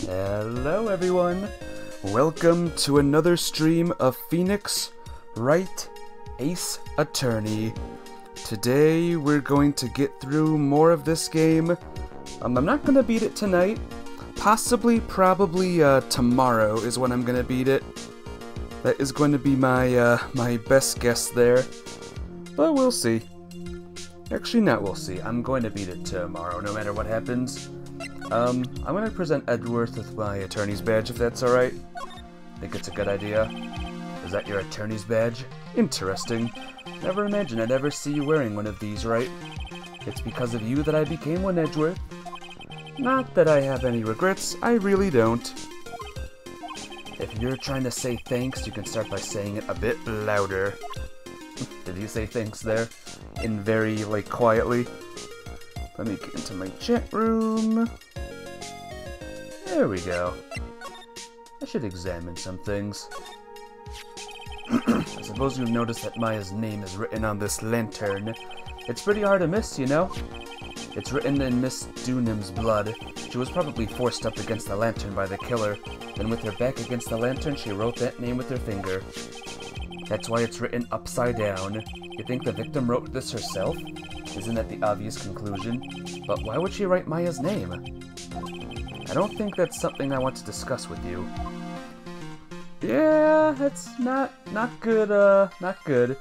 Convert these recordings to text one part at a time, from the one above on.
Hello everyone, welcome to another stream of Phoenix, Wright, Ace Attorney. Today we're going to get through more of this game. I'm not going to beat it tonight, probably tomorrow is when I'm going to beat it. That is going to be my my best guess there, but we'll see. Actually, not we'll see. I'm going to beat it tomorrow, no matter what happens. I'm going to present Edgeworth with my attorney's badge, if that's alright. Think it's a good idea? Is that your attorney's badge? Interesting. Never imagined I'd ever see you wearing one of these, right? It's because of you that I became one, Edgeworth. Not that I have any regrets, I really don't. If you're trying to say thanks, you can start by saying it a bit louder. Did you say thanks there? In very, quietly? Let me get into my chat room. There we go. I should examine some things. I suppose you've noticed that Maya's name is written on this lantern. It's pretty hard to miss, you know? It's written in Miss Dunham's blood. She was probably forced up against the lantern by the killer. Then with her back against the lantern, she wrote that name with her finger. That's why it's written upside down. You think the victim wrote this herself? Isn't that the obvious conclusion? But why would she write Maya's name? I don't think that's something I want to discuss with you. Yeah, that's not good, not good.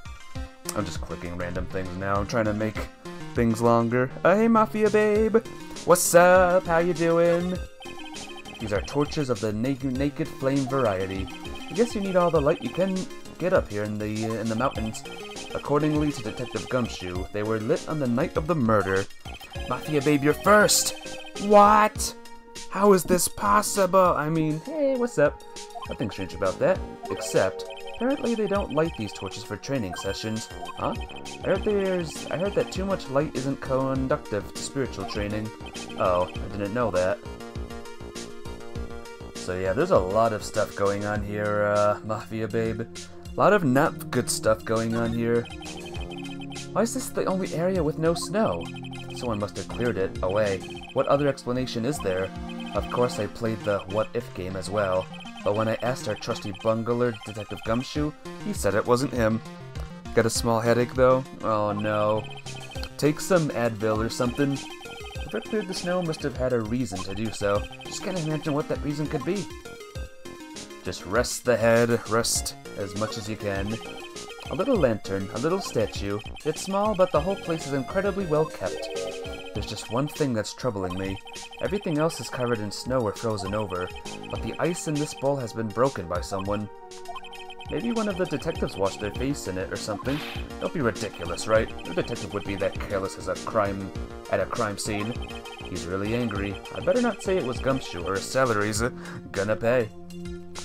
I'm just clicking random things now. I'm trying to make things longer. Hey, Mafia Babe! What's up? How you doing? These are torches of the naked flame variety. I guess you need all the light you can get up here in the mountains. Accordingly to Detective Gumshoe, they were lit on the night of the murder. Mafia Babe, you're first! What? How is this possible? I mean, hey, what's up? Nothing strange about that, except apparently they don't light these torches for training sessions. Huh? I heard that too much light isn't conductive to spiritual training. Oh, I didn't know that. So yeah, there's a lot of stuff going on here, Mafia Babe. A lot of not good stuff going on here. Why is this the only area with no snow? Someone must have cleared it away. What other explanation is there? Of course I played the what-if game as well, but when I asked our trusty bungler, Detective Gumshoe, he said it wasn't him. Got a small headache though? Oh no. Take some Advil or something. Whoever cleared the snow must have had a reason to do so. Just can't imagine what that reason could be. Just rest the head, rest as much as you can. A little lantern, a little statue. It's small, but the whole place is incredibly well kept. There's just one thing that's troubling me. Everything else is covered in snow or frozen over, but the ice in this bowl has been broken by someone. Maybe one of the detectives washed their face in it or something. Don't be ridiculous, right? No detective would be that careless at a crime scene. He's really angry. I better not say it was Gumshoe or his salary's gonna pay.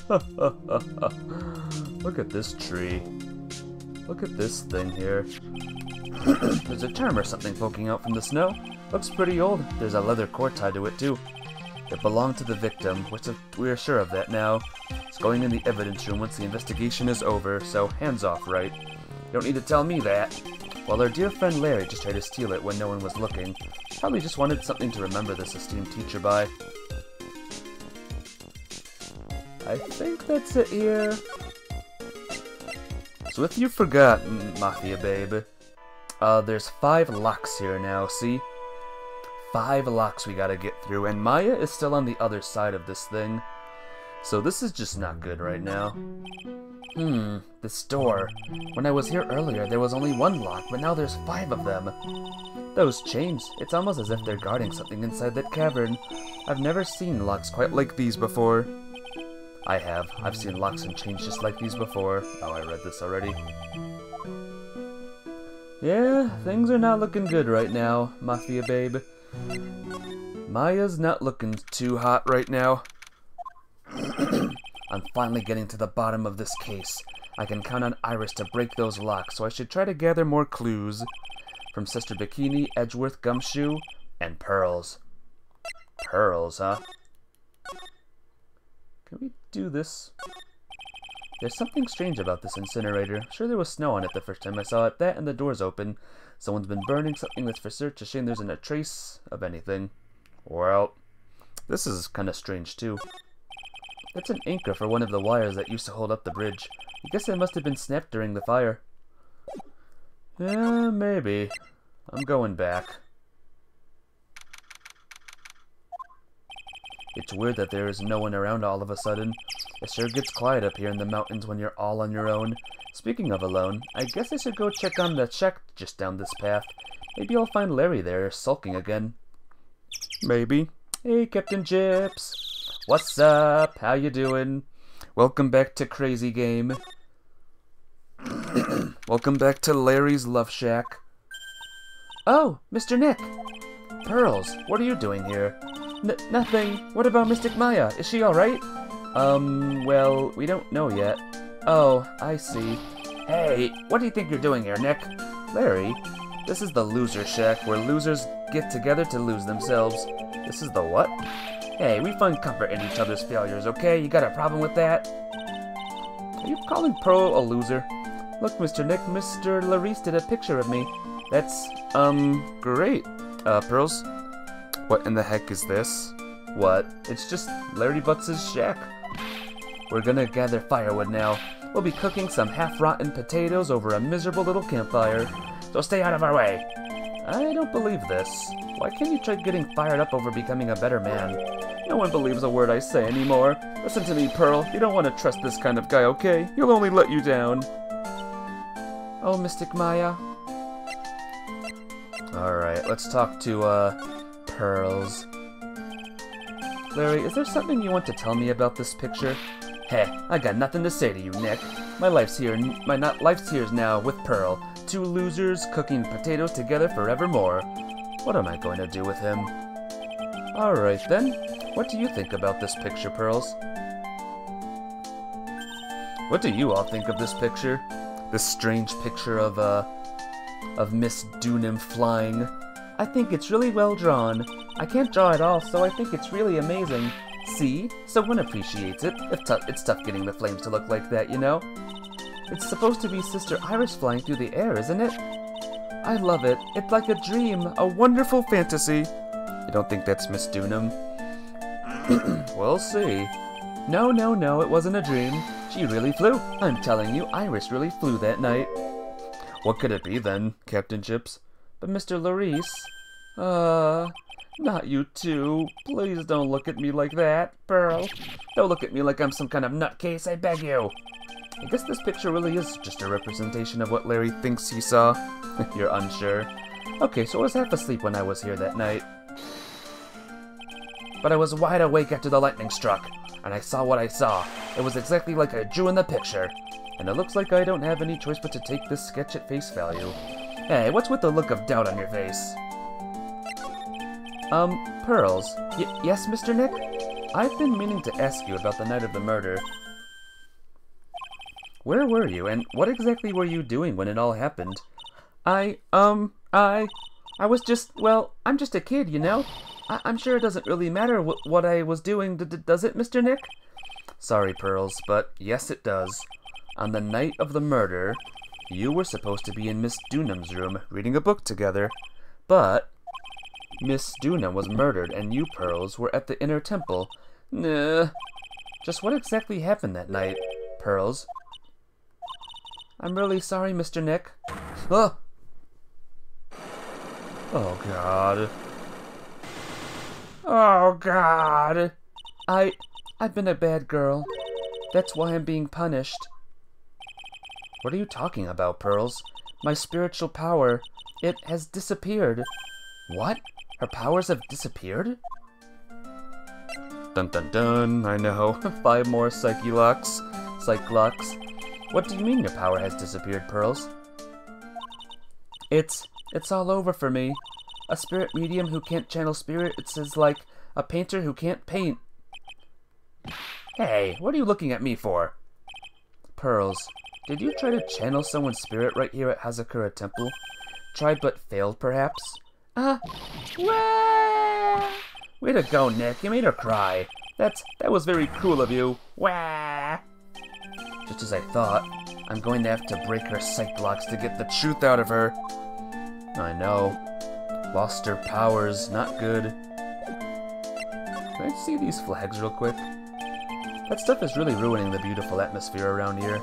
Look at this tree. Look at this thing here. There's a charm or something poking out from the snow. Looks pretty old. There's a leather cord tied to it too. It belonged to the victim, which we're sure of that now. It's going in the evidence room once the investigation is over, so hands off, right? You don't need to tell me that. Well, our dear friend Larry just tried to steal it when no one was looking. Probably just wanted something to remember this esteemed teacher by. I think that's it here. So if you forgot, Mafia Babe, there's 5 locks here now, see? 5 locks we gotta get through, and Maya is still on the other side of this thing. So this is just not good right now. This door. When I was here earlier, there was only 1 lock, but now there's 5 of them. Those chains, it's almost as if they're guarding something inside that cavern. I've never seen locks quite like these before. I have. I've seen locks and chains just like these before. Oh, I read this already. Yeah, things are not looking good right now, Mafia Babe. Maya's not looking too hot right now. I'm finally getting to the bottom of this case. I can count on Iris to break those locks, so I should try to gather more clues. From Sister Bikini, Edgeworth, Gumshoe, and Pearls. Pearls, huh? Can we do this? There's something strange about this incinerator. I'm sure there was snow on it the first time I saw it. That and the door's open. Someone's been burning something that's for search. A shame there isn't a trace of anything. Well, This is kind of strange, too. That's an anchor for one of the wires that used to hold up the bridge. I guess it must have been snapped during the fire. Yeah, maybe. I'm going back. It's weird that there is no one around all of a sudden. It sure gets quiet up here in the mountains when you're all on your own. Speaking of alone, I guess I should go check on the shack just down this path. Maybe I'll find Larry there, sulking again. Maybe. Hey, Captain Chips. What's up? How you doing? Welcome back to Crazy Game. Welcome back to Larry's Love Shack. Oh, Mr. Nick. Pearls, what are you doing here? Nothing. What about Mystic Maya? Is she alright? Well, we don't know yet. Oh, I see. Hey, what do you think you're doing here, Nick? Larry, this is the loser shack where losers get together to lose themselves. This is the what? Hey, we find comfort in each other's failures, okay? You got a problem with that? Are you calling Pearl a loser? Look, Mr. Nick, Mr. Larice did a picture of me. That's, great. Pearls? What in the heck is this? What? It's just Larry Butts' shack. We're gonna gather firewood now. We'll be cooking some half-rotten potatoes over a miserable little campfire. So stay out of our way. I don't believe this. Why can't you try getting fired up over becoming a better man? No one believes a word I say anymore. Listen to me, Pearl. You don't want to trust this kind of guy, okay? He'll only let you down. Oh, Mystic Maya. Alright, let's talk to, Pearls. Larry, is there something you want to tell me about this picture? Heh, I got nothing to say to you, Nick. My life's here now with Pearl. Two losers cooking potatoes together forevermore. What am I going to do with him? Alright then. What do you think about this picture, Pearls? What do you all think of this picture? This strange picture of Miss Dunham flying. I think it's really well drawn. I can't draw at all, so I think it's really amazing. See? Someone appreciates it. It's tough getting the flames to look like that, you know? It's supposed to be Sister Iris flying through the air, isn't it? I love it. It's like a dream, a wonderful fantasy. You don't think that's Miss Dunham? We'll see. No, it wasn't a dream. She really flew. I'm telling you, Iris really flew that night. What could it be then, Captain Chips? But Mr. Larice... not you too. Please don't look at me like that, Pearl. Don't look at me like I'm some kind of nutcase, I beg you. I guess this picture really is just a representation of what Larry thinks he saw. You're unsure. Okay, so I was half asleep when I was here that night. But I was wide awake after the lightning struck, and I saw what I saw. It was exactly like I drew in the picture. And it looks like I don't have any choice but to take this sketch at face value. Hey, what's with the look of doubt on your face? Pearls. Yes, Mr. Nick? I've been meaning to ask you about the night of the murder. Where were you, and what exactly were you doing when it all happened? I was just, well, I'm just a kid, you know? I'm sure it doesn't really matter what I was doing, does it, Mr. Nick? Sorry, Pearls, but yes it does. On the night of the murder, you were supposed to be in Miss Dunham's room, reading a book together. But Miss Dunham was murdered, and you, Pearls, were at the inner temple. Nah. Just what exactly happened that night, Pearls? I'm really sorry, Mr. Nick. Oh! Oh, God. Oh, God! I've been a bad girl. That's why I'm being punished. What are you talking about, Pearls? My spiritual power, it has disappeared. What? Her powers have disappeared? Dun dun dun, I know. 5 more Psyche locks. What do you mean your power has disappeared, Pearls? It's all over for me. A spirit medium who can't channel spirits is like a painter who can't paint. Hey, what are you looking at me for? Pearls, did you try to channel someone's spirit right here at Hazakura Temple? Tried but failed, perhaps? Wah! Way to go, Nick. You made her cry. That was very cruel of you. Wah! Just as I thought. I'm going to have to break her psych locks to get the truth out of her. I know. Lost her powers. Not good. Can I see these flags real quick? That stuff is really ruining the beautiful atmosphere around here.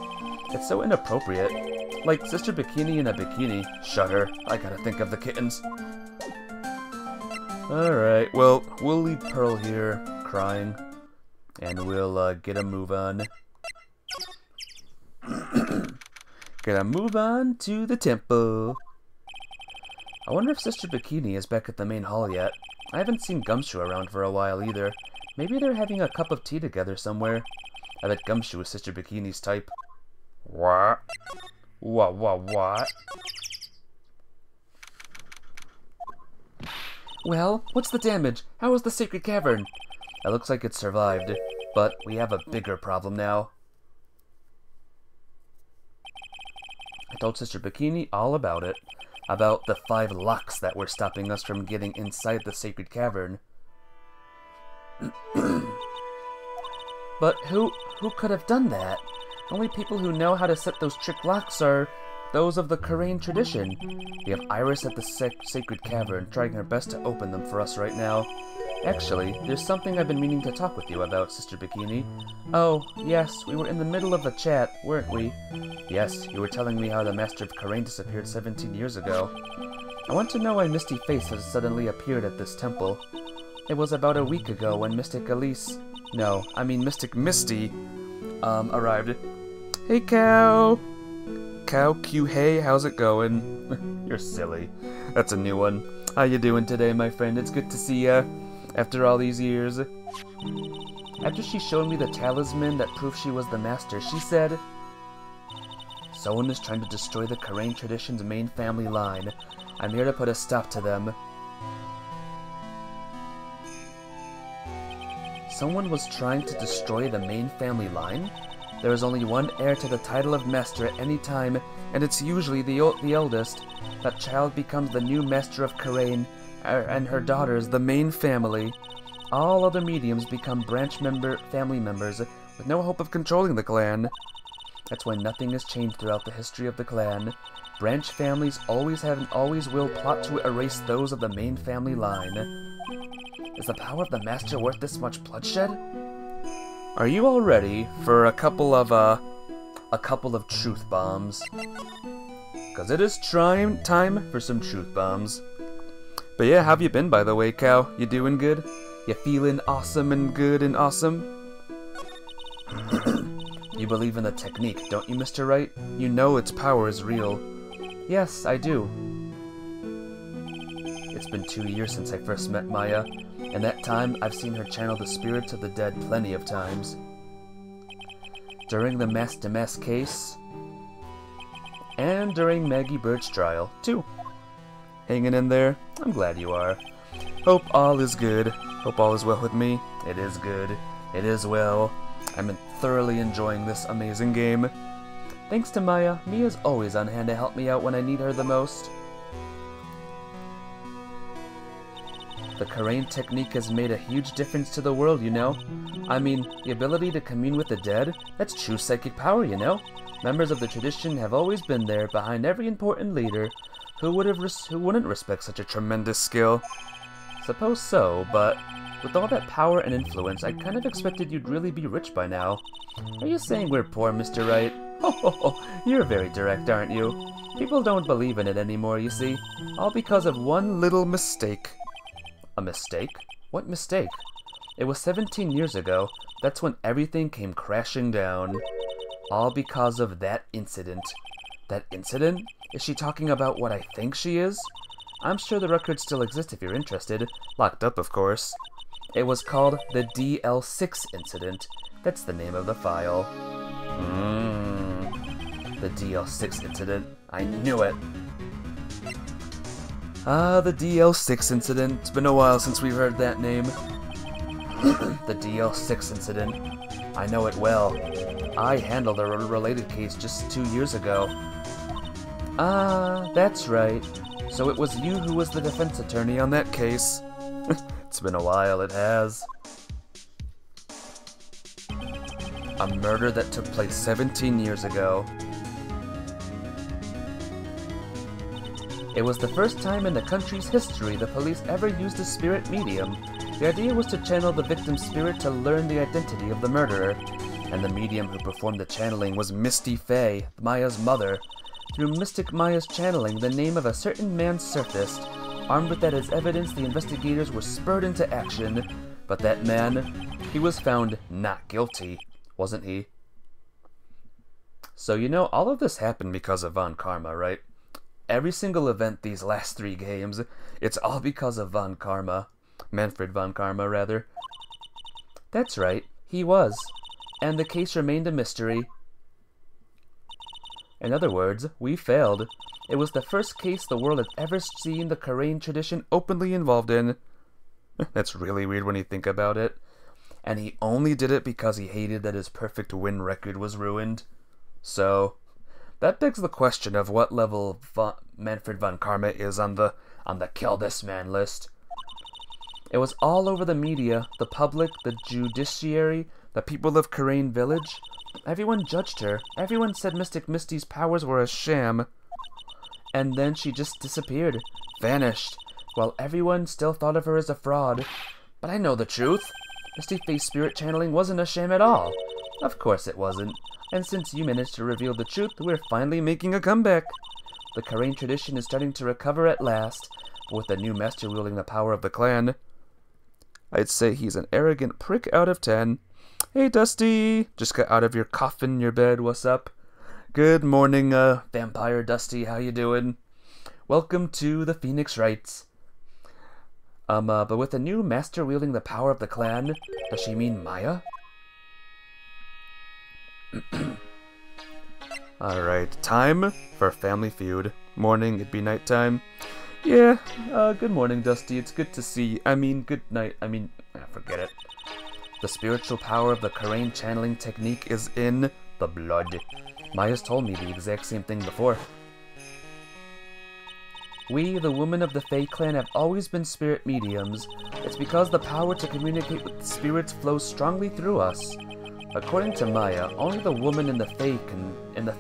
It's so inappropriate. Like Sister Bikini in a bikini. Shut her. I gotta think of the kittens. Alright, well, we'll leave Pearl here, crying. And we'll get a move on. Get a move on to the temple. I wonder if Sister Bikini is back at the main hall yet. I haven't seen Gumshoe around for a while either. Maybe they're having a cup of tea together somewhere. I bet Gumshoe is Sister Bikini's type. What? What? Well, what's the damage? How is the sacred cavern? It looks like it survived, but we have a bigger problem now. I told Sister Bikini all about it. About the 5 locks that were stopping us from getting inside the sacred cavern. But who could have done that? The only people who know how to set those trick locks are those of the Karain tradition. We have Iris at the sacred cavern, trying her best to open them for us right now. Actually, there's something I've been meaning to talk with you about, Sister Bikini. Oh, yes, we were in the middle of a chat, weren't we? Yes, you were telling me how the Master of Karain disappeared 17 years ago. I want to know why Misty Face has suddenly appeared at this temple. It was about a week ago when Mystic Elise... No, I mean Mystic Misty, arrived. Hey, Cow! Cow Q, hey, how's it going? You're silly. That's a new one. How you doing today, my friend? It's good to see ya. After all these years. After she showed me the talisman that proved she was the master, she said, "Someone is trying to destroy the Karain tradition's main family line. I'm here to put a stop to them." Someone was trying to destroy the main family line? There is only one heir to the title of master at any time, and it's usually the eldest. That child becomes the new master of Karain, and her daughters the main family. All other mediums become family members, with no hope of controlling the clan. That's why nothing has changed throughout the history of the clan. Branch families always have and always will plot to erase those of the main family line. Is the power of the master worth this much bloodshed? Are you all ready for a couple of truth bombs? Cause it is time for some truth bombs. But yeah, how have you been, by the way, Cow? You doing good? You feeling awesome and good and awesome? You believe in the technique, don't you, Mr. Wright? You know its power is real. Yes, I do. It's been 2 years since I first met Maya. In that time, I've seen her channel the spirits of the dead plenty of times. During the Mass case, and during Maggie Bird's trial, too. Hanging in there? I'm glad you are. Hope all is good. Hope all is well with me. It is good. It is well. I'm thoroughly enjoying this amazing game. Thanks to Maya, Mia's always on hand to help me out when I need her the most. The Karain technique has made a huge difference to the world, you know? I mean, the ability to commune with the dead, that's true psychic power, you know? Members of the tradition have always been there, behind every important leader. Who wouldn't respect such a tremendous skill? Suppose so, but with all that power and influence, I kind of expected you'd really be rich by now. Are you saying we're poor, Mr. Wright? Ho, you're very direct, aren't you? People don't believe in it anymore, you see. All because of one little mistake. A mistake? What mistake? It was 17 years ago. That's when everything came crashing down. All because of that incident. That incident? Is she talking about what I think she is? I'm sure the records still exist if you're interested. Locked up, of course. It was called the DL6 incident. That's the name of the file. The DL6 incident. I knew it. Ah, the DL6 incident. It's been a while since we've heard that name. The DL6 incident. I know it well. I handled a related case just 2 years ago. Ah, that's right. So it was you who was the defense attorney on that case. It's been a while, it has. A murder that took place 17 years ago. It was the first time in the country's history the police ever used a spirit medium. The idea was to channel the victim's spirit to learn the identity of the murderer, and the medium who performed the channeling was Misty Faye, Maya's mother. Through Mystic Maya's channeling, the name of a certain man surfaced. Armed with that as evidence, the investigators were spurred into action, but that man, he was found not guilty, wasn't he? So you know, all of this happened because of Von Karma, right? Every single event these last 3 games, it's all because of Von Karma. Manfred Von Karma, rather. That's right, he was. And the case remained a mystery. In other words, we failed. It was the first case the world had ever seen the Karain tradition openly involved in. That's really weird when you think about it. And he only did it because he hated that his perfect win record was ruined. So, that begs the question of what level Manfred Von Karma is on the kill this man list. It was all over the media, the public, the judiciary, the people of Karain Village. Everyone judged her. Everyone said Mystic Misty's powers were a sham. And then she just disappeared, vanished, while everyone still thought of her as a fraud. But I know the truth. Misty Faye's spirit channeling wasn't a sham at all. Of course it wasn't. And since you managed to reveal the truth, we're finally making a comeback. The Karain tradition is starting to recover at last, but with the new master wielding the power of the clan. I'd say he's an arrogant prick out of 10. Hey, Dusty! Just got out of your coffin in your bed, what's up? Good morning, Vampire Dusty, how you doing? Welcome to the Phoenix Wrights. But with the new master wielding the power of the clan, does she mean Maya? Alright, time for Family Feud. Morning, it'd be nighttime. Yeah, good morning, Dusty. It's good to see. Good night. Forget it. The spiritual power of the Karain channeling technique is in the blood. Maya's told me the exact same thing before. We, the women of the Fae clan, have always been spirit mediums. It's because the power to communicate with the spirits flows strongly through us. According to Maya, only the woman in the Fae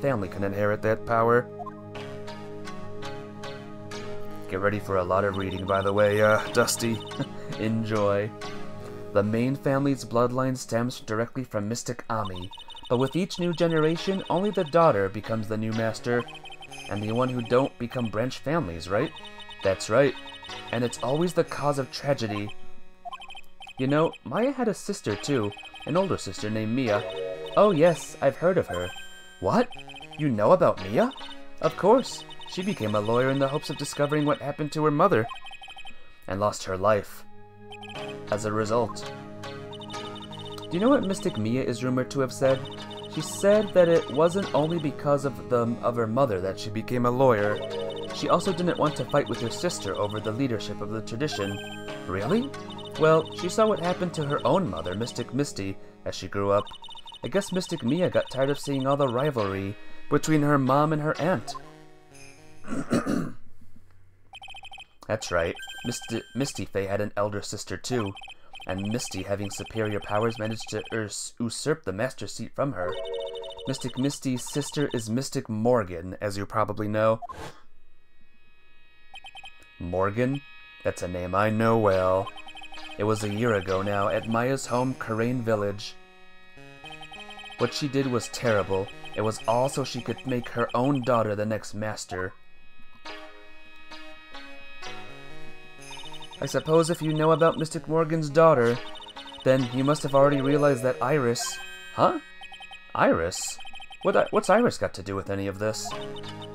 family can inherit that power. Get ready for a lot of reading, by the way, Dusty. Enjoy. The main family's bloodline stems directly from Mystic Ami, but with each new generation, only the daughter becomes the new master, and the one who don't become branch families, right? That's right. And it's always the cause of tragedy. You know, Maya had a sister too, an older sister named Mia. Oh yes, I've heard of her. What? You know about Mia? Of course. She became a lawyer in the hopes of discovering what happened to her mother, and lost her life as a result. Do you know what Mystic Mia is rumored to have said? She said that it wasn't only because of her mother that she became a lawyer. She also didn't want to fight with her sister over the leadership of the tradition. Really? Well, she saw what happened to her own mother, Mystic Misty, as she grew up. I guess Mystic Mia got tired of seeing all the rivalry between her mom and her aunt. That's right. Misty Faye had an elder sister too, and Misty, having superior powers, managed to usurp the master seat from her. Mystic Misty's sister is Mystic Morgan, as you probably know. Morgan? That's a name I know well. It was a year ago now, at Maya's home, Karain Village. What she did was terrible. It was all so she could make her own daughter the next master. I suppose if you know about Mystic Morgan's daughter, then you must have already realized that Iris... Huh? Iris? What's Iris got to do with any of this?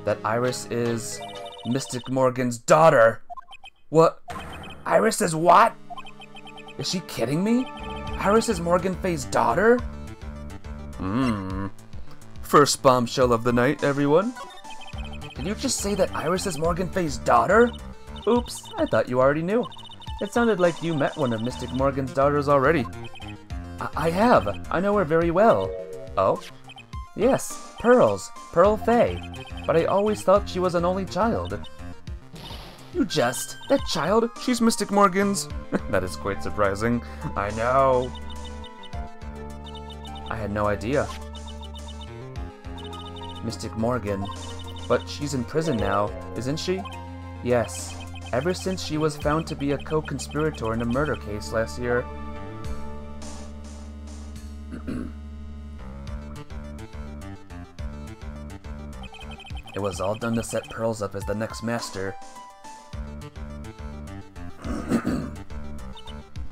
That Iris is Mystic Morgan's daughter! What? Iris is what? Is she kidding me? Iris is Morgan Faye's daughter? First bombshell of the night, everyone. Did you just say that Iris is Morgan Faye's daughter? Oops, I thought you already knew. It sounded like you met one of Mystic Morgan's daughters already. I have. I know her very well. Oh? Yes, Pearl Faye. But I always thought she was an only child. That child? She's Mystic Morgan's. That is quite surprising. I know. I had no idea. Mystic Morgan. But she's in prison now, isn't she? Yes. ever since she was found to be a co-conspirator in a murder case last year. It was all done to set Pearls up as the next master.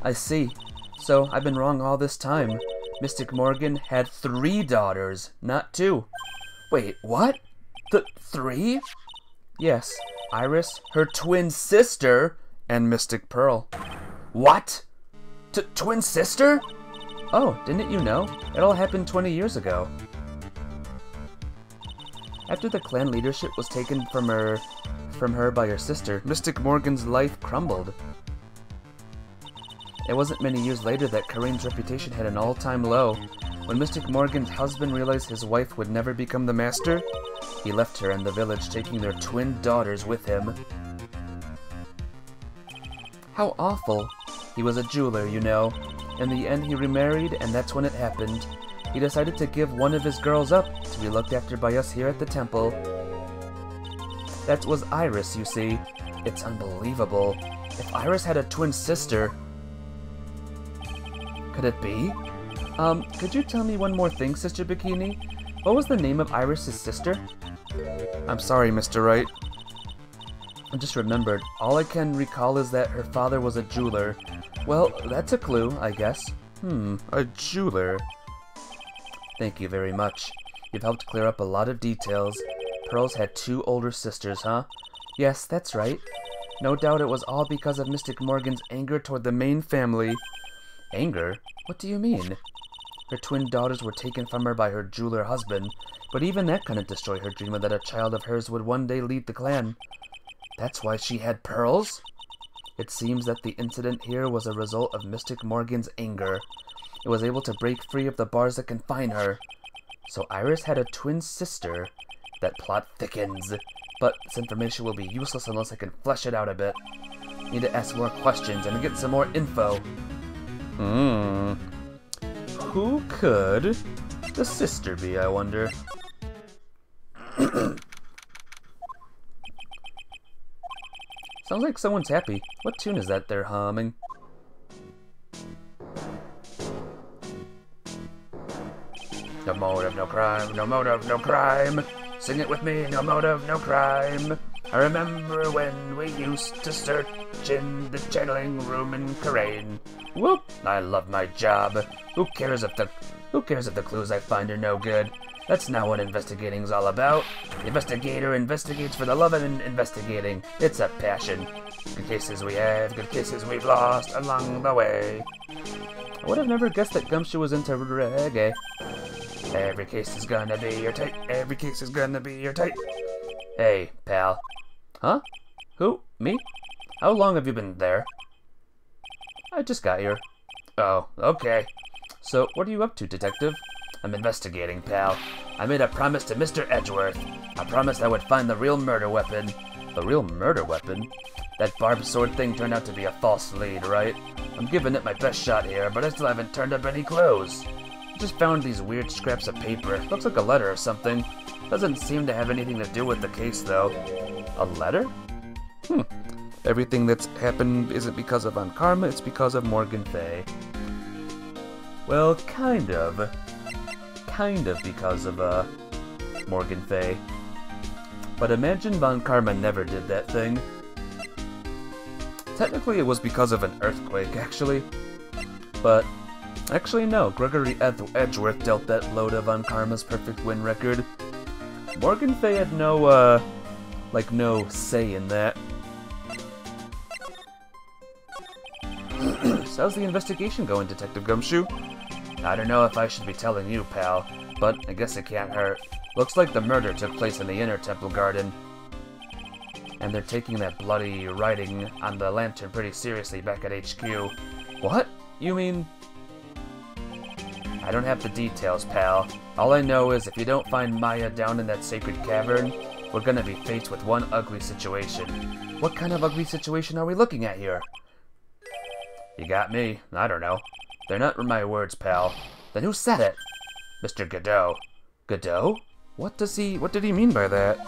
I see. So, I've been wrong all this time. Mystic Morgan had 3 daughters, not 2. Wait, what? 3? Yes, Iris, her twin sister, and Mystic Pearl. What? Twin sister? Oh, didn't you know? It all happened 20 years ago. After the clan leadership was taken from her by her sister, Mystic Morgan's life crumbled. It wasn't many years later that Karain's reputation had an all-time low. When Mystic Morgan's husband realized his wife would never become the master, he left her in the village, taking their twin daughters with him. How awful. He was a jeweler, you know. In the end, he remarried, and that's when it happened. He decided to give one of his girls up to be looked after by us here at the temple. That was Iris, you see. It's unbelievable. If Iris had a twin sister... Could it be? Could you tell me one more thing, Sister Bikini? What was the name of Iris's sister? I'm sorry, Mr. Wright. I just remembered. All I can recall is that her father was a jeweler. Well, that's a clue, I guess. A jeweler. Thank you very much. You've helped clear up a lot of details. Pearls had 2 older sisters, huh? Yes, that's right. No doubt it was all because of Mystic Morgan's anger toward the main family. Anger? What do you mean? Her twin daughters were taken from her by her jeweler husband, but even that couldn't destroy her dream that a child of hers would one day lead the clan. That's why she had pearls? It seems that the incident here was a result of Mystic Morgan's anger. It was able to break free of the bars that confine her. So Iris had a twin sister. That plot thickens. But this information will be useless unless I can flesh it out a bit. Need to ask more questions and get some more info. Who could the sister be, I wonder? Sounds like someone's happy. What tune is that they're humming? No motive, no crime, no motive, no crime. Sing it with me, no motive, no crime. I remember when we used to search in the channeling room in Karain. Whoop! I love my job. Who cares if the clues I find are no good? That's not what investigating's all about. The investigator investigates for the love of investigating. It's a passion. Good cases we have, good cases we've lost along the way. I would have never guessed that Gumshoe was into reggae. Every case is gonna be your type. Every case is gonna be your type. Hey, pal. Huh? Who? Me? How long have you been there? I just got here. Oh, okay. So, what are you up to, detective? I'm investigating, pal. I made a promise to Mr. Edgeworth. I promised I would find the real murder weapon. The real murder weapon? That barbed sword thing turned out to be a false lead, right? I'm giving it my best shot here, but I still haven't turned up any clues. I just found these weird scraps of paper. Looks like a letter or something. Doesn't seem to have anything to do with the case, though. A letter? Everything that's happened isn't because of Von Karma, it's because of Morgan Fay. Well, kind of. Kind of because of, Morgan Fay. But imagine Von Karma never did that thing. Technically, it was because of an earthquake, actually. But, actually, no. Gregory Edgeworth dealt that blow to Von Karma's perfect win record. Morgan Fay had no, no say in that. So how's the investigation going, Detective Gumshoe? I don't know if I should be telling you, pal, but I guess it can't hurt. Looks like the murder took place in the inner temple garden. And they're taking that bloody writing on the lantern pretty seriously back at HQ. What? You mean... I don't have the details, pal. All I know is if you don't find Maya down in that sacred cavern, we're gonna be faced with one ugly situation. What kind of ugly situation are we looking at here? You got me. I don't know. They're not my words, pal. Then who said it? Mr. Godot. Godot? What did he mean by that?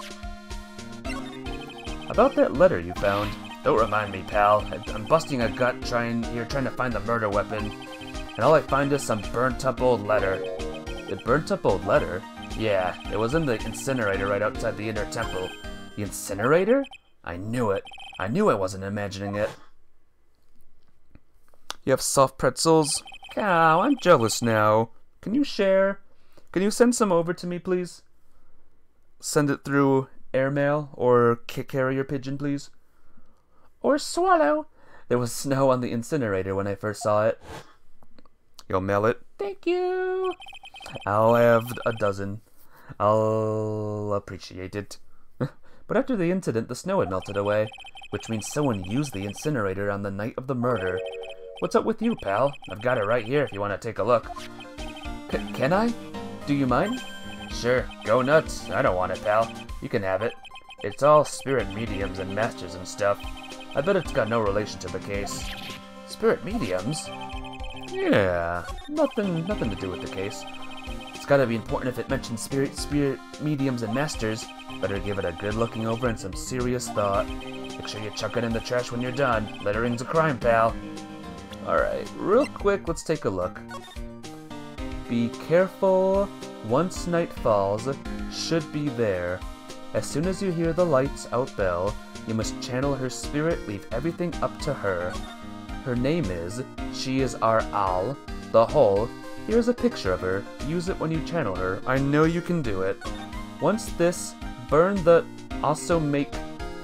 About that letter you found. Don't remind me, pal. I'm busting a gut trying to find the murder weapon, and all I find is some burnt-up old letter. A burnt-up old letter? Yeah, it was in the incinerator right outside the inner temple. The incinerator? I knew it. I knew I wasn't imagining it. You have soft pretzels? Cow, I'm jealous now. Can you share? Can you send some over to me, please? Send it through airmail or carrier pigeon, please. Or swallow. There was snow on the incinerator when I first saw it. You'll mail it? Thank you. I'll have a dozen. I'll appreciate it. But after the incident, the snow had melted away, which means someone used the incinerator on the night of the murder. What's up with you, pal? I've got it right here if you want to take a look. Can I? Do you mind? Sure, go nuts. I don't want it, pal. You can have it. It's all spirit mediums and masters and stuff. I bet it's got no relation to the case. Spirit mediums? Yeah, nothing to do with the case. It's gotta be important if it mentions spirit mediums and masters. Better give it a good looking over and some serious thought. Make sure you chuck it in the trash when you're done. Littering's a crime, pal. Alright, real quick, let's take a look. Be careful. Once night falls, should be there. As soon as you hear the lights out bell, you must channel her spirit, leave everything up to her. Her name is, she is our owl, the whole. Here's a picture of her. Use it when you channel her. I know you can do it. Once this, burn the, also make,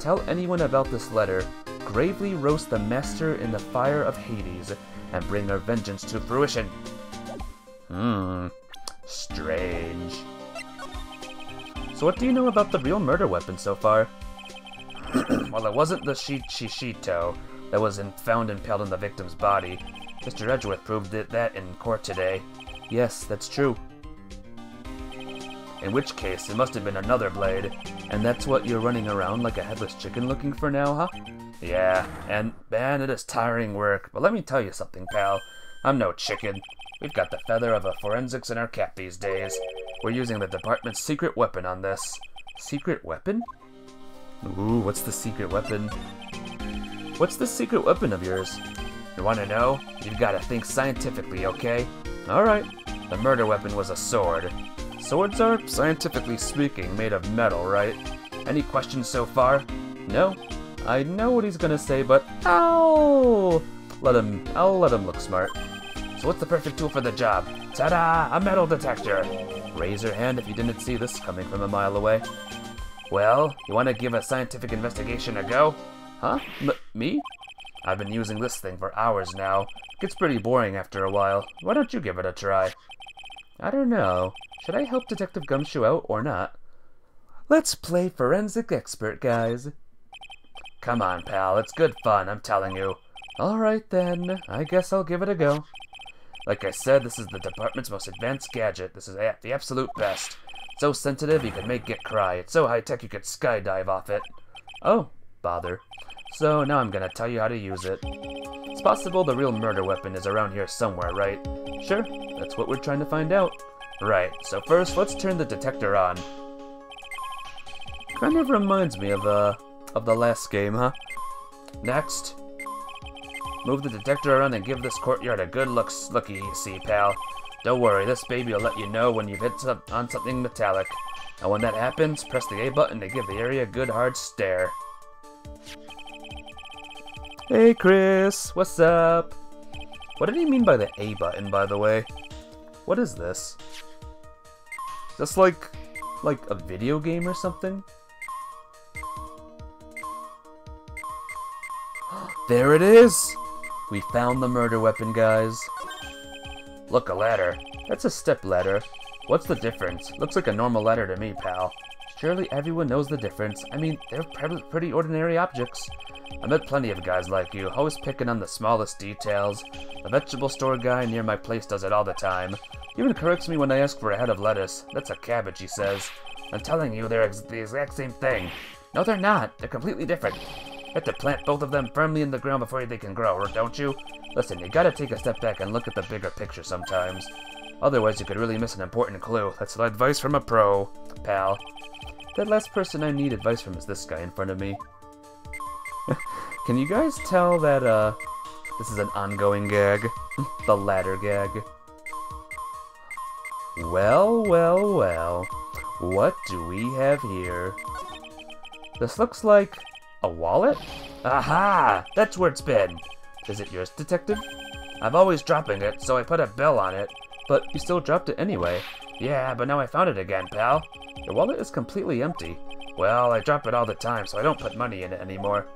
tell anyone about this letter. Gravely roast the master in the fire of Hades, and bring her vengeance to fruition. Strange. So what do you know about the real murder weapon so far? Well, it wasn't the Shishito that was found impaled in the victim's body. Mr. Edgeworth proved that in court today. Yes, that's true. In which case, it must have been another blade. And that's what you're running around like a headless chicken looking for now, huh? Yeah, and man, it is tiring work. But let me tell you something, pal. I'm no chicken. We've got the feather of a forensics in our cap these days. We're using the department's secret weapon on this. Secret weapon? Ooh, what's the secret weapon? What's the secret weapon of yours? You want to know? You've got to think scientifically, okay? Alright. The murder weapon was a sword. Swords are, scientifically speaking, made of metal, right? Any questions so far? No? I know what he's gonna say, but I'll let him look smart. So what's the perfect tool for the job? Ta-da! A metal detector! Raise your hand if you didn't see this coming from a mile away. Well, you want to give a scientific investigation a go? Huh? Me? I've been using this thing for hours now. Gets pretty boring after a while. Why don't you give it a try? I don't know. Should I help Detective Gumshoe out or not? Let's play forensic expert, guys. Come on, pal. It's good fun, I'm telling you. Alright then. I guess I'll give it a go. Like I said, this is the department's most advanced gadget. This is the absolute best. So sensitive you could make it cry. It's so high-tech you could skydive off it. Oh, bother. So now I'm gonna tell you how to use it. It's possible the real murder weapon is around here somewhere, right? Sure, that's what we're trying to find out. Right, so first let's turn the detector on. Kind of reminds me of the last game, huh? Next, move the detector around and give this courtyard a good looky-see, pal. Don't worry, this baby will let you know when you've hit on something metallic. And when that happens, press the A button to give the area a good hard stare. Hey Chris, what's up? What did he mean by the A button, by the way? What is this? Is this like a video game or something? There it is! We found the murder weapon, guys. Look, a ladder. That's a step ladder. What's the difference? Looks like a normal ladder to me, pal. Surely everyone knows the difference. I mean, they're pretty ordinary objects. I met plenty of guys like you, always picking on the smallest details. The vegetable store guy near my place does it all the time. He even corrects me when I ask for a head of lettuce. That's a cabbage, he says. I'm telling you, they're the exact same thing. No, they're not. They're completely different. You have to plant both of them firmly in the ground before they can grow, don't you? Listen, you gotta take a step back and look at the bigger picture sometimes. Otherwise, you could really miss an important clue. That's advice from a pro, pal. That last person I need advice from is this guy in front of me. Can you guys tell that, this is an ongoing gag? The ladder gag. Well, well, well. What do we have here? This looks like a wallet? Aha! That's where it's been. Is it yours, detective? I've always dropping it, so I put a bell on it. But you still dropped it anyway. Yeah, but now I found it again, pal. Your wallet is completely empty. Well, I drop it all the time, so I don't put money in it anymore.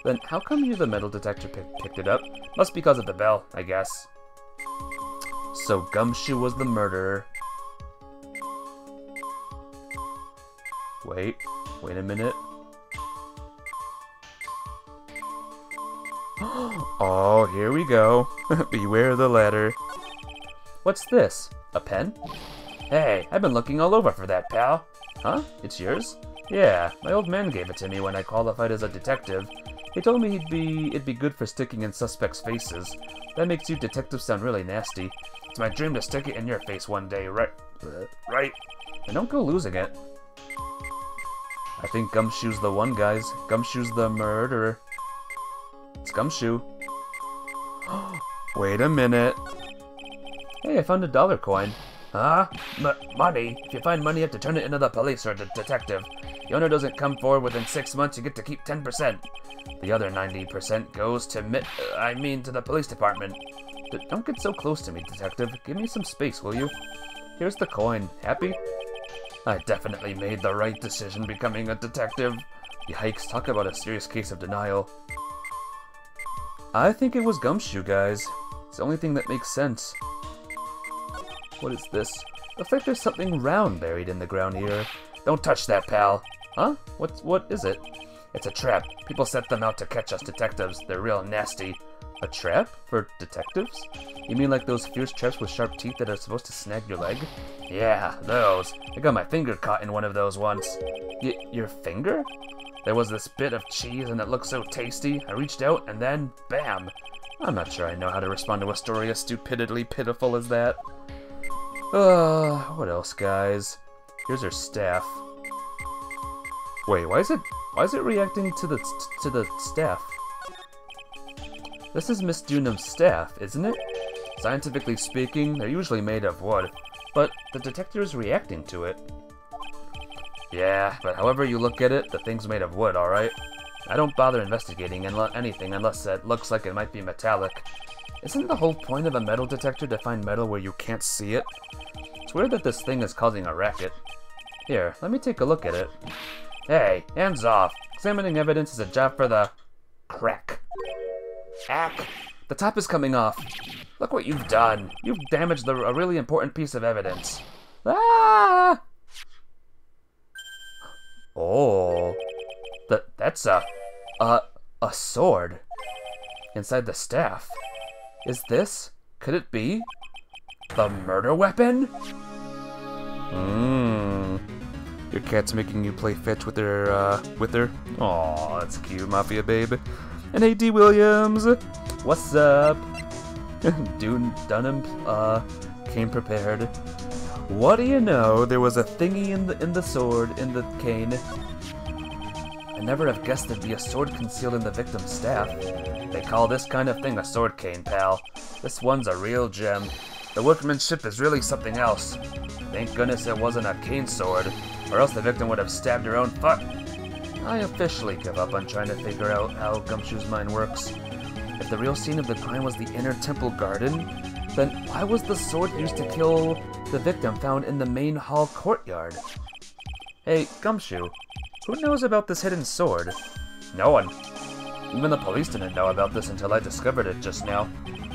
Then how come you, the metal detector, picked it up? Must be because of the bell, I guess. So Gumshoe was the murderer. Wait a minute. Oh, here we go. Beware the ladder. What's this? A pen? Hey, I've been looking all over for that, pal. Huh? It's yours? Yeah, my old man gave it to me when I qualified as a detective. He told me it'd be good for sticking in suspects' faces. That makes you detectives sound really nasty. It's my dream to stick it in your face one day, right? Right? And don't go losing it. I think Gumshoe's the one, guys. Gumshoe's the murderer. It's Gumshoe. Wait a minute. Hey, I found a dollar coin. Huh? Money? If you find money, you have to turn it into the police or the detective. The owner doesn't come forward within 6 months, you get to keep 10%. The other 90% goes to to the police department. Don't get so close to me, detective. Give me some space, will you? Here's the coin. Happy? I definitely made the right decision becoming a detective. Yikes, talk about a serious case of denial. I think it was Gumshoe, guys. It's the only thing that makes sense. What is this? Looks like there's something round buried in the ground here. Don't touch that, pal. Huh? What is it? It's a trap. People set them out to catch us detectives. They're real nasty. A trap? For detectives? You mean like those fierce traps with sharp teeth that are supposed to snag your leg? Yeah, those. I got my finger caught in one of those once. Your finger? There was this bit of cheese and it looked so tasty. I reached out and then, bam! I'm not sure I know how to respond to a story as stupidly pitiful as that. What else, guys? Here's her staff. Wait, why is it reacting to the staff? This is Miss Dunham's staff, isn't it? Scientifically speaking, they're usually made of wood, but the detector is reacting to it. Yeah, but however you look at it, the thing's made of wood, alright? I don't bother investigating anything unless it looks like it might be metallic. Isn't the whole point of a metal detector to find metal where you can't see it? It's weird that this thing is causing a racket. Here, let me take a look at it. Hey, hands off. Examining evidence is a job for the... crack. Ack! The top is coming off. Look what you've done. You've damaged a really important piece of evidence. Ah! Oh. That's a sword. Inside the staff. Could it be the murder weapon? Your cat's making you play fetch with her, Aw, that's cute, Mafia babe. And hey, D. Williams, what's up? Dunham, came prepared. What do you know? There was a thingy in the sword, in the cane. I never have guessed there'd be a sword concealed in the victim's staff. They call this kind of thing a sword cane, pal. This one's a real gem. The workmanship is really something else. Thank goodness it wasn't a cane sword, or else the victim would have stabbed her own foot. I officially give up on trying to figure out how Gumshoe's mind works. If the real scene of the crime was the inner temple garden, then why was the sword used to kill the victim found in the main hall courtyard? Hey, Gumshoe, who knows about this hidden sword? No one. Even the police didn't know about this until I discovered it just now.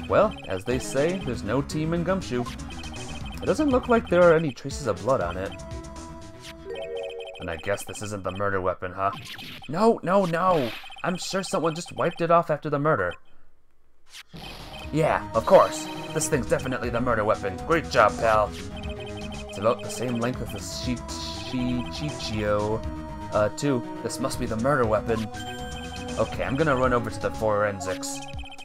Well, as they say, there's no team in Gumshoe. It doesn't look like there are any traces of blood on it. And I guess this isn't the murder weapon, huh? No! I'm sure someone just wiped it off after the murder. Yeah, of course. This thing's definitely the murder weapon. Great job, pal. It's about the same length as the Chichio, too. This must be the murder weapon. Okay, I'm gonna run over to the forensics.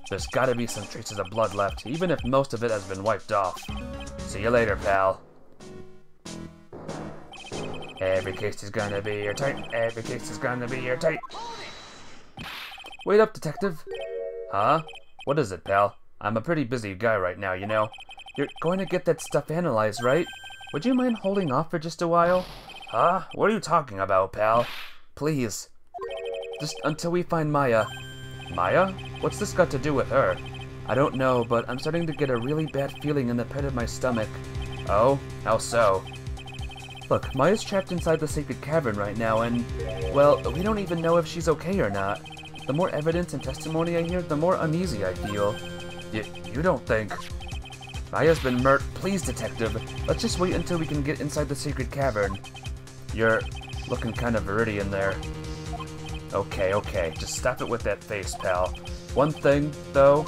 There's gotta be some traces of blood left, even if most of it has been wiped off. See you later, pal. Every case is gonna be airtight. Every case is gonna be airtight. Wait up, detective. Huh? What is it, pal? I'm a pretty busy guy right now, you know. You're going to get that stuff analyzed, right? Would you mind holding off for just a while? Huh? What are you talking about, pal? Please. Just until we find Maya. Maya? What's this got to do with her? I don't know, but I'm starting to get a really bad feeling in the pit of my stomach. Oh? How so? Look, Maya's trapped inside the sacred cavern right now, and, well, we don't even know if she's okay or not. The more evidence and testimony I hear, the more uneasy I feel. You don't think... Maya's been murdered. Please, detective. Let's just wait until we can get inside the sacred cavern. You're looking kind of viridian there. Okay. Just stop it with that face, pal. One thing, though.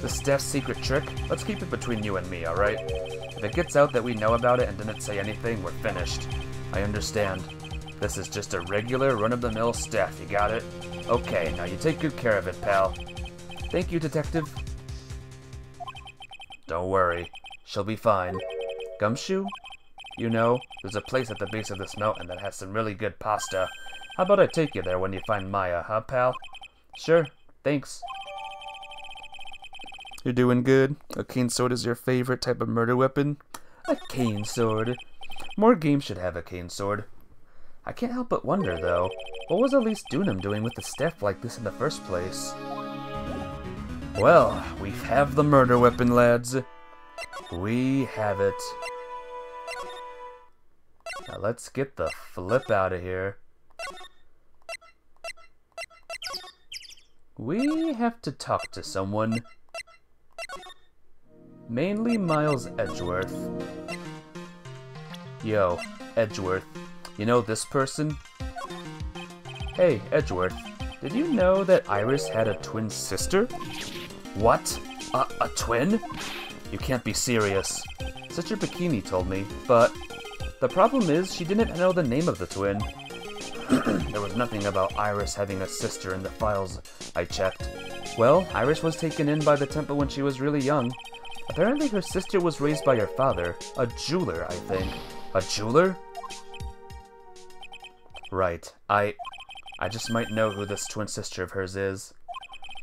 The staff's secret trick, let's keep it between you and me, alright? If it gets out that we know about it and didn't say anything, we're finished. I understand. This is just a regular, run-of-the-mill staff, you got it? Okay, now you take good care of it, pal. Thank you, detective. Don't worry. She'll be fine. Gumshoe? You know, there's a place at the base of this mountain that has some really good pasta. How about I take you there when you find Maya, huh, pal? Sure, thanks. You're doing good. A cane sword is your favorite type of murder weapon? A cane sword. More games should have a cane sword. I can't help but wonder, though, what was Elise Dunham doing with a staff like this in the first place? Well, we have the murder weapon, lads. We have it. Now let's get the flip out of here. We have to talk to someone. Mainly Miles Edgeworth. Yo, Edgeworth. You know this person? Hey, Edgeworth. Did you know that Iris had a twin sister? What? A twin? You can't be serious. Sister Bikini told me, but the problem is she didn't know the name of the twin. There was nothing about Iris having a sister in the files I checked. Well, Iris was taken in by the temple when she was really young. Apparently her sister was raised by her father, a jeweler, I think. A jeweler? Right. I just might know who this twin sister of hers is.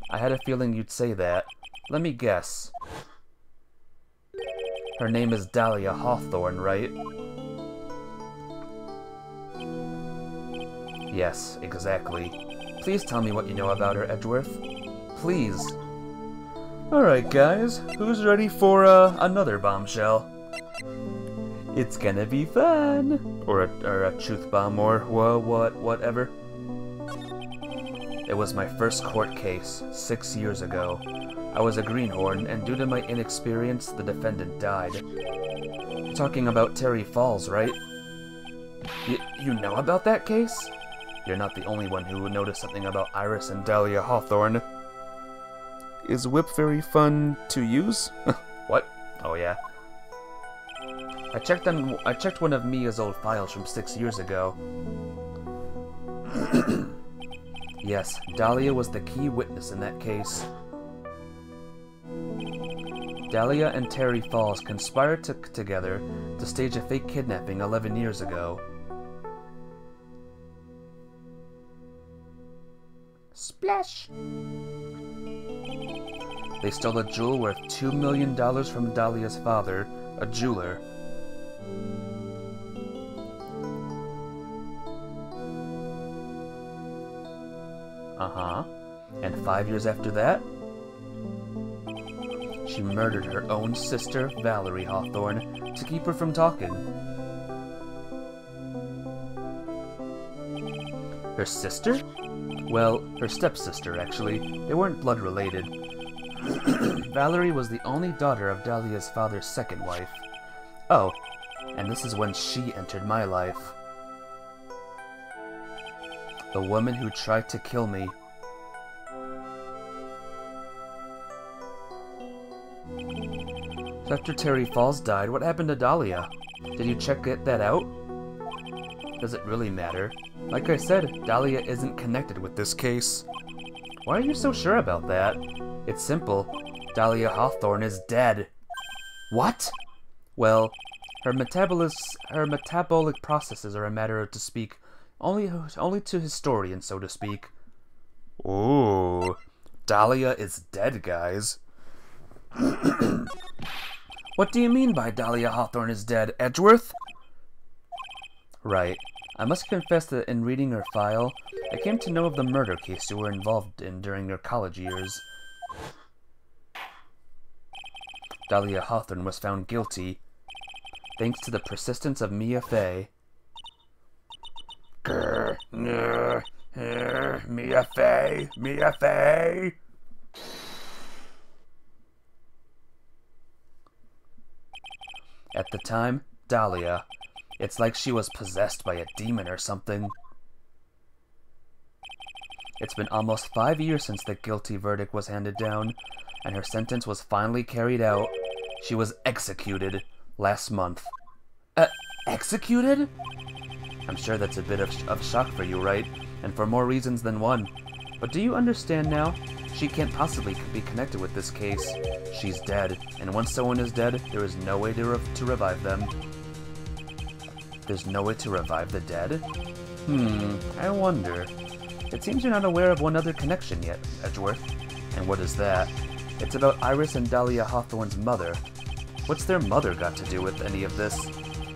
I had a feeling you'd say that. Let me guess. Her name is Dahlia Hawthorne, right? Yes, exactly. Please tell me what you know about her, Edgeworth. Please. Alright guys, who's ready for another bombshell? It's gonna be fun! Or a truth bomb, or whatever. It was my first court case, 6 years ago. I was a greenhorn, and due to my inexperience, the defendant died. You're talking about Terry Falls, right? You know about that case? You're not the only one who would notice something about Iris and Dahlia Hawthorne. Is Whip very fun to use? What? Oh yeah. I checked one of Mia's old files from 6 years ago. Yes, Dahlia was the key witness in that case. Dahlia and Terry Falls conspired together to stage a fake kidnapping 11 years ago. Splash! They stole a jewel worth $2 million from Dahlia's father, a jeweler. Uh-huh. And 5 years after that, she murdered her own sister, Valerie Hawthorne, to keep her from talking. Her sister? Well, her stepsister, actually. They weren't blood related. Valerie was the only daughter of Dahlia's father's second wife. Oh, and this is when she entered my life. The woman who tried to kill me. So after Terry Falls died, what happened to Dahlia? Did you check that out? Does it really matter? Like I said, Dahlia isn't connected with this case. Why are you so sure about that? It's simple. Dahlia Hawthorne is dead. What? Well, her metabolic processes are a matter to speak only to historians, so to speak. Ooh. Dahlia is dead, guys. What do you mean by Dahlia Hawthorne is dead, Edgeworth? Right. I must confess that in reading your file, I came to know of the murder case you were involved in during your college years. Dahlia Hawthorne was found guilty, thanks to the persistence of Mia Fey. Grr, Mia Fey, Mia Fey. At the time, Dahlia, it's like she was possessed by a demon or something. It's been almost 5 years since the guilty verdict was handed down, and her sentence was finally carried out. She was executed last month. Executed? I'm sure that's a bit of shock for you, right? And for more reasons than one. But do you understand now? She can't possibly be connected with this case. She's dead, and once someone is dead, there is no way to revive them. There's no way to revive the dead? I wonder. It seems you're not aware of one other connection yet, Edgeworth. And what is that? It's about Iris and Dahlia Hawthorne's mother. What's their mother got to do with any of this?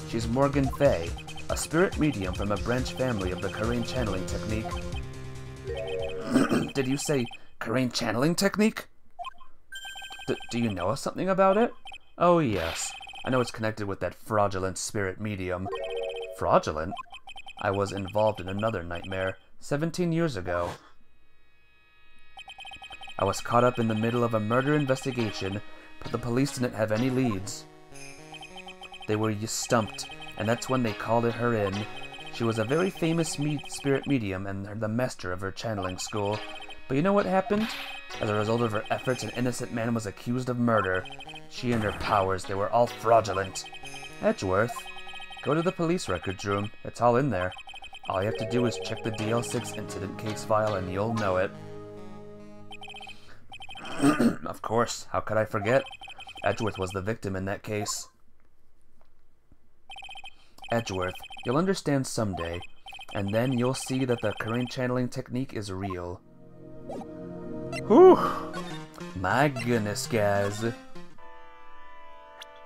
She's Morgan Fey, a spirit medium from a branch family of the Karain channeling technique. Did you say Karain channeling technique? Do you know something about it? Oh yes, I know it's connected with that fraudulent spirit medium. Fraudulent? I was involved in another nightmare 17 years ago. I was caught up in the middle of a murder investigation, but the police didn't have any leads. They were stumped, and that's when they called her in. She was a very famous spirit medium and the master of her channeling school. But you know what happened? As a result of her efforts, an innocent man was accused of murder. She and her powers, they were all fraudulent. Edgeworth, go to the police records room. It's all in there. All you have to do is check the DL6 incident case file and you'll know it. Of course, how could I forget? Edgeworth was the victim in that case. Edgeworth, you'll understand someday, and then you'll see that the Karain channeling technique is real. Whew! My goodness, guys.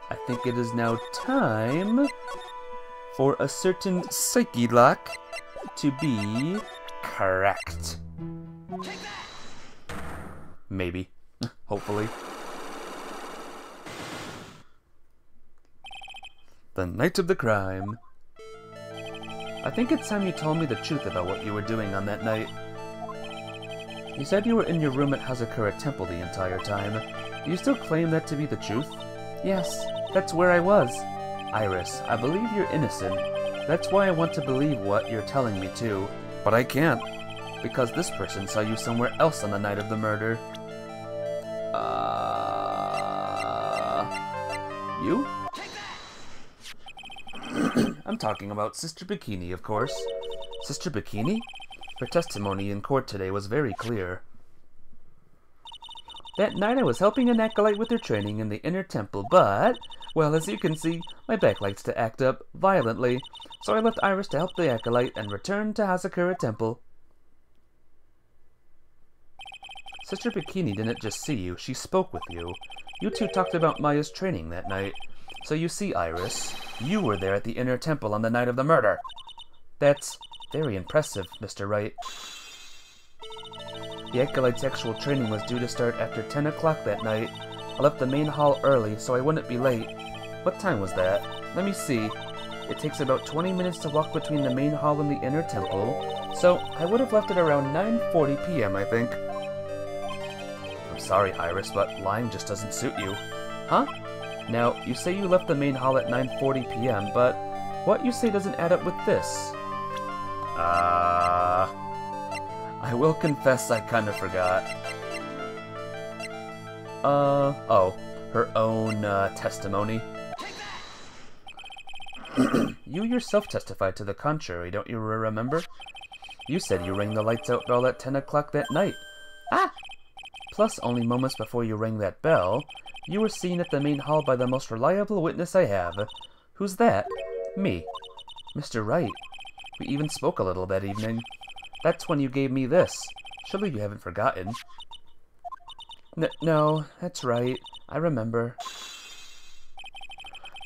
I think it is now time for a certain psyche lock to be correct. Maybe. Hopefully. The night of the crime. I think it's time you told me the truth about what you were doing on that night. You said you were in your room at Hazakura Temple the entire time. Do you still claim that to be the truth? Yes, that's where I was. Iris, I believe you're innocent. That's why I want to believe what you're telling me too. But I can't. Because this person saw you somewhere else on the night of the murder. You? I'm talking about Sister Bikini, of course. Sister Bikini? Her testimony in court today was very clear. That night I was helping an acolyte with her training in the inner temple, but, well, as you can see, my back likes to act up violently, so I left Iris to help the acolyte and returned to Hazakura Temple. Sister Bikini didn't just see you, she spoke with you. You two talked about Maya's training that night. So you see, Iris, you were there at the inner temple on the night of the murder. That's very impressive, Mr. Wright. The acolyte's actual training was due to start after 10 o'clock that night. I left the main hall early, so I wouldn't be late. What time was that? Let me see. It takes about 20 minutes to walk between the main hall and the inner temple, so I would have left at around 9:40 p.m., I think. I'm sorry, Iris, but lying just doesn't suit you. Huh? Now, you say you left the main hall at 9:40 p.m., but what you say doesn't add up with this. I will confess I kind of forgot. Oh, her own, testimony. You yourself testified to the contrary, don't you remember? You said you rang the lights out bell at 10 o'clock that night. Ah! Plus, only moments before you rang that bell, you were seen at the main hall by the most reliable witness I have. Who's that? Me. Mr. Wright. We even spoke a little that evening. That's when you gave me this. Surely you haven't forgotten. No, that's right. I remember.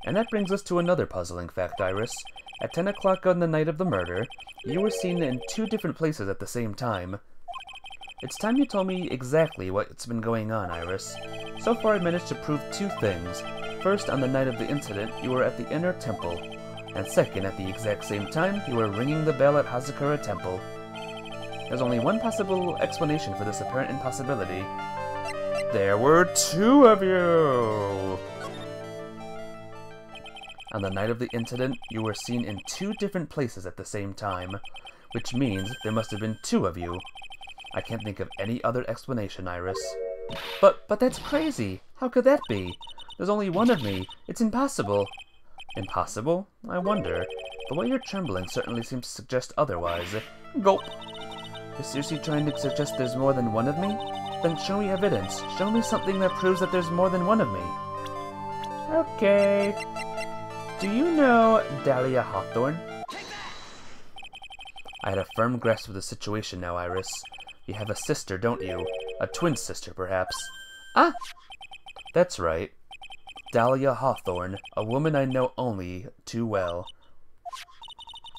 And that brings us to another puzzling fact, Iris. At 10 o'clock on the night of the murder, you were seen in 2 different places at the same time. It's time you told me exactly what's been going on, Iris. So far I managed to prove 2 things. First, on the night of the incident, you were at the inner temple. And second, at the exact same time, you were ringing the bell at Hazakura Temple. There's only one possible explanation for this apparent impossibility. There were 2 of you! On the night of the incident, you were seen in 2 different places at the same time, which means there must have been 2 of you. I can't think of any other explanation, Iris. But that's crazy! How could that be? There's only 1 of me. It's impossible. Impossible? I wonder. The way you're trembling certainly seems to suggest otherwise. Gulp! You're seriously trying to suggest there's more than 1 of me? Then show me evidence. Show me something that proves that there's more than 1 of me. Okay. Do you know Dahlia Hawthorne? I had a firm grasp of the situation now, Iris. You have a sister, don't you? A twin sister, perhaps. Ah! That's right. Dahlia Hawthorne, a woman I know only too well.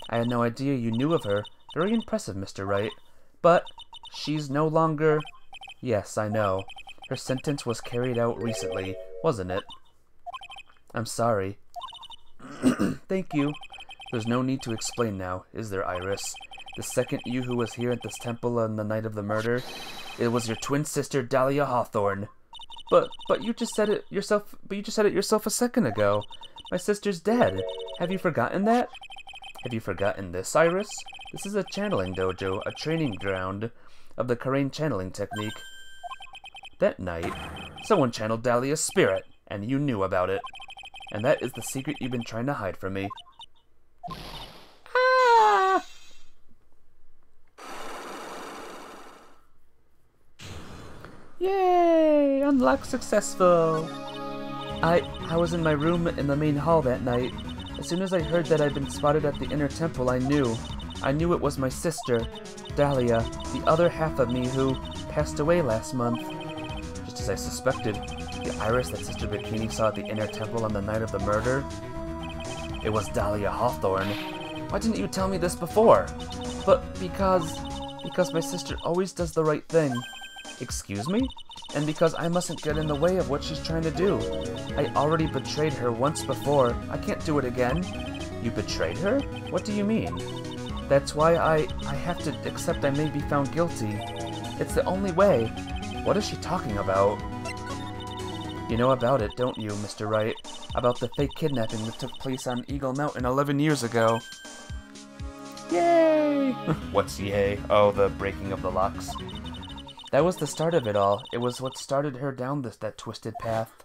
I had no idea you knew of her. Very impressive, Mr. Wright. But she's no longer... Yes, I know. Her sentence was carried out recently, wasn't it? I'm sorry. Thank you. There's no need to explain now, is there, Iris? The second you who was here at this temple on the night of the murder, it was your twin sister, Dahlia Hawthorne. But you just said it yourself. But you just said it yourself a second ago. My sister's dead. Have you forgotten that? Have you forgotten this, Iris? This is a channeling dojo, a training ground of the Karain channeling technique. That night, someone channeled Dahlia's spirit, and you knew about it. And that is the secret you've been trying to hide from me. Ah! Yay! Unlock successful! I was in my room in the main hall that night. As soon as I heard that I'd been spotted at the inner temple, I knew. I knew it was my sister, Dahlia, the other half of me who passed away last month. Just as I suspected, the Iris that Sister Bikini saw at the inner temple on the night of the murder, it was Dahlia Hawthorne. Why didn't you tell me this before? But because my sister always does the right thing. Excuse me? And because I mustn't get in the way of what she's trying to do. I already betrayed her once before. I can't do it again. You betrayed her? What do you mean? That's why I have to accept I may be found guilty. It's the only way. What is she talking about? You know about it, don't you, Mr. Wright? About the fake kidnapping that took place on Eagle Mountain 11 years ago. Yay! What's yay? Oh, the breaking of the locks. That was the start of it all. It was what started her down that twisted path.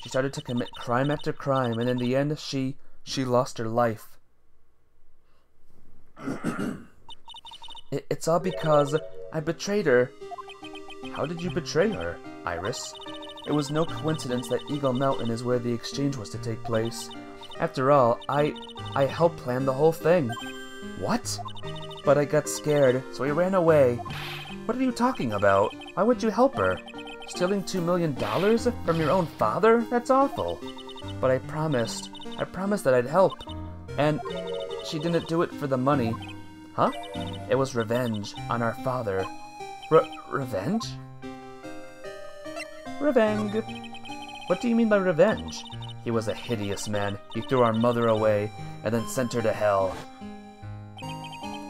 She started to commit crime after crime, and in the end, she lost her life. It's all because I betrayed her. How did you betray her, Iris? It was no coincidence that Eagle Mountain is where the exchange was to take place. After all, I helped plan the whole thing. What? But I got scared, so I ran away. What are you talking about? Why would you help her? Stealing $2 million from your own father? That's awful. But I promised that I'd help. And she didn't do it for the money. Huh? It was revenge on our father. Revenge? Revenge. What do you mean by revenge? He was a hideous man. He threw our mother away, and then sent her to hell.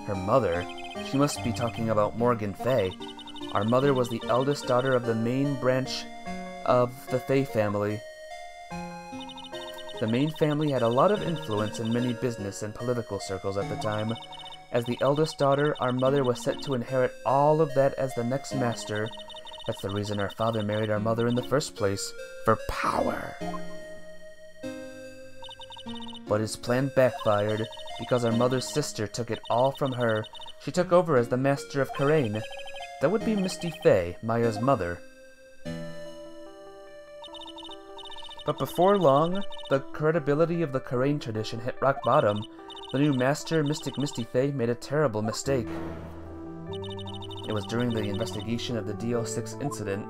Her mother? She must be talking about Morgan Fay. Our mother was the eldest daughter of the main branch of the Fay family. The main family had a lot of influence in many business and political circles at the time. As the eldest daughter, our mother was set to inherit all of that as the next master. That's the reason our father married our mother in the first place. For power. But his plan backfired, because our mother's sister took it all from her. She took over as the master of Karain. That would be Misty Fay, Maya's mother. But before long, the credibility of the Karain tradition hit rock bottom. The new master, Mystic Misty Fae, made a terrible mistake. It was during the investigation of the DO6 incident.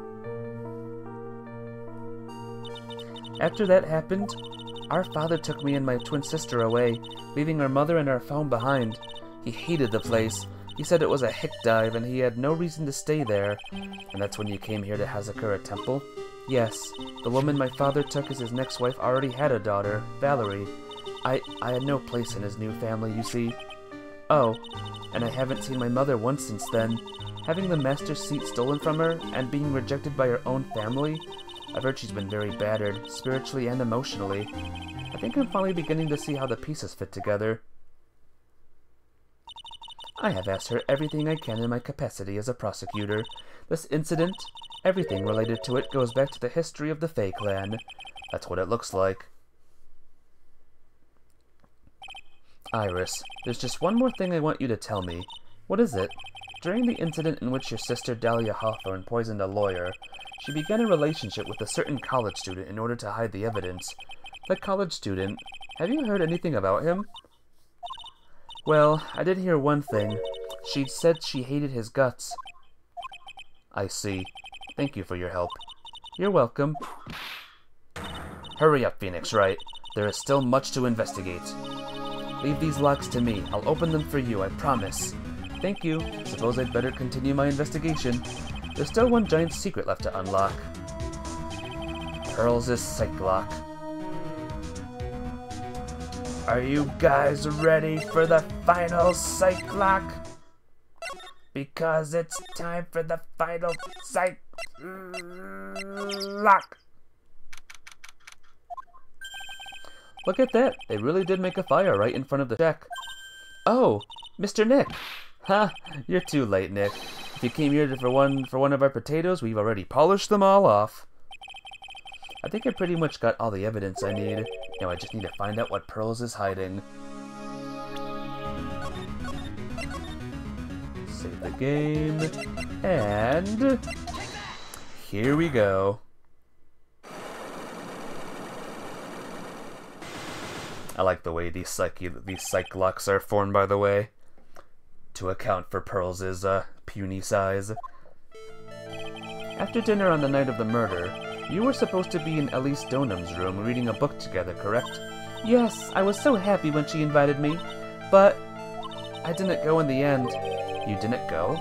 After that happened, our father took me and my twin sister away, leaving our mother and our phone behind. He hated the place. He said it was a hick dive and he had no reason to stay there. And that's when you came here to Hazakura Temple? Yes, the woman my father took as his next wife already had a daughter, Valerie. I had no place in his new family, you see. Oh, and I haven't seen my mother once since then. Having the master's seat stolen from her and being rejected by her own family, I've heard she's been very battered, spiritually and emotionally. I think I'm finally beginning to see how the pieces fit together. I have asked her everything I can in my capacity as a prosecutor. This incident, everything related to it, goes back to the history of the Fae clan. That's what it looks like. Iris, there's just one more thing I want you to tell me. What is it? During the incident in which your sister Dahlia Hawthorne poisoned a lawyer, she began a relationship with a certain college student in order to hide the evidence. The college student, have you heard anything about him? Well, I did hear one thing. She'd said she hated his guts. I see. Thank you for your help. You're welcome. Hurry up, Phoenix Wright. There is still much to investigate. Leave these locks to me. I'll open them for you, I promise. Thank you. Suppose I'd better continue my investigation. There's still one giant secret left to unlock. Pearls' psych lock. Are you guys ready for the final psych lock? Because it's time for the final psych lock. Look at that. They really did make a fire right in front of the shack. Oh, Mr. Nick. Ha, you're too late, Nick. If you came here for one of our potatoes, we've already polished them all off. I think I pretty much got all the evidence I need. Now I just need to find out what Pearls is hiding. Save the game. And here we go. I like the way these psych locks are formed, by the way, to account for Pearls' puny size. After dinner on the night of the murder, you were supposed to be in Elise Donham's room reading a book together, correct? Yes, I was so happy when she invited me, but I didn't go in the end. You didn't go?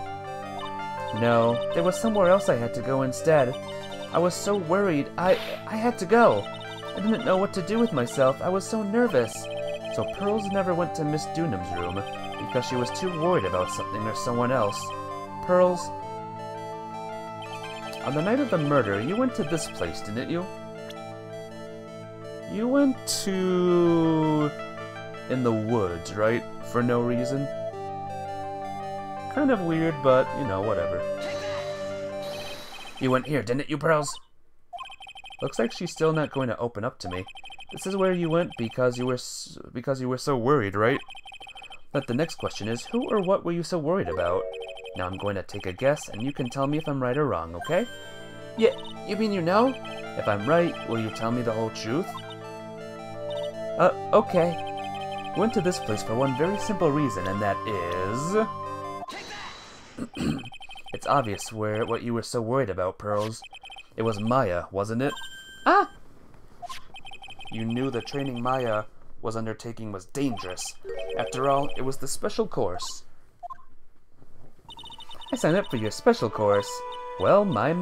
No, there was somewhere else I had to go instead. I was so worried. I had to go. I didn't know what to do with myself. I was so nervous. So Pearls never went to Miss Dunham's room because she was too worried about something or someone else. Pearls, on the night of the murder, you went to this place, didn't you? You went to... in the woods, right? For no reason? Kind of weird, but, you know, whatever. You went here, didn't you, Pearls? Looks like she's still not going to open up to me. This is where you went because you were so worried, right? But the next question is, who or what were you so worried about? Now I'm going to take a guess, and you can tell me if I'm right or wrong, okay? Yeah, you mean you know? If I'm right, will you tell me the whole truth? Okay. I went to this place for one very simple reason, and that is... It's obvious what you were so worried about, Pearls. It was Maya, wasn't it? Ah! You knew the training Maya was undertaking was dangerous. After all, it was the special course. I signed up for your special course. Well, my.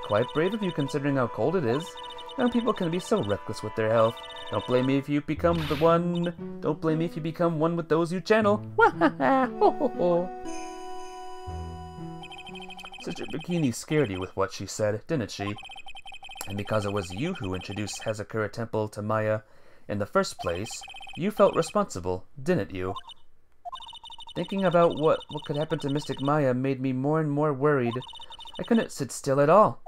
Quite brave of you considering how cold it is. Young people can be so reckless with their health. Don't blame me if you become one with those you channel. Sister Bikini scared you with what she said, didn't she? And because it was you who introduced Hazakura Temple to Maya in the first place, you felt responsible, didn't you? Thinking about what could happen to Mystic Maya made me more and more worried. I couldn't sit still at all.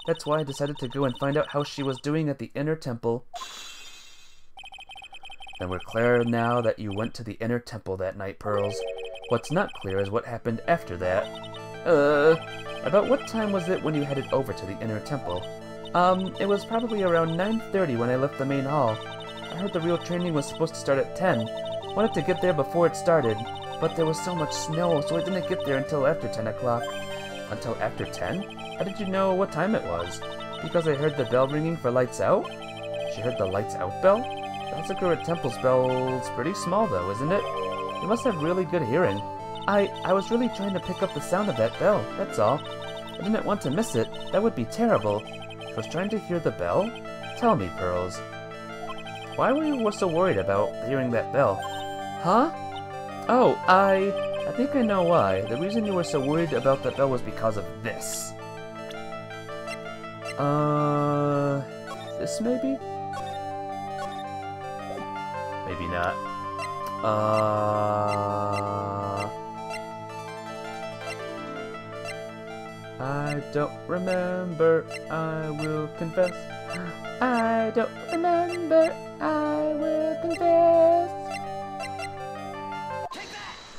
That's why I decided to go and find out how she was doing at the inner temple. Then we're clear now that you went to the inner temple that night, Pearls. What's not clear is what happened after that. About what time was it when you headed over to the inner temple? It was probably around 9:30 when I left the main hall. I heard the real training was supposed to start at 10. Wanted to get there before it started, but there was so much snow, so I didn't get there until after 10 o'clock. Until after 10? How did you know what time it was? Because I heard the bell ringing for lights out? She heard the lights out bell? The Hazakura Temple's bell's pretty small though, isn't it? You must have really good hearing. I was really trying to pick up the sound of that bell, that's all. I didn't want to miss it. That would be terrible. I was trying to hear the bell? Tell me, Pearls. Why were you so worried about hearing that bell? Huh? Oh, I think I know why. The reason you were so worried about that bell was because of this. This maybe? Maybe not. I don't remember, I will confess. I don't remember, I will confess.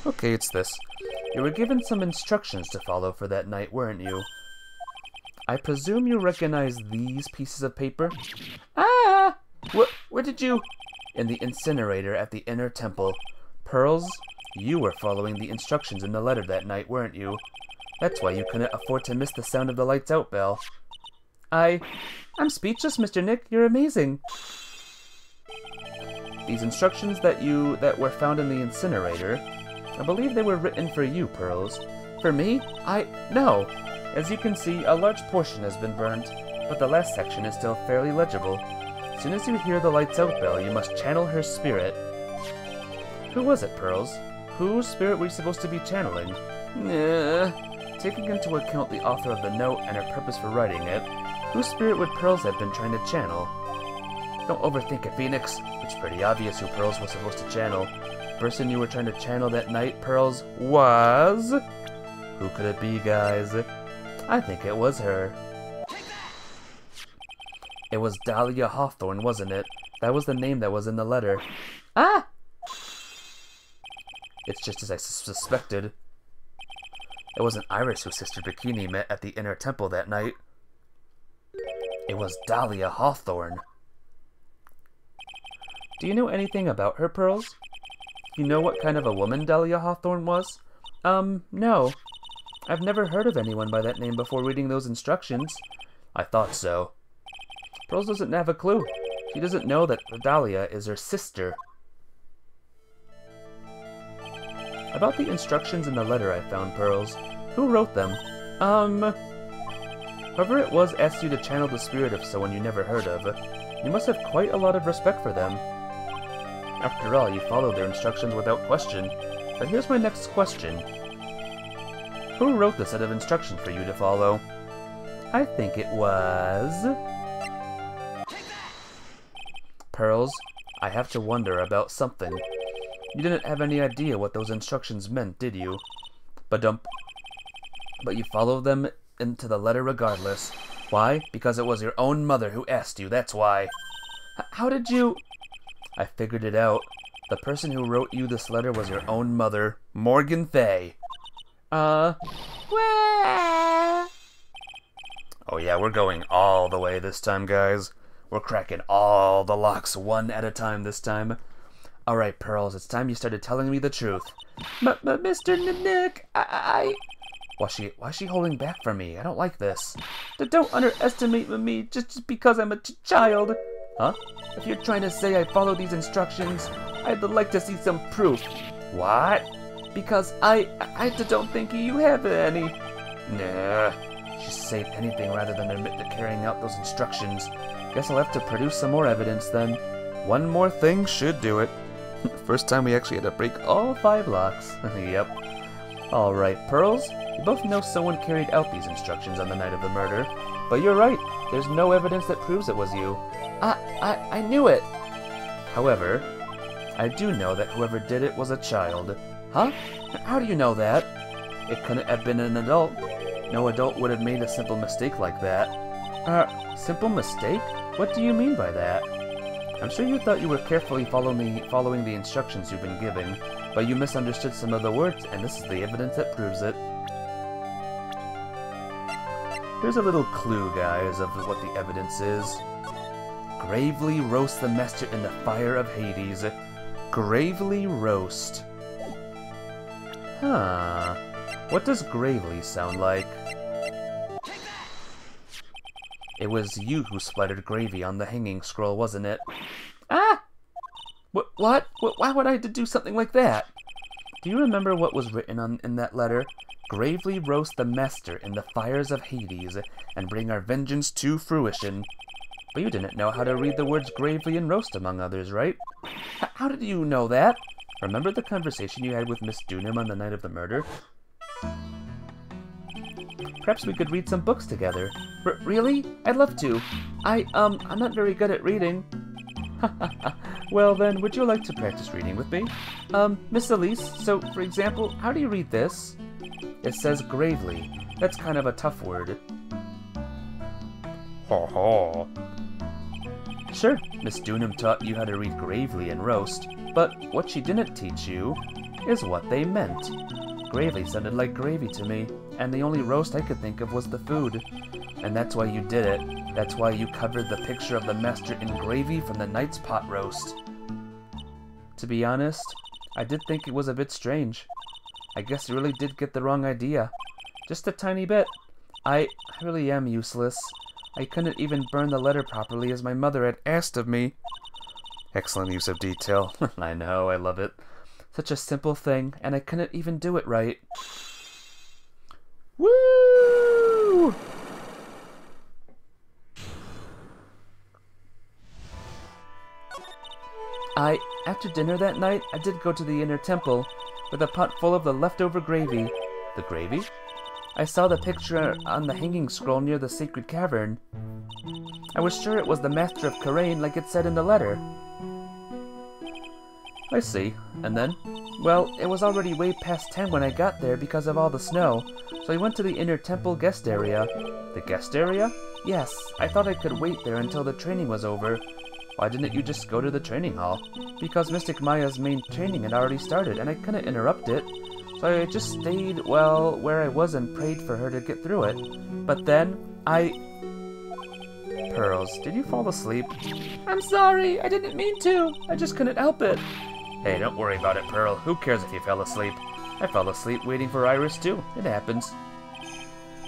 Okay, it's this. You were given some instructions to follow for that night, weren't you? I presume you recognize these pieces of paper? Ah! Where did you... In the incinerator at the inner temple. Pearls, you were following the instructions in the letter that night, weren't you? That's why you couldn't afford to miss the sound of the lights out bell. I'm speechless, Mr. Nick. You're amazing. These instructions that were found in the incinerator, I believe they were written for you, Pearls. For me? No. As you can see, a large portion has been burnt, but the last section is still fairly legible. As soon as you hear the lights out bell, you must channel her spirit. Who was it, Pearls? Whose spirit were you supposed to be channeling? Taking into account the author of the note and her purpose for writing it, whose spirit would Pearls have been trying to channel? Don't overthink it, Phoenix. It's pretty obvious who Pearls was supposed to channel. The person you were trying to channel that night, Pearls, was... Who could it be, guys? I think it was her. It was Dahlia Hawthorne, wasn't it? That was the name that was in the letter. Ah! It's just as I suspected. It wasn't Iris who Sister Bikini met at the inner temple that night. It was Dahlia Hawthorne. Do you know anything about her, Pearls? You know what kind of a woman Dahlia Hawthorne was? No. I've never heard of anyone by that name before reading those instructions. I thought so. Pearls doesn't have a clue. She doesn't know that Dahlia is her sister. About the instructions in the letter I found, Pearls. Who wrote them? Whoever it was asked you to channel the spirit of someone you never heard of. You must have quite a lot of respect for them. After all, you followed their instructions without question. But here's my next question. Who wrote the set of instructions for you to follow? I think it was... Pearls, I have to wonder about something. You didn't have any idea what those instructions meant, did you? Badump. But you followed them into the letter regardless. Why? Because it was your own mother who asked you, that's why. How did you... I figured it out. The person who wrote you this letter was your own mother, Morgan Fay. Oh yeah, we're going all the way this time, guys. We're cracking all the locks one at a time this time. Alright, Pearls, it's time you started telling me the truth. Mr. Nick, Why's she holding back from me? I don't like this. Don't underestimate me just because I'm a child. Huh? If you're trying to say I follow these instructions, I'd like to see some proof. What? Because I don't think you have any. Nah. Just say anything rather than admit to carrying out those instructions. Guess I'll have to produce some more evidence then. One more thing should do it. First time we actually had to break all 5 locks. Yep. Alright, Pearls. You both know someone carried out these instructions on the night of the murder. But you're right. There's no evidence that proves it was you. I knew it. However, I do know that whoever did it was a child. Huh? How do you know that? It couldn't have been an adult. No adult would have made a simple mistake like that. Simple mistake? What do you mean by that? I'm sure you thought you were carefully following the instructions you've been given, but you misunderstood some of the words, and this is the evidence that proves it. Here's a little clue, guys, of what the evidence is. Gravely roast the master in the fire of Hades. Gravely roast. Huh. What does gravely sound like? It was you who splattered gravy on the hanging scroll, wasn't it? Ah! What? Why would I have to do something like that? Do you remember what was written in that letter? Gravely roast the master in the fires of Hades, and bring our vengeance to fruition. But you didn't know how to read the words gravely and roast, among others, right? How did you know that? Remember the conversation you had with Miss Dunham on the night of the murder? Perhaps we could read some books together. Really? I'd love to. I'm not very good at reading. Well then, would you like to practice reading with me? Miss Elise, so, for example, how do you read this? It says gravely. That's kind of a tough word. Ha ha. Sure, Miss Dunham taught you how to read gravely and roast, but what she didn't teach you is what they meant. Gravely sounded like gravy to me, and the only roast I could think of was the food. And that's why you did it. That's why you covered the picture of the master in gravy from the night's pot roast. To be honest, I did think it was a bit strange. I guess you really did get the wrong idea. Just a tiny bit. I really am useless. I couldn't even burn the letter properly as my mother had asked of me. Excellent use of detail. I know, I love it. Such a simple thing, and I couldn't even do it right. Woo! After dinner that night, I did go to the inner temple with a pot full of the leftover gravy. The gravy? I saw the picture on the hanging scroll near the sacred cavern. I was sure it was the master of Karain like it said in the letter. I see. And then? Well, it was already way past 10 when I got there because of all the snow, so I went to the inner temple guest area. The guest area? Yes, I thought I could wait there until the training was over. Why didn't you just go to the training hall? Because Mystic Maya's main training had already started and I couldn't interrupt it. So I just stayed, well, where I was and prayed for her to get through it. But then, Pearls, did you fall asleep? I'm sorry, I didn't mean to. I just couldn't help it. Hey, don't worry about it, Pearl. Who cares if you fell asleep? I fell asleep waiting for Iris, too. It happens.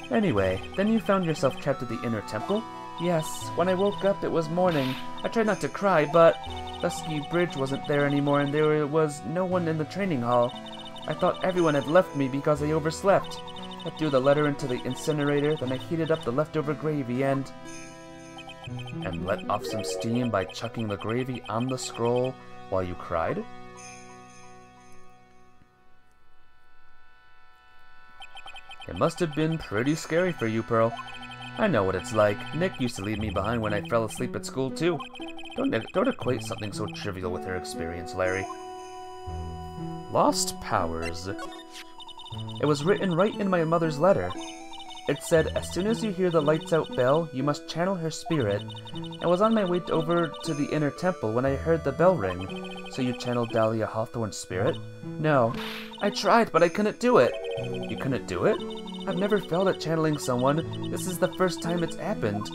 Anyway, then you found yourself trapped at the inner temple? Yes, when I woke up it was morning. I tried not to cry, but Dusky Bridge wasn't there anymore and there was no one in the training hall. I thought everyone had left me because I overslept. I threw the letter into the incinerator, then I heated up the leftover gravy and let off some steam by chucking the gravy on the scroll while you cried? It must have been pretty scary for you, Pearl. I know what it's like. Nick used to leave me behind when I fell asleep at school, too. Don't equate something so trivial with her experience, Larry. Lost powers. It was written right in my mother's letter. It said, as soon as you hear the lights out bell, you must channel her spirit. I was on my way over to the inner temple when I heard the bell ring. So you channeled Dahlia Hawthorne's spirit? No. I tried, but I couldn't do it. You couldn't do it? I've never failed at channeling someone. This is the first time it's happened.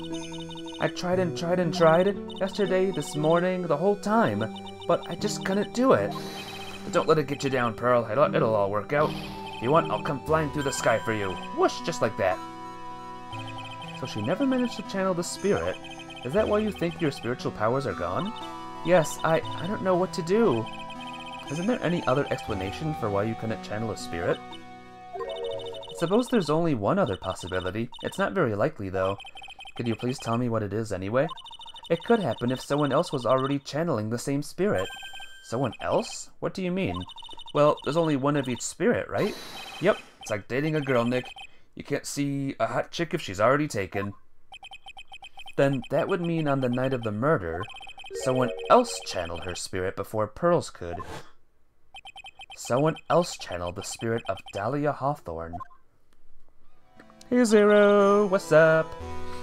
I tried and tried and tried. Yesterday, this morning, the whole time. But I just couldn't do it. But don't let it get you down, Pearl. It'll all work out. If you want, I'll come flying through the sky for you. Whoosh, just like that. So she never managed to channel the spirit. Is that why you think your spiritual powers are gone? Yes, I don't know what to do. Isn't there any other explanation for why you couldn't channel a spirit? Suppose there's only one other possibility. It's not very likely, though. Could you please tell me what it is, anyway? It could happen if someone else was already channeling the same spirit. Someone else? What do you mean? Well, there's only one of each spirit, right? Yep, it's like dating a girl, Nick. You can't see a hot chick if she's already taken. Then that would mean on the night of the murder, someone else channeled her spirit before Pearls could. Someone else channeled the spirit of Dahlia Hawthorne. Hey Zero, what's up?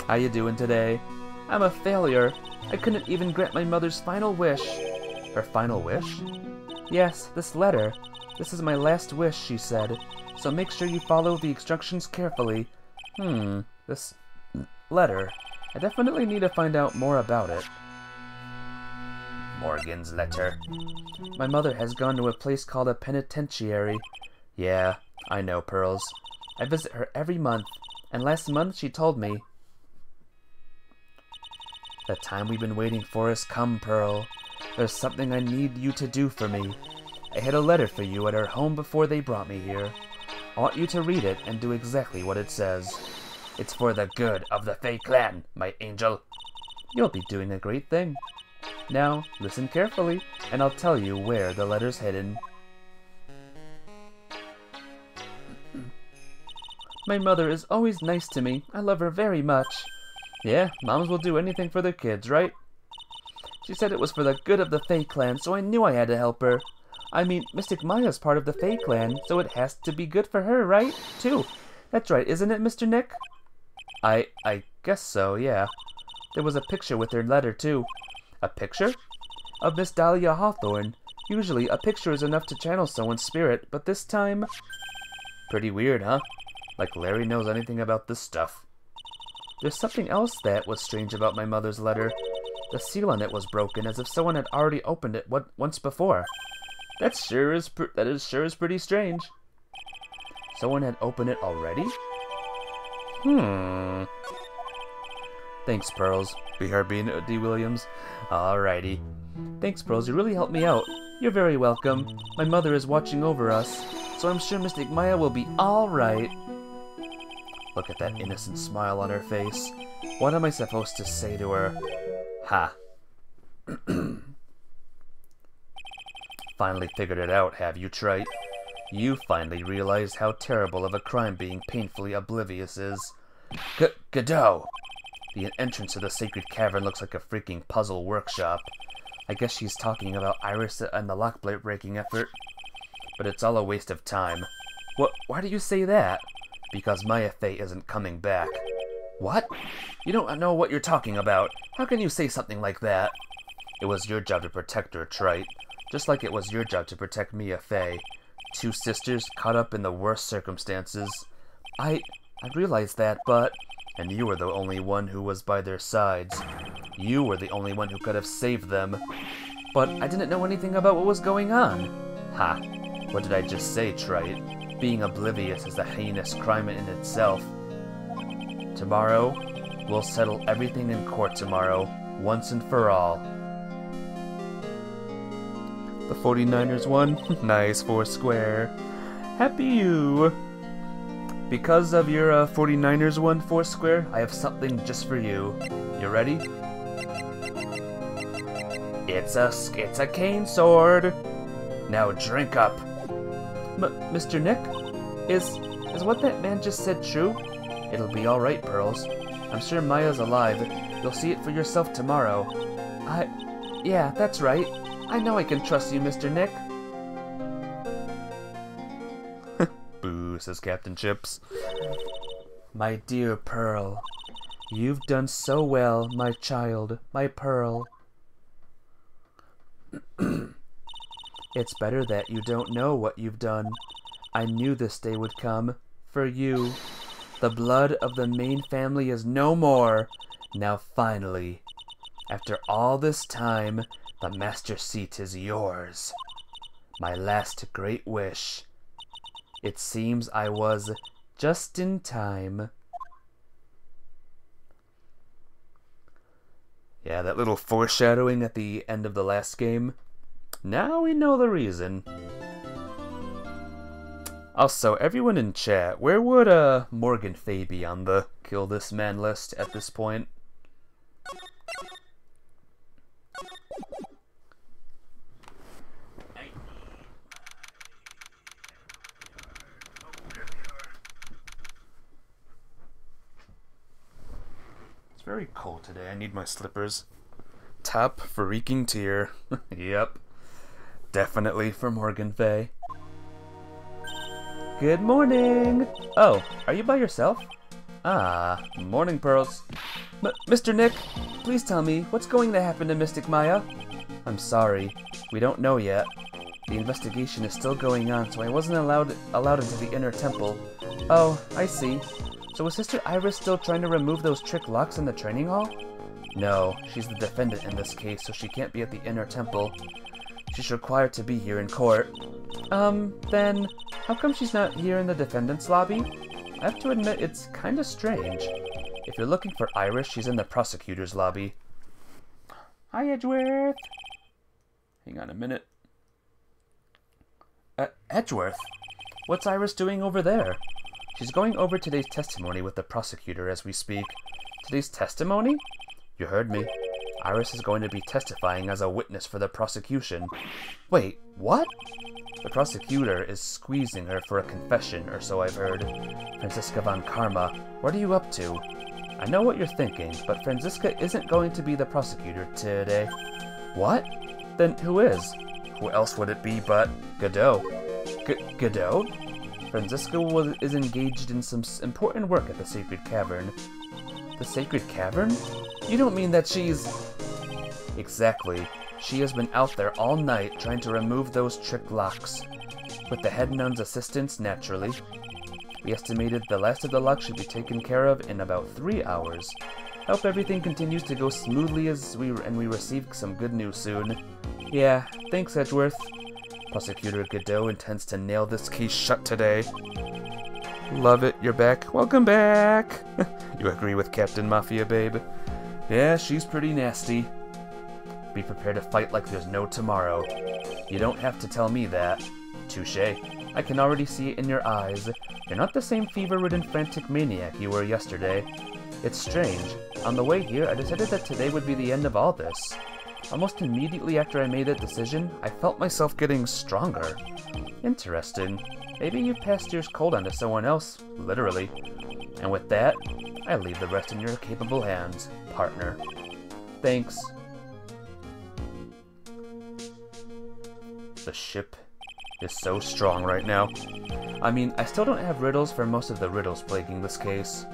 How you doing today? I'm a failure. I couldn't even grant my mother's final wish. Her final wish? Yes, this letter. This is my last wish, she said. So make sure you follow the instructions carefully. This letter. I definitely need to find out more about it. Morgan's letter. My mother has gone to a place called a penitentiary. Yeah, I know, Pearls. I visit her every month, and last month she told me, "The time we've been waiting for has come, Pearl. There's something I need you to do for me. I hid a letter for you at her home before they brought me here. I want you to read it and do exactly what it says. It's for the good of the Fae clan, my angel. You'll be doing a great thing. Now, listen carefully, and I'll tell you where the letter's hidden." My mother is always nice to me. I love her very much. Yeah, moms will do anything for their kids, right? She said it was for the good of the Fae clan, so I knew I had to help her. I mean, Mystic Maya's part of the Fae clan, so it has to be good for her, right? Too. That's right, isn't it, Mr. Nick? I guess so, yeah. There was a picture with her letter, too. A picture? Of Miss Dahlia Hawthorne. Usually, a picture is enough to channel someone's spirit, but this time... Pretty weird, huh? Like Larry knows anything about this stuff. There's something else that was strange about my mother's letter. The seal on it was broken, as if someone had already opened it once before. That is sure pretty strange. Someone had opened it already? Thanks, Pearls. BRB D. Williams. Alrighty. Thanks, Pearls. You really helped me out. You're very welcome. My mother is watching over us, so I'm sure Mystic Maya will be alright. Look at that innocent smile on her face. What am I supposed to say to her? Ha. Finally figured it out, have you, Trite? You finally realized how terrible of a crime being painfully oblivious is. Godot! The entrance to the sacred cavern looks like a freaking puzzle workshop. I guess she's talking about Iris and the lockplate breaking effort. But it's all a waste of time. Why do you say that? Because Maya Faye isn't coming back. What? You don't know what you're talking about. How can you say something like that? It was your job to protect her, Trite. Just like it was your job to protect Mia Faye. Two sisters caught up in the worst circumstances. I realized that, but... And you were the only one who was by their sides. You were the only one who could have saved them. But I didn't know anything about what was going on. Ha! What did I just say, Trite? Being oblivious is a heinous crime in itself. Tomorrow, we'll settle everything in court tomorrow, once and for all. The 49ers won. Nice, Foursquare. Happy you. Because of your 49ers won, Foursquare, I have something just for you. You ready? It's a cane sword. Now drink up. Mr. Nick? Is what that man just said true? It'll be alright, Pearls. I'm sure Maya's alive. You'll see it for yourself tomorrow. Yeah, that's right. I know I can trust you, Mr. Nick. Boo, says Captain Chips. My dear Pearl, you've done so well, my child, my Pearl. It's better that you don't know what you've done. I knew this day would come. For you. The blood of the main family is no more. Now finally, after all this time, the master seat is yours. My last great wish. It seems I was just in time. Yeah, that little foreshadowing at the end of the last game. Now we know the reason. Also, everyone in chat, where would Morgan Faye be on the kill this man list at this point? It's very cold today. I need my slippers. Top freaking tier. Yep. Definitely for Morgan Faye. Good morning! Oh, are you by yourself? Ah, morning, Pearls. Mr. Nick, please tell me, what's going to happen to Mystic Maya? I'm sorry, we don't know yet. The investigation is still going on, so I wasn't allowed into the inner temple. Oh, I see. So is Sister Iris still trying to remove those trick locks in the training hall? No, she's the defendant in this case, so she can't be at the inner temple. She's required to be here in court. Then, how come she's not here in the defendant's lobby? I have to admit, it's kinda strange. If you're looking for Iris, she's in the prosecutor's lobby. Hi, Edgeworth! Hang on a minute. Edgeworth? What's Iris doing over there? She's going over today's testimony with the prosecutor as we speak. Today's testimony? You heard me. Iris is going to be testifying as a witness for the prosecution. Wait, what? The prosecutor is squeezing her for a confession, or so I've heard. Franziska von Karma, what are you up to? I know what you're thinking, but Franziska isn't going to be the prosecutor today. What? Then who is? Who else would it be but Godot? Godot? Franziska is engaged in some important work at the Sacred Cavern. The Sacred Cavern? You don't mean that she's... Exactly. She has been out there all night trying to remove those trick locks. With the head nun's assistance, naturally. We estimated the last of the locks should be taken care of in about 3 hours. I hope everything continues to go smoothly and we receive some good news soon. Yeah, thanks, Edgeworth. Prosecutor Godot intends to nail this case shut today. Love it, you're back. Welcome back! You agree with Captain Mafia, babe? Yeah, she's pretty nasty. Be prepared to fight like there's no tomorrow. You don't have to tell me that. Touché. I can already see it in your eyes. You're not the same fever-ridden frantic maniac you were yesterday. It's strange. On the way here, I decided that today would be the end of all this. Almost immediately after I made that decision, I felt myself getting stronger. Interesting. Maybe you passed your cold on to someone else, literally. And with that, I leave the rest in your capable hands, partner. Thanks. The ship is so strong right now. I mean, I still don't have riddles for most of the riddles plaguing this case.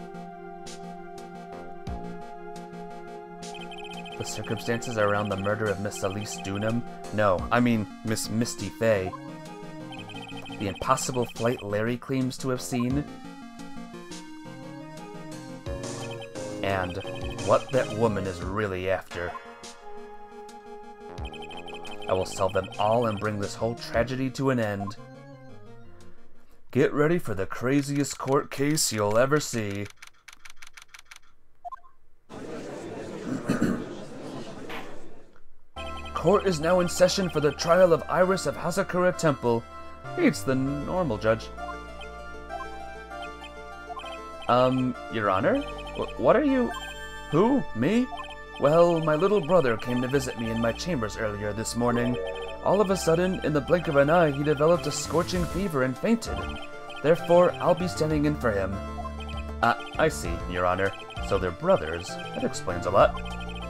The circumstances around the murder of Miss Elise Dunham? No, I mean Miss Misty Fey. The impossible flight Larry claims to have seen. And what that woman is really after. I will solve them all and bring this whole tragedy to an end. Get ready for the craziest court case you'll ever see. Court is now in session for the trial of Iris of Hazakura Temple. Hey, it's the normal judge. Your Honor? What are you... Who? Me? Well, my little brother came to visit me in my chambers earlier this morning. All of a sudden, in the blink of an eye, he developed a scorching fever and fainted. Therefore, I'll be standing in for him. I see, Your Honor. So they're brothers. That explains a lot.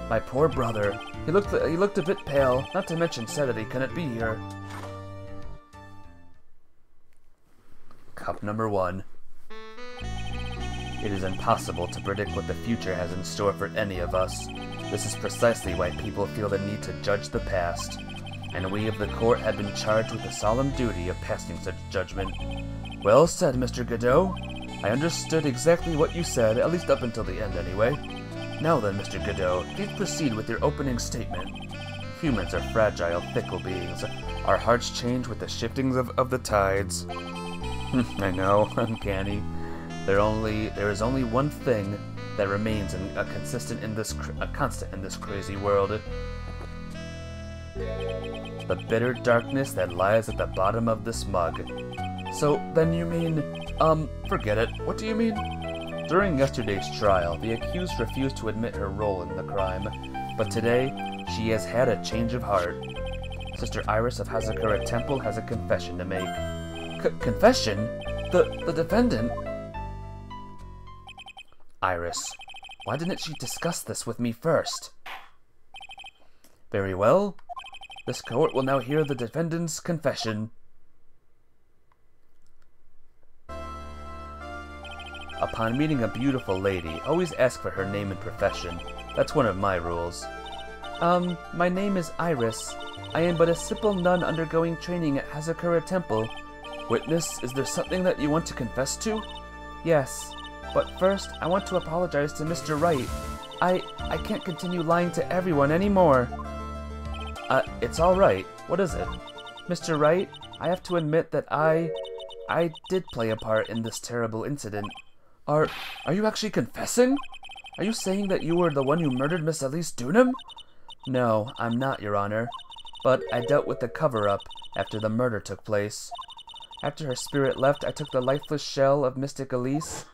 My poor brother. He looked a bit pale, not to mention said that he couldn't be here. Cup number 1. It is impossible to predict what the future has in store for any of us. This is precisely why people feel the need to judge the past, and we of the court have been charged with the solemn duty of passing such judgment. Well said, Mr. Godot. I understood exactly what you said, at least up until the end anyway. Now then, Mr. Godot, please proceed with your opening statement. Humans are fragile, fickle beings. Our hearts change with the shiftings of the tides. I know, uncanny. There is only one thing that remains a constant in this crazy world. The bitter darkness that lies at the bottom of this mug. So, then you mean, forget it. What do you mean? During yesterday's trial, the accused refused to admit her role in the crime, but today, she has had a change of heart. Sister Iris of Hazakura Temple has a confession to make. Confession? The defendant? Iris, why didn't she discuss this with me first? Very well. This court will now hear the defendant's confession. Upon meeting a beautiful lady, always ask for her name and profession. That's one of my rules. My name is Iris. I am but a simple nun undergoing training at Hazakura Temple. Witness, is there something that you want to confess to? Yes. But first, I want to apologize to Mr. Wright. I can't continue lying to everyone anymore. It's alright. What is it? Mr. Wright, I have to admit that I did play a part in this terrible incident. Are you actually confessing? Are you saying that you were the one who murdered Miss Elise Dunham? No, I'm not, Your Honor. But I dealt with the cover-up after the murder took place. After her spirit left, I took the lifeless shell of Mystic Elise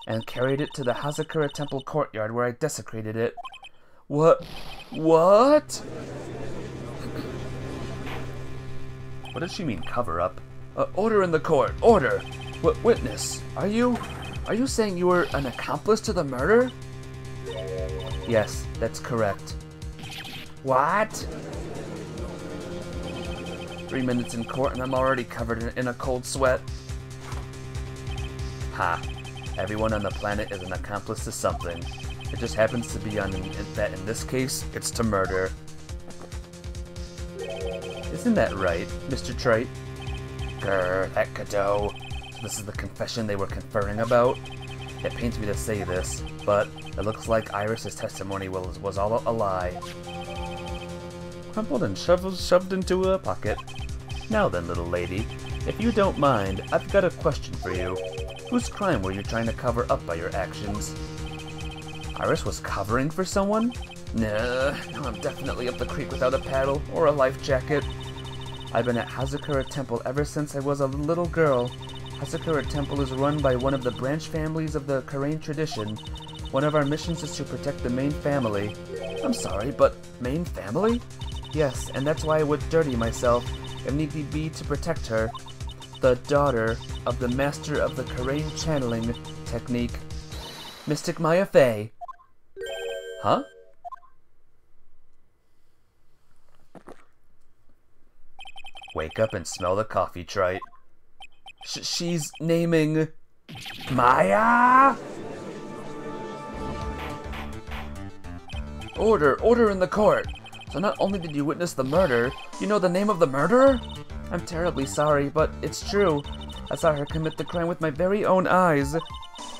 and carried it to the Hazakura Temple courtyard where I desecrated it. What? What does she mean, cover-up? Order in the court! Order! Witness, are you saying you were an accomplice to the murder? Yes, that's correct. What? 3 minutes in court and I'm already covered in a cold sweat. Ha. Everyone on the planet is an accomplice to something. It just happens to be that in this case, it's to murder. Isn't that right, Mr. Trite? Grr, that Cadeau. This is the confession they were conferring about? It pains me to say this, but it looks like Iris's testimony was all a lie. Crumpled and shoved into a pocket. Now then, little lady, if you don't mind, I've got a question for you. Whose crime were you trying to cover up by your actions? Iris was covering for someone? Nah, I'm definitely up the creek without a paddle or a life jacket. I've been at Hazakura Temple ever since I was a little girl. Hazakura Temple is run by one of the branch families of the Karain tradition. One of our missions is to protect the main family. I'm sorry, but main family? Yes, and that's why I would dirty myself, if need be, to protect her. The daughter of the master of the Karain channeling technique, Mystic Maya Fey. Huh? Wake up and smell the coffee, Trite. She's naming Maya? Order in the court. So not only did you witness the murder, you know the name of the murderer? I'm terribly sorry, but it's true. I saw her commit the crime with my very own eyes.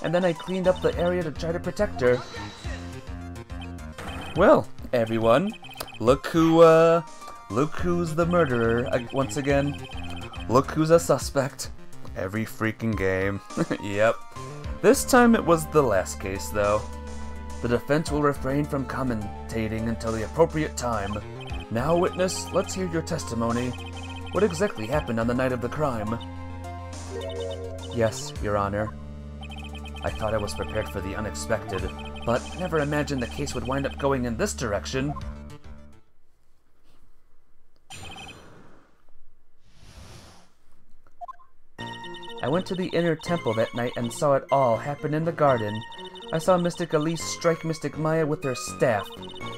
And then I cleaned up the area to try to protect her. Well, everyone, look who's the murderer once again. Look who's a suspect. Every freaking game. Yep. This time it was the last case, though. The defense will refrain from commentating until the appropriate time. Now, witness, let's hear your testimony. What exactly happened on the night of the crime? Yes, Your Honor. I thought I was prepared for the unexpected, but never imagined the case would wind up going in this direction. I went to the inner temple that night and saw it all happen in the garden. I saw Mystic Elise strike Mystic Maya with her staff.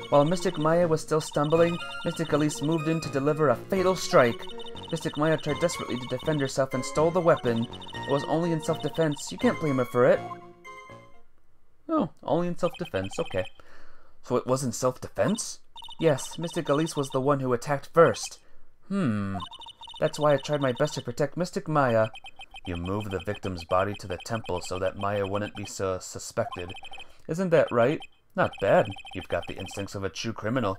While Mystic Maya was still stumbling, Mystic Elise moved in to deliver a fatal strike. Mystic Maya tried desperately to defend herself and stole the weapon. It was only in self-defense. You can't blame her for it. Oh, only in self-defense. Okay. So it was in self-defense? Yes, Mystic Elise was the one who attacked first. That's why I tried my best to protect Mystic Maya. You moved the victim's body to the temple so that Maya wouldn't be suspected. Isn't that right? Not bad. You've got the instincts of a true criminal.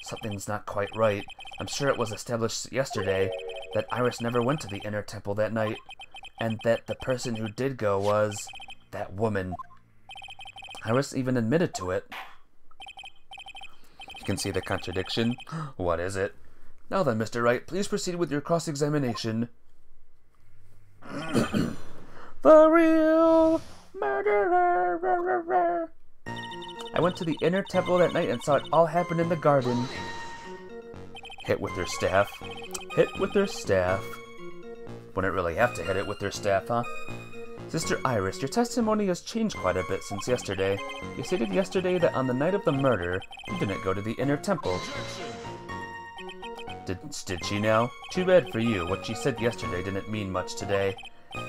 Something's not quite right. I'm sure it was established yesterday that Iris never went to the inner temple that night, and that the person who did go was that woman. Iris even admitted to it. You can see the contradiction. What is it? Now then, Mr. Wright, please proceed with your cross-examination. The real murderer. I went to the inner temple that night and saw it all happen in the garden. Hit with her staff. Hit with her staff. Wouldn't really have to hit it with her staff, huh? Sister Iris, your testimony has changed quite a bit since yesterday. You stated yesterday that on the night of the murder, you didn't go to the inner temple. Did she now? Too bad for you. What she said yesterday didn't mean much today.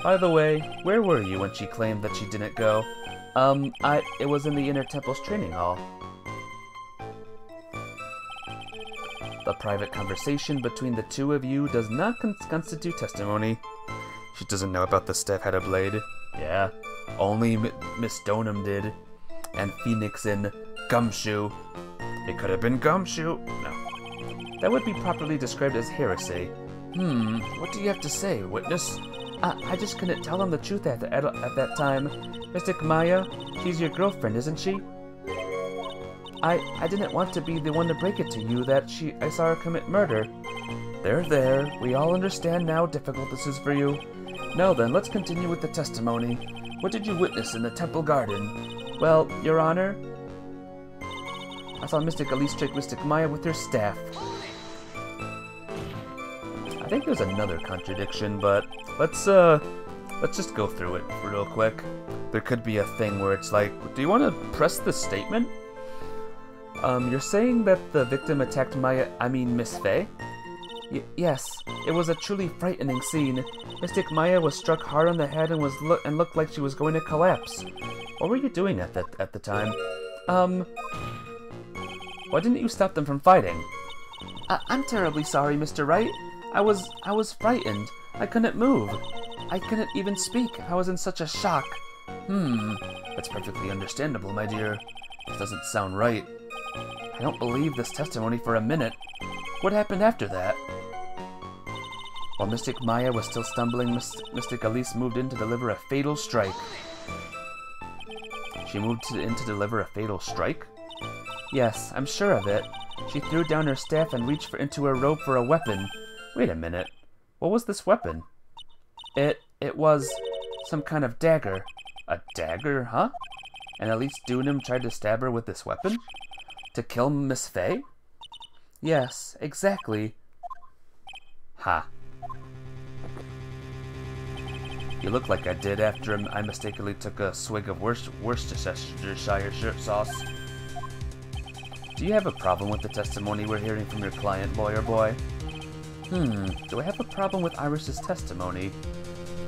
By the way, where were you when she claimed that she didn't go? It was in the inner temple's training hall. The private conversation between the two of you does not constitute testimony. She doesn't know about the staff had a blade. Yeah, only Miss Donham did. And Phoenix and Gumshoe. It could have been Gumshoe. No. That would be properly described as heresy. What do you have to say, witness? I just couldn't tell him the truth at that time. Mystic Maya, she's your girlfriend, isn't she? I didn't want to be the one to break it to you that I saw her commit murder. There. We all understand now how difficult this is for you. Now then, let's continue with the testimony. What did you witness in the temple garden? Well, Your Honor, I saw Mystic Elise strike Mystic Maya with her staff. I think there's another contradiction, but let's just go through it real quick. There could be a thing where it's like, do you want to press the statement? You're saying that the victim attacked Miss Faye? Yes, it was a truly frightening scene. Mystic Maya was struck hard on the head and looked like she was going to collapse. What were you doing at the time? Why didn't you stop them from fighting? I'm terribly sorry, Mr. Wright. I was frightened. I couldn't move. I couldn't even speak. I was in such a shock. That's perfectly understandable, my dear. This doesn't sound right. I don't believe this testimony for a minute. What happened after that? While Mystic Maya was still stumbling, Mystic Elise moved in to deliver a fatal strike. She moved in to deliver a fatal strike? Yes, I'm sure of it. She threw down her staff and reached into her robe for a weapon. Wait a minute. What was this weapon? It was some kind of dagger. A dagger, huh? And Elise Dunham tried to stab her with this weapon? To kill Miss Faye? Yes, exactly. Ha. You look like I did after I mistakenly took a swig of Worcestershire sauce. Do you have a problem with the testimony we're hearing from your client, lawyer boy? Do I have a problem with Iris's testimony?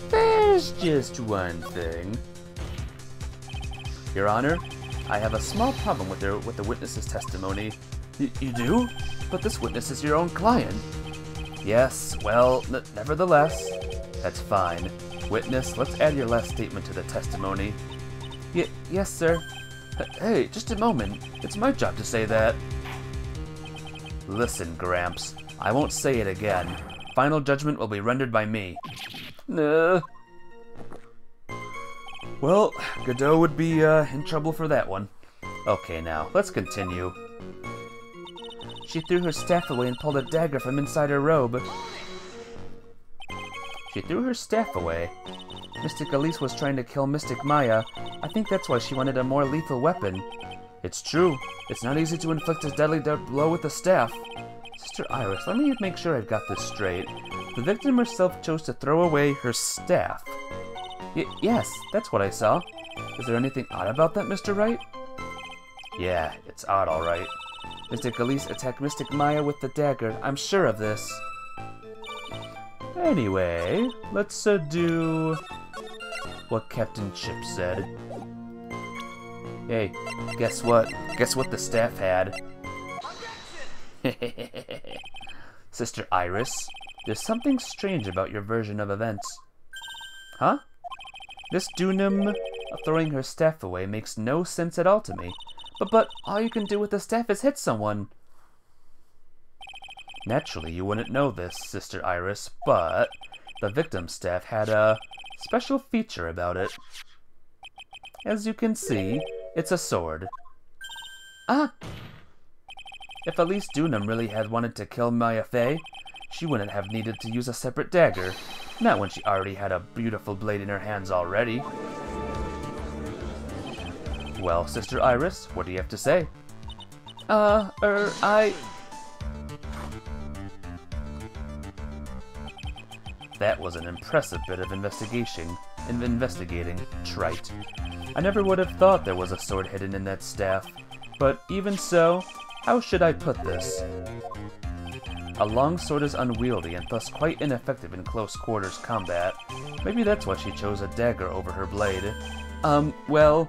There's just one thing. Your Honor, I have a small problem with the witness's testimony. You do? But this witness is your own client. Yes, well, nevertheless. That's fine. Witness, let's add your last statement to the testimony. Yes, sir. Hey, just a moment. It's my job to say that. Listen, Gramps. I won't say it again. Final judgment will be rendered by me. Well, Godot would be in trouble for that one. Okay, now, let's continue. She threw her staff away and pulled a dagger from inside her robe. She threw her staff away. Mystic Elise was trying to kill Mystic Maya. I think that's why she wanted a more lethal weapon. It's true. It's not easy to inflict a deadly blow with a staff. Sister Iris, let me make sure I've got this straight. The victim herself chose to throw away her staff. Yes, that's what I saw. Is there anything odd about that, Mr. Wright? Yeah, it's odd, all right. Mystic Elise attacked Mystic Maya with the dagger. I'm sure of this. Anyway, let's do what Captain Chip said. Hey, guess what? Guess what the staff had? Sister Iris, there's something strange about your version of events. Huh? This Dunham throwing her staff away makes no sense at all to me. But all you can do with the staff is hit someone. Naturally, you wouldn't know this, Sister Iris, but the victim's staff had a special feature about it. As you can see, it's a sword. Ah! If Elise Dunham really had wanted to kill Maya Faye, she wouldn't have needed to use a separate dagger. Not when she already had a beautiful blade in her hands already. Well, Sister Iris, what do you have to say? That was an impressive bit of investigating, trite. I never would have thought there was a sword hidden in that staff. But even so, how should I put this? A long sword is unwieldy and thus quite ineffective in close quarters combat. Maybe that's why she chose a dagger over her blade. Well...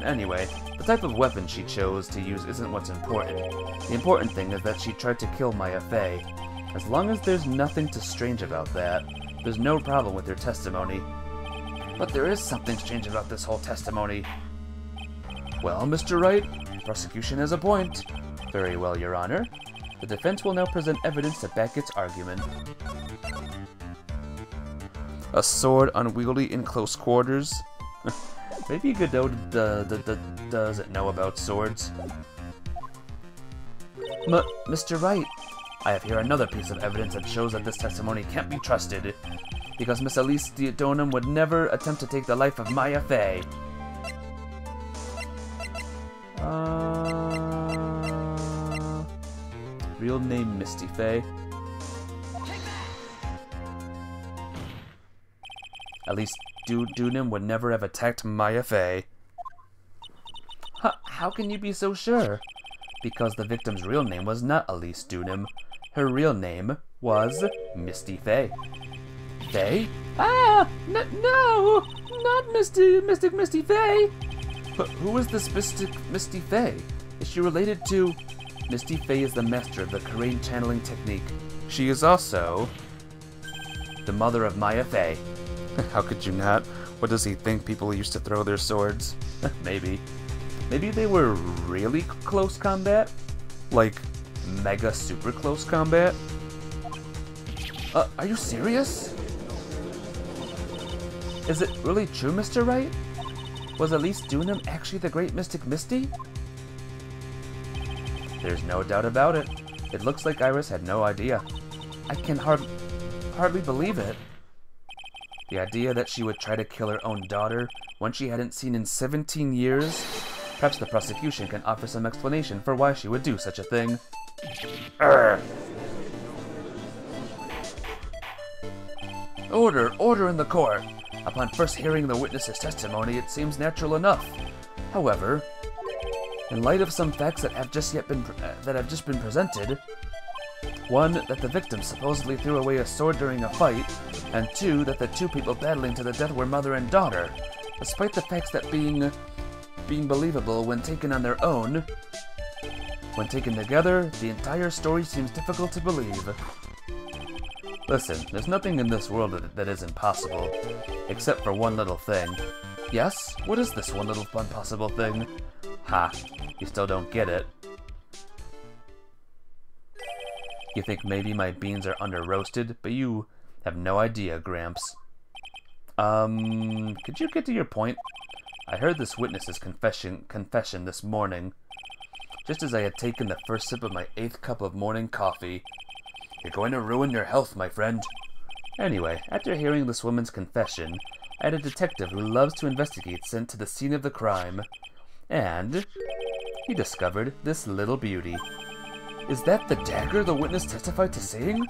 Anyway, the type of weapon she chose to use isn't what's important. The important thing is that she tried to kill Maya Faye. As long as there's nothing too strange about that, There's no problem with your testimony. But there is something strange about this whole testimony. Well, Mr. Wright, the prosecution has a point. Very well, Your Honor. The defense will now present evidence to back its argument. A sword unwieldy in close quarters? Maybe Godot doesn't know about swords. Mr. Wright, I have here another piece of evidence that shows that this testimony can't be trusted, because Miss Elise Donham would never attempt to take the life of Maya Fey. Real name Misty Fey. Elise Donham would never have attacked Maya Fey. How can you be so sure? Because the victim's real name was not Elise Donham. Her real name was Misty Fey. Fey? Ah! No! Not Mystic Misty Fey! But who is this mystic Misty Fey? Is she related to... Misty Fey is the master of the Korean channeling technique. She is also... the mother of Maya Fey. How could you not? What does he think people used to throw their swords? Maybe. Maybe they were really close combat? Like, mega super close combat? Are you serious? Is it really true, Mr. Wright? Was Elise Donham actually the great Mystic Misty? There's no doubt about it. It looks like Iris had no idea. I can hardly believe it. The idea that she would try to kill her own daughter, one she hadn't seen in 17 years? Perhaps the prosecution can offer some explanation for why she would do such a thing. Order in the court! Upon first hearing the witness's testimony, it seems natural enough. However, in light of some facts that have just been presented, one, that the victim supposedly threw away a sword during a fight, and two, that the two people battling to the death were mother and daughter. Despite the facts that being believable when taken on their own, when taken together, the entire story seems difficult to believe. Listen, there's nothing in this world that is impossible, except for one little thing. Yes? What is this one little impossible thing? Ha, you still don't get it. You think maybe my beans are under-roasted, but you have no idea, Gramps. Could you get to your point? I heard this witness's confession this morning, just as I had taken the first sip of my 8th cup of morning coffee. You're going to ruin your health, my friend. Anyway, after hearing this woman's confession, I had a detective who loves to investigate sent to the scene of the crime, and he discovered this little beauty. Is that the dagger the witness testified to seeing?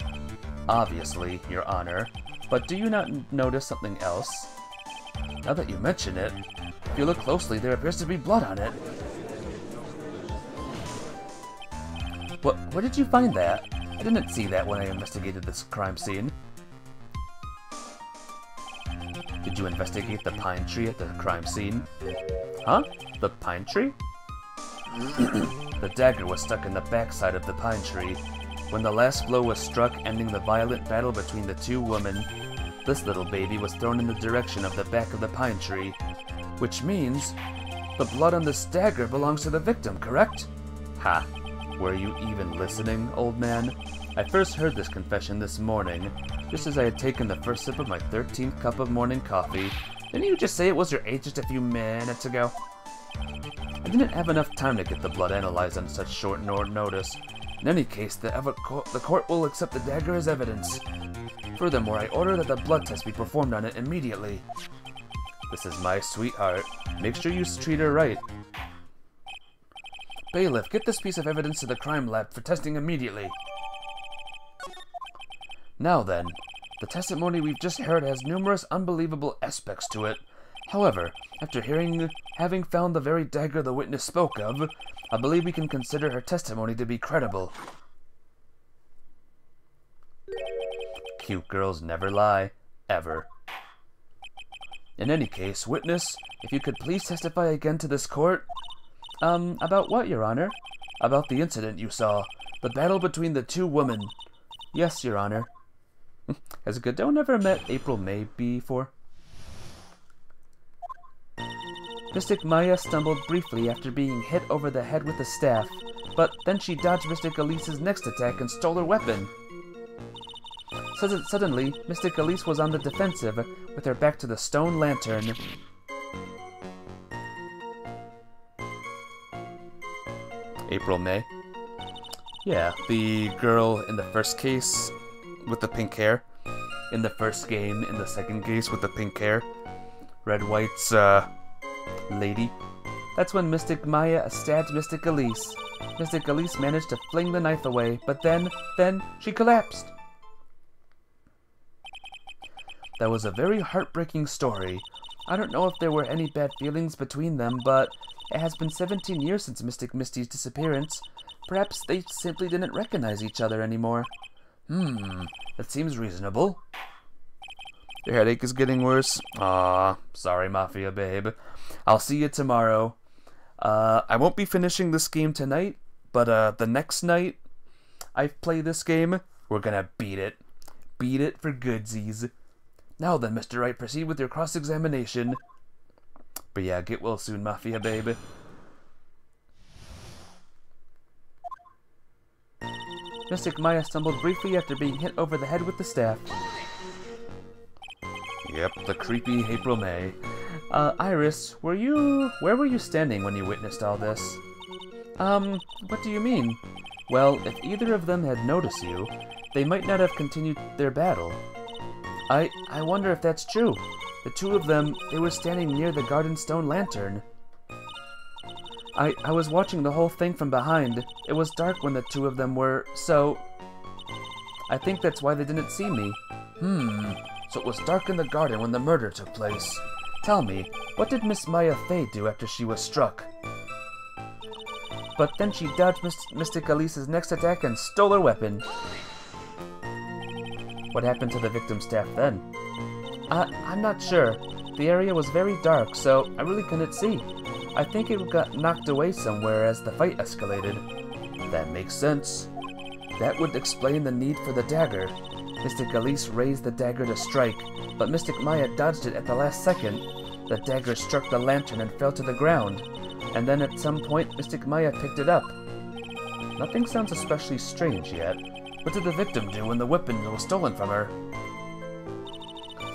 Obviously, Your Honor, but do you not notice something else? Now that you mention it, if you look closely, there appears to be blood on it. Where did you find that? I didn't see that when I investigated this crime scene. Did you investigate the pine tree at the crime scene? Huh? The pine tree? The dagger was stuck in the backside of the pine tree. When the last blow was struck, ending the violent battle between the two women, this little baby was thrown in the direction of the back of the pine tree. Which means, the blood on this dagger belongs to the victim, correct? Ha! Were you even listening, old man? I first heard this confession this morning, just as I had taken the first sip of my 13th cup of morning coffee. Didn't you just say it was your age just a few minutes ago? I didn't have enough time to get the blood analyzed on such short notice. In any case, the court will accept the dagger as evidence. Furthermore, I order that the blood test be performed on it immediately. This is my sweetheart. Make sure you treat her right. Bailiff, get this piece of evidence to the crime lab for testing immediately. Now then, the testimony we've just heard has numerous unbelievable aspects to it. However, after having found the very dagger the witness spoke of, I believe we can consider her testimony to be credible. Cute girls never lie, ever. In any case, witness, if you could please testify again to this court. About what, Your Honor? About the incident you saw. The battle between the two women. Yes, Your Honor. Has Godot never met April May before? Mystic Maya stumbled briefly after being hit over the head with a staff, but then she dodged Mystic Elise's next attack and stole her weapon. Suddenly, Mystic Elise was on the defensive, with her back to the stone lantern. April May. Yeah, the girl in the first case with the pink hair. In the first game, in the second case with the pink hair. Red White's, lady. That's when Mystic Maya stabbed Mystic Elise. Mystic Elise managed to fling the knife away, but then she collapsed. That was a very heartbreaking story. I don't know if there were any bad feelings between them, but it has been 17 years since Mystic Misty's disappearance. Perhaps they simply didn't recognize each other anymore. That seems reasonable. Your headache is getting worse? Aw, sorry, Mafia babe. I'll see you tomorrow. I won't be finishing this game tonight, but the next night I play this game, we're gonna beat it. Beat it for goodsies. Now then, Mr. Wright, proceed with your cross-examination. But yeah, get well soon, Mafia babe. Mystic Maya stumbled briefly after being hit over the head with the staff. Yep, the creepy April May. Iris, where were you standing when you witnessed all this? What do you mean? Well, if either of them had noticed you, they might not have continued their battle. I wonder if that's true. The two of them, they were standing near the garden stone lantern. I was watching the whole thing from behind. It was dark when the two of them were, so... I think that's why they didn't see me. So it was dark in the garden when the murder took place. Tell me, what did Miss Maya Fey do after she was struck? But then she dodged Mystic Elise's next attack and stole her weapon. What happened to the victim's staff then? I'm not sure. The area was very dark, so I really couldn't see. I think it got knocked away somewhere as the fight escalated. That makes sense. That would explain the need for the dagger. Mystic Elise raised the dagger to strike, but Mystic Maya dodged it at the last second. The dagger struck the lantern and fell to the ground, and then at some point Mystic Maya picked it up. Nothing sounds especially strange yet. What did the victim do when the weapon was stolen from her?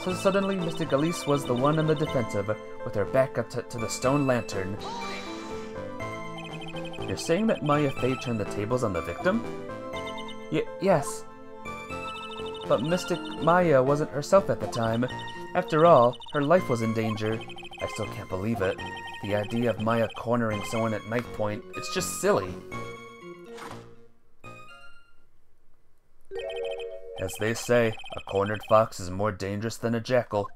So suddenly, Mystic Elise was the one on the defensive, with her back up to the stone lantern. You're saying that Maya Fey turned the tables on the victim? Yes. But Mystic Maya wasn't herself at the time. After all, her life was in danger. I still can't believe it. The idea of Maya cornering someone at knife point, it's just silly. As they say, a cornered fox is more dangerous than a jackal.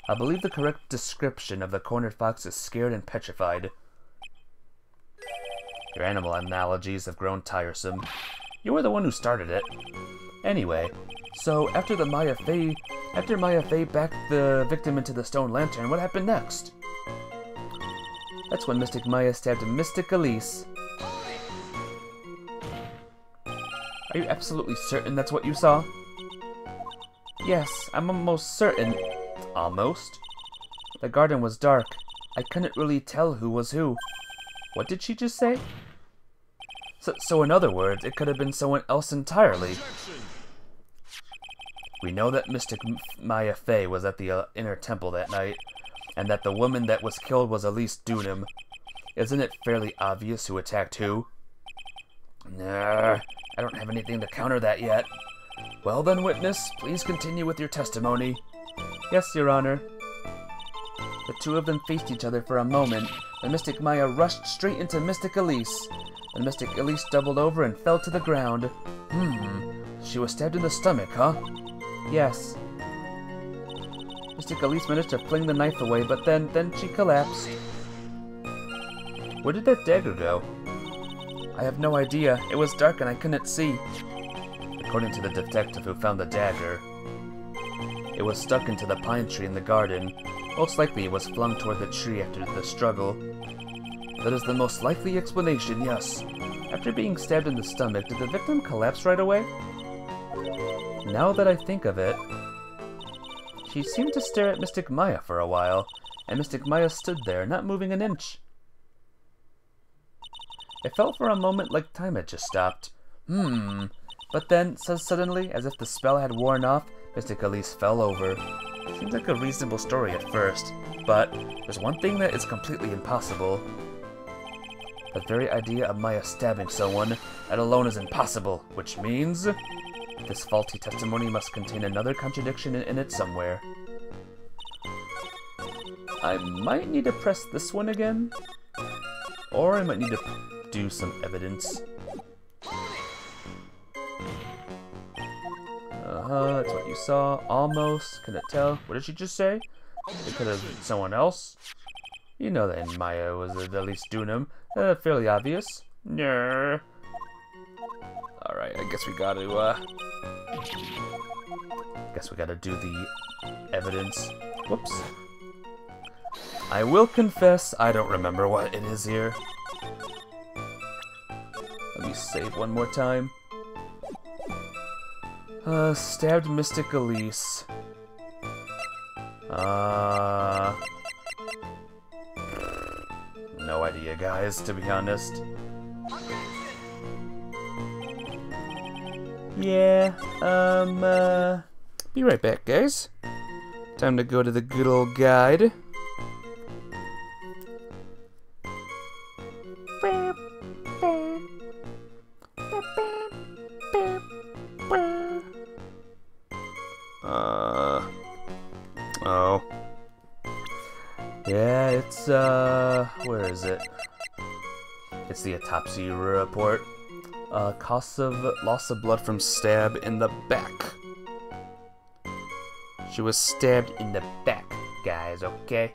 I believe the correct description of the cornered fox is scared and petrified. Your animal analogies have grown tiresome. You were the one who started it. Anyway, so after Maya Fey backed the victim into the stone lantern, what happened next? That's when Mystic Maya stabbed Mystic Elise. Are you absolutely certain that's what you saw? Yes, I'm almost certain. Almost? The garden was dark. I couldn't really tell who was who. What did she just say? So in other words, it could have been someone else entirely. We know that Mystic Maya Fey was at the inner temple that night, and that the woman that was killed was Elise Dunham. Isn't it fairly obvious who attacked who? Nah, I don't have anything to counter that yet. Well then, witness, please continue with your testimony. Yes, Your Honor. The two of them faced each other for a moment, and Mystic Maya rushed straight into Mystic Elise. And Mystic Elise doubled over and fell to the ground. She was stabbed in the stomach, huh? Yes. Mystic Elise managed to fling the knife away, but then she collapsed. Where did that dagger go? I have no idea. It was dark and I couldn't see. According to the detective who found the dagger, it was stuck into the pine tree in the garden. Most likely it was flung toward the tree after the struggle. That is the most likely explanation, yes. After being stabbed in the stomach, did the victim collapse right away? Now that I think of it, she seemed to stare at Mystic Maya for a while, and Mystic Maya stood there, not moving an inch. It felt for a moment like time had just stopped. But then, so suddenly, as if the spell had worn off, Mystic Elise fell over. Seems like a reasonable story at first, but there's one thing that is completely impossible. The very idea of Maya stabbing someone, that alone is impossible, which means this faulty testimony must contain another contradiction in it somewhere. I might need to press this one again, or I might need to do some evidence. That's what you saw. Almost. Couldn't tell. What did she just say? It could have been someone else. You know that Maya was at least Dunham. Fairly obvious. Alright, I guess we gotta, do the evidence. Whoops. I will confess, I don't remember what it is here. Let me save one more time. Stabbed Mystic Elise. No idea, guys, to be honest. Yeah, be right back, guys. Time to go to the good old guide. Oh. Yeah, it's, where is it? It's the autopsy report. Cause of loss of blood from stab in the back. She was stabbed in the back, guys, okay?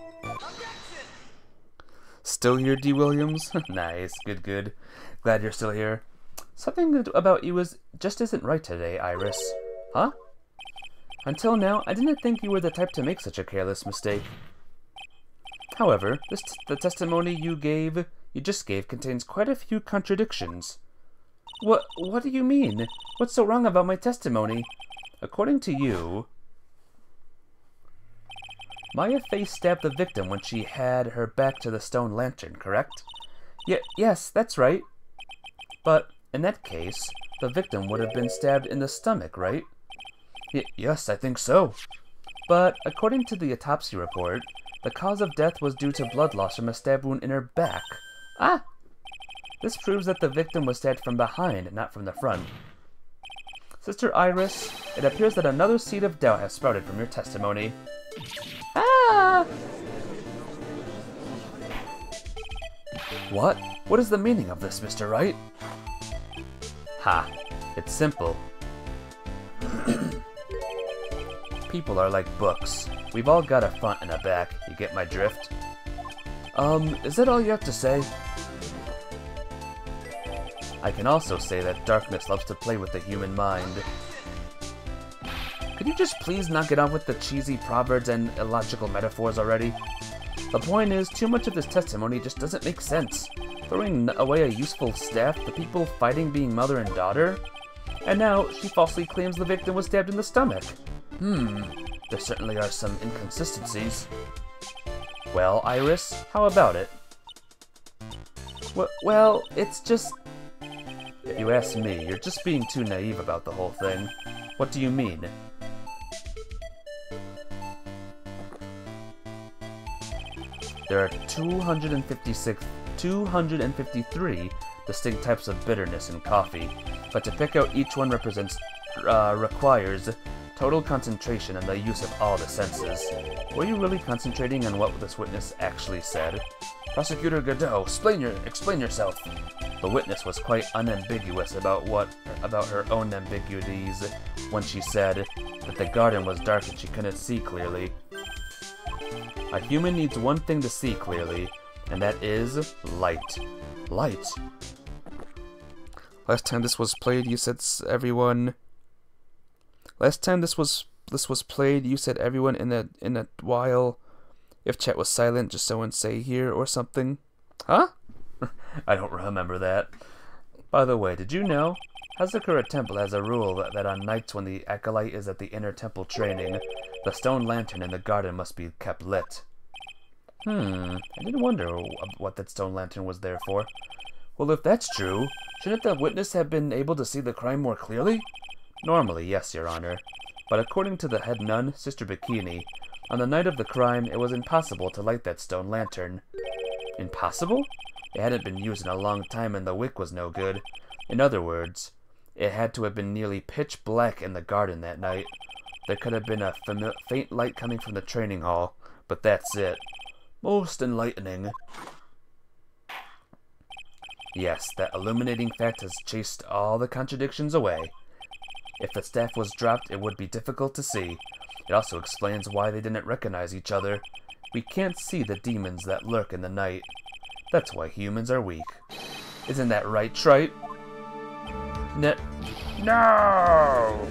Still here, D. Williams? Nice, good. Glad you're still here. Something about you just isn't right today, Iris. Huh? Until now, I didn't think you were the type to make such a careless mistake. However, the testimony you just gave contains quite a few contradictions. What do you mean? What's so wrong about my testimony? According to you, Maya face stabbed the victim when she had her back to the stone lantern, correct? Yes, that's right. But in that case, the victim would have been stabbed in the stomach, right? Yes, I think so. But according to the autopsy report, the cause of death was due to blood loss from a stab wound in her back. Ah! This proves that the victim was stabbed from behind, not from the front. Sister Iris, it appears that another seed of doubt has sprouted from your testimony. Ah! What? What is the meaning of this, Mr. Wright? Ha! It's simple. People are like books. We've all got a front and a back. You get my drift? Is that all you have to say? I can also say that darkness loves to play with the human mind. Could you just please knock it off with the cheesy proverbs and illogical metaphors already? The point is, too much of this testimony just doesn't make sense. Throwing away a useful staff, the people fighting being mother and daughter? And now, she falsely claims the victim was stabbed in the stomach. There certainly are some inconsistencies. Well, Iris, how about it? Well, it's just... If you ask me, you're just being too naive about the whole thing. What do you mean? There are 253 distinct types of bitterness in coffee, but to pick out each one requires total concentration and the use of all the senses. Were you really concentrating on what this witness actually said? Prosecutor Godot, explain yourself. The witness was quite unambiguous about her own ambiguities when she said that the garden was dark and she couldn't see clearly. A human needs one thing to see clearly, and that is light. Light. Last time this was played, you said everyone. Last time this was played, you said everyone in a while. If chat was silent, just someone say here or something. Huh? I don't remember that. By the way, did you know? Hazakura Temple has a rule that on nights when the acolyte is at the inner temple training, the stone lantern in the garden must be kept lit. I did wonder what that stone lantern was there for. Well, if that's true, shouldn't the witness have been able to see the crime more clearly? Normally, yes, Your Honor. But according to the head nun, Sister Bikini, on the night of the crime, it was impossible to light that stone lantern. Impossible? It hadn't been used in a long time and the wick was no good. In other words, it had to have been nearly pitch black in the garden that night. There could have been a faint light coming from the training hall, but that's it. Most enlightening. Yes, that illuminating fact has chased all the contradictions away. If the staff was dropped, it would be difficult to see. It also explains why they didn't recognize each other. We can't see the demons that lurk in the night. That's why humans are weak. Isn't that right, Trite? No!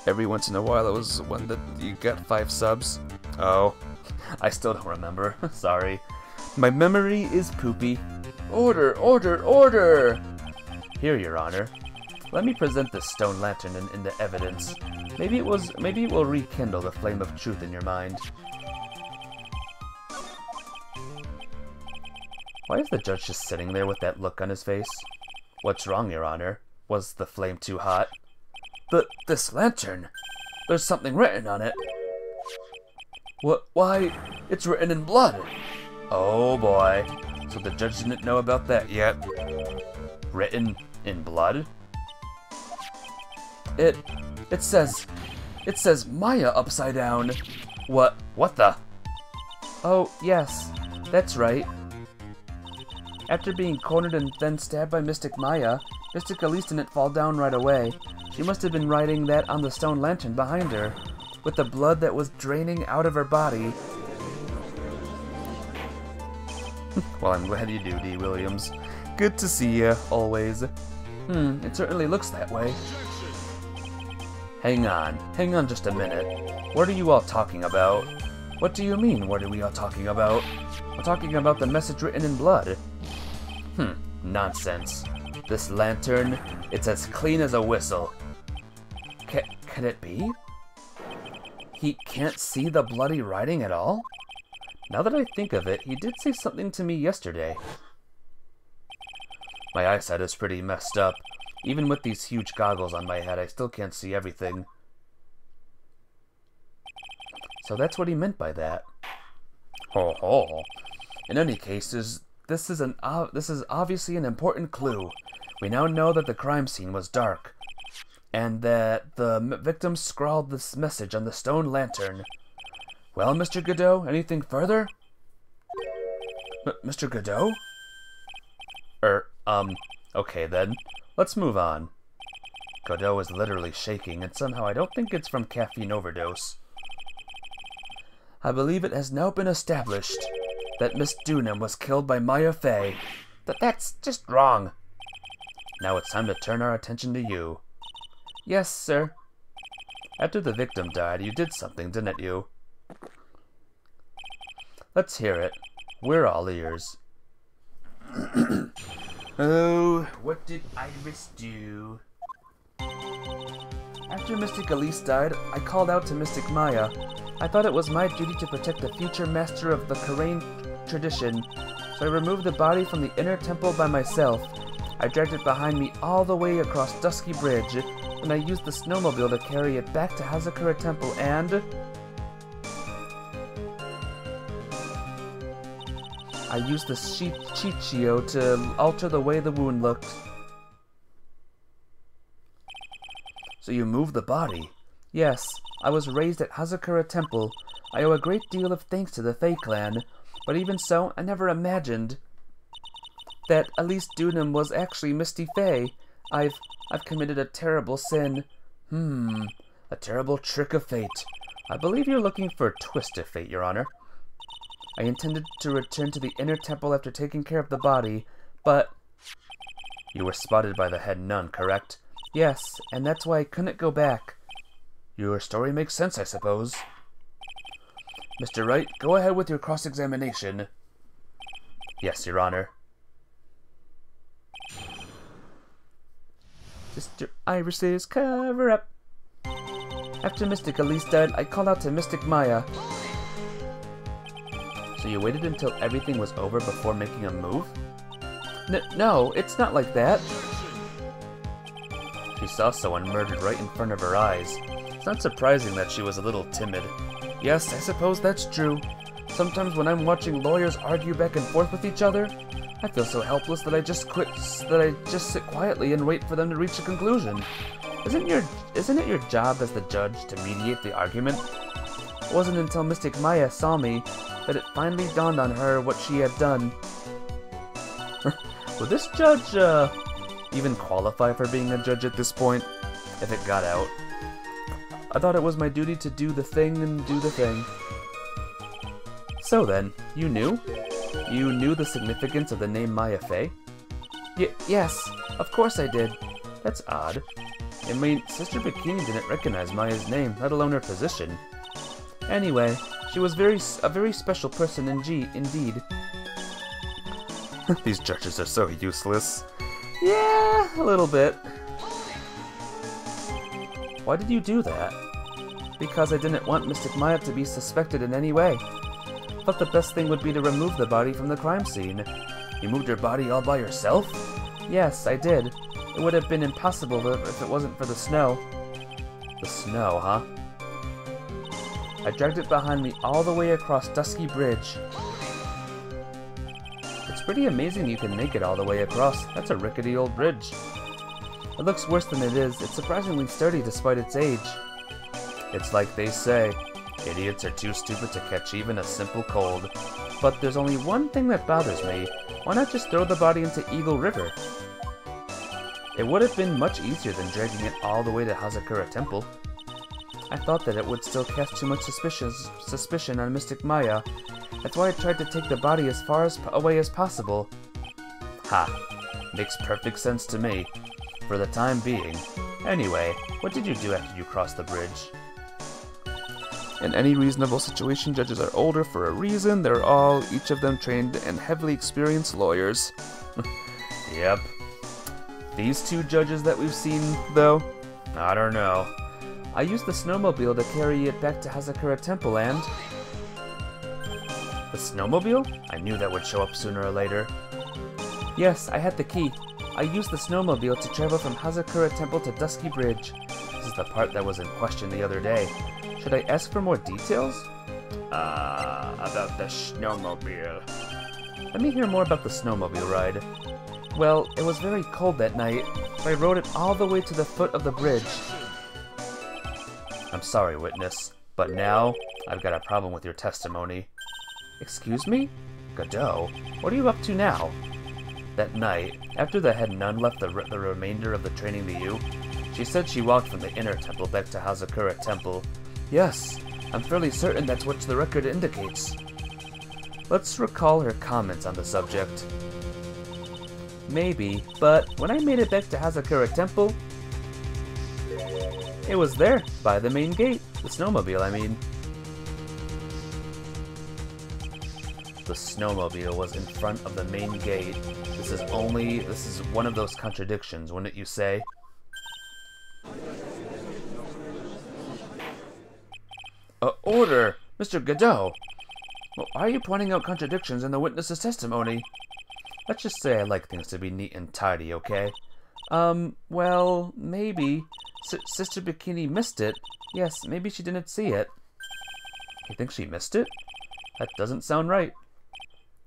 Every once in a while it was one that you got 5 subs. Oh, I still don't remember. Sorry. My memory is poopy. Order, order, order! Here, Your Honor. Let me present this stone lantern into evidence. Maybe it will rekindle the flame of truth in your mind. Why is the judge just sitting there with that look on his face? What's wrong, Your Honor? Was the flame too hot? This lantern! There's something written on it. What? Why? It's written in blood! Oh boy. So the judge didn't know about that yet. Written in blood? It says Maya upside down. What the? Oh, yes. That's right. After being cornered and then stabbed by Mystic Maya, Mystic Elise didn't fall down right away. She must have been writing that on the stone lantern behind her, with the blood that was draining out of her body. Well, I'm glad you do, D. Williams. Good to see you, always. It certainly looks that way. Hang on just a minute. What are you all talking about? What do you mean, what are we all talking about? We're talking about the message written in blood. Nonsense. This lantern, it's as clean as a whistle. Can it be? He can't see the bloody writing at all? Now that I think of it, he did say something to me yesterday. My eyesight is pretty messed up. Even with these huge goggles on my head, I still can't see everything. So that's what he meant by that. Ho ho. In any case, this is obviously an important clue. We now know that the crime scene was dark, and that the victim scrawled this message on the stone lantern. Well, Mr. Godot, anything further? Mr. Godot? Okay then. Let's move on. Godot is literally shaking, and somehow I don't think it's from caffeine overdose. I believe it has now been established that Miss Dunham was killed by Maya Fey. That's just wrong. Now it's time to turn our attention to you. Yes, sir. After the victim died, you did something, didn't you? Let's hear it. We're all ears. Oh, what did Iris do? After Mystic Elise died, I called out to Mystic Maya. I thought it was my duty to protect the future master of the Karain tradition, so I removed the body from the inner temple by myself. I dragged it behind me all the way across Dusky Bridge, and I used the snowmobile to carry it back to Hazakura Temple and... I used the Chichio to alter the way the wound looked. So you moved the body? Yes, I was raised at Hazakura Temple. I owe a great deal of thanks to the Fey clan, but even so, I never imagined that Elise Dunham was actually Misty Fey. I've committed a terrible sin. A terrible trick of fate. I believe you're looking for a twist of fate, Your Honor. I intended to return to the inner temple after taking care of the body, but... You were spotted by the head nun, correct? Yes, and that's why I couldn't go back. Your story makes sense, I suppose. Mr. Wright, go ahead with your cross-examination. Yes, Your Honor. Sister Iris's cover-up. After Mystic Elise died, I called out to Mystic Maya. So you waited until everything was over before making a move? No, it's not like that. She saw someone murdered right in front of her eyes. It's not surprising that she was a little timid. Yes, I suppose that's true. Sometimes when I'm watching lawyers argue back and forth with each other, I feel so helpless that I just sit quietly and wait for them to reach a conclusion. Isn't it your job as the judge to mediate the argument? It wasn't until Mystic Maya saw me that it finally dawned on her what she had done. Would this judge, even qualify for being a judge at this point, if it got out? I thought it was my duty to do the thing and do the thing. So then, you knew? You knew the significance of the name Maya Fey? Yes, of course I did. That's odd. I mean, Sister Bikini didn't recognize Maya's name, let alone her position. Anyway, she was a very special person indeed. These judges are so useless. Yeah, a little bit. Why did you do that? Because I didn't want Mystic Maya to be suspected in any way. I thought the best thing would be to remove the body from the crime scene. You moved her body all by yourself? Yes, I did. It would have been impossible if it wasn't for the snow. The snow, huh? I dragged it behind me all the way across Dusky Bridge. It's pretty amazing you can make it all the way across. That's a rickety old bridge. It looks worse than it is. It's surprisingly sturdy despite its age. It's like they say, idiots are too stupid to catch even a simple cold. But there's only one thing that bothers me. Why not just throw the body into Eagle River? It would have been much easier than dragging it all the way to Hazakura Temple. I thought that it would still cast too much suspicion on Mystic Maya. That's why I tried to take the body as far away as possible. Ha! Makes perfect sense to me. For the time being. Anyway, what did you do after you crossed the bridge? In any reasonable situation, judges are older for a reason. They're all, each of them, trained and heavily experienced lawyers. Yep. These two judges that we've seen, though? I don't know. I used the snowmobile to carry it back to Hazakura Temple and... The snowmobile? I knew that would show up sooner or later. Yes, I had the key. I used the snowmobile to travel from Hazakura Temple to Dusky Bridge. This is the part that was in question the other day. Should I ask for more details? About the snowmobile. Let me hear more about the snowmobile ride. Well, it was very cold that night, so I rode it all the way to the foot of the bridge. I'm sorry, witness, but now I've got a problem with your testimony. Excuse me? Godot, what are you up to now? That night, after the head nun left the remainder of the training to you, she said she walked from the inner temple back to Hazakura Temple. Yes, I'm fairly certain that's what the record indicates. Let's recall her comments on the subject. Maybe, but when I made it back to Hazakura Temple, it was there, by the main gate. The snowmobile, I mean. The snowmobile was in front of the main gate. This is one of those contradictions, wouldn't you say? Order! Mr. Godot! Well, why are you pointing out contradictions in the witness's testimony? Let's just say I like things to be neat and tidy, okay? Well, maybe. Sister Bikini missed it. Yes, maybe she didn't see it. You think she missed it? That doesn't sound right.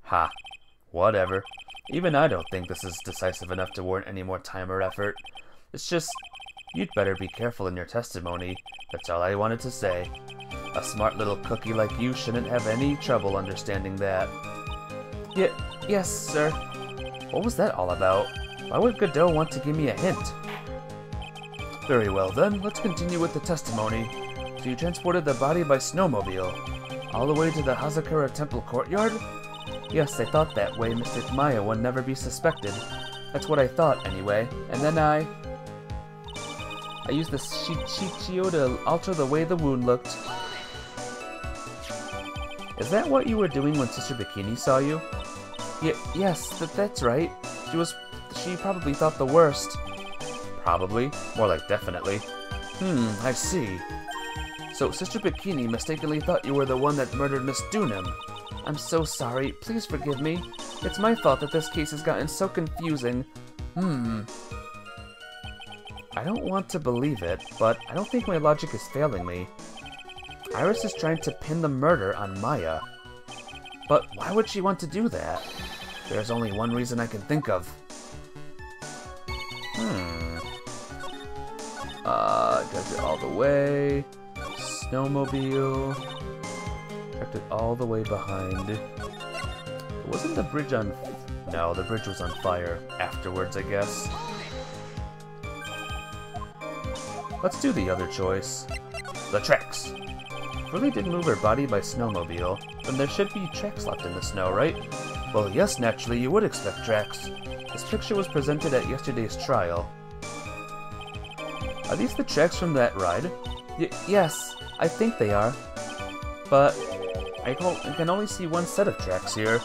Ha. Whatever. Even I don't think this is decisive enough to warrant any more time or effort. It's just, you'd better be careful in your testimony. That's all I wanted to say. A smart little cookie like you shouldn't have any trouble understanding that. Yes, sir. What was that all about? Why would Godot want to give me a hint? Very well then, let's continue with the testimony. So you transported the body by snowmobile, all the way to the Hazakura Temple courtyard? Yes, I thought that way Mystic Maya would never be suspected. That's what I thought, anyway. And then I used the Shichio to alter the way the wound looked. Is that what you were doing when Sister Bikini saw you? Yes, that's right. She probably thought the worst. Probably? More like definitely. I see. So, Sister Bikini mistakenly thought you were the one that murdered Miss Dunham. I'm so sorry. Please forgive me. It's my fault that this case has gotten so confusing. I don't want to believe it, but I don't think my logic is failing me. Iris is trying to pin the murder on Maya. But why would she want to do that? There's only one reason I can think of. Does it all the way. Snowmobile. Tracked it all the way behind. Wasn't the bridge on... No, the bridge was on fire. Afterwards, I guess. Let's do the other choice. The tracks. If Lily didn't move her body by snowmobile, then there should be tracks left in the snow, right? Well, yes, naturally, you would expect tracks. This picture was presented at yesterday's trial. Are these the tracks from that ride? Yes, I think they are. But I can only see one set of tracks here.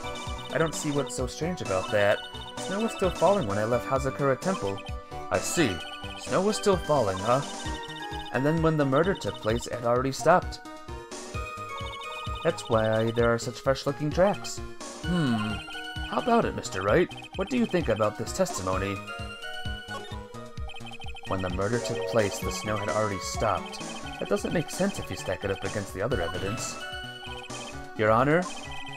I don't see what's so strange about that. Snow was still falling when I left Hazakura Temple. I see. Snow was still falling, huh? And then when the murder took place, it had already stopped. That's why there are such fresh-looking tracks. How about it, Mr. Wright? What do you think about this testimony? When the murder took place, the snow had already stopped. That doesn't make sense if you stack it up against the other evidence. Your Honor,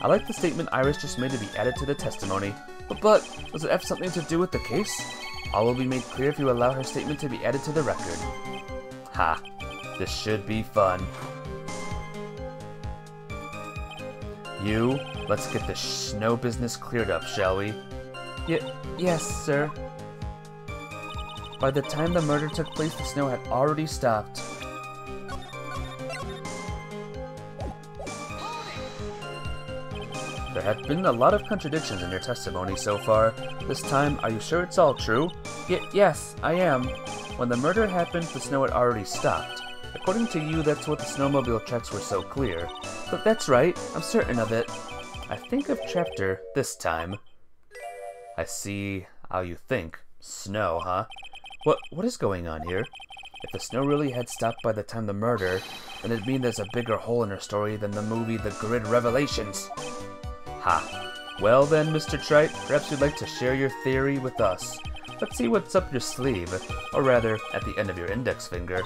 I like the statement Iris just made to be added to the testimony. But does it have something to do with the case? All will be made clear if you allow her statement to be added to the record. Ha! This should be fun. Let's get the snow business cleared up, shall we? Yes, sir. By the time the murder took place, the snow had already stopped. There have been a lot of contradictions in your testimony so far. This time, are you sure it's all true? Yes, I am. When the murder happened, the snow had already stopped. According to you, that's what the snowmobile tracks were so clear. But that's right, I'm certain of it. I think of chapter this time. I see how you think. Snow, huh? What is going on here? If the snow really had stopped by the time the murder, then it'd mean there's a bigger hole in her story than the movie The Grid Revelations. Ha. Well then, Mr. Trite, perhaps you'd like to share your theory with us. Let's see what's up your sleeve, or rather, at the end of your index finger.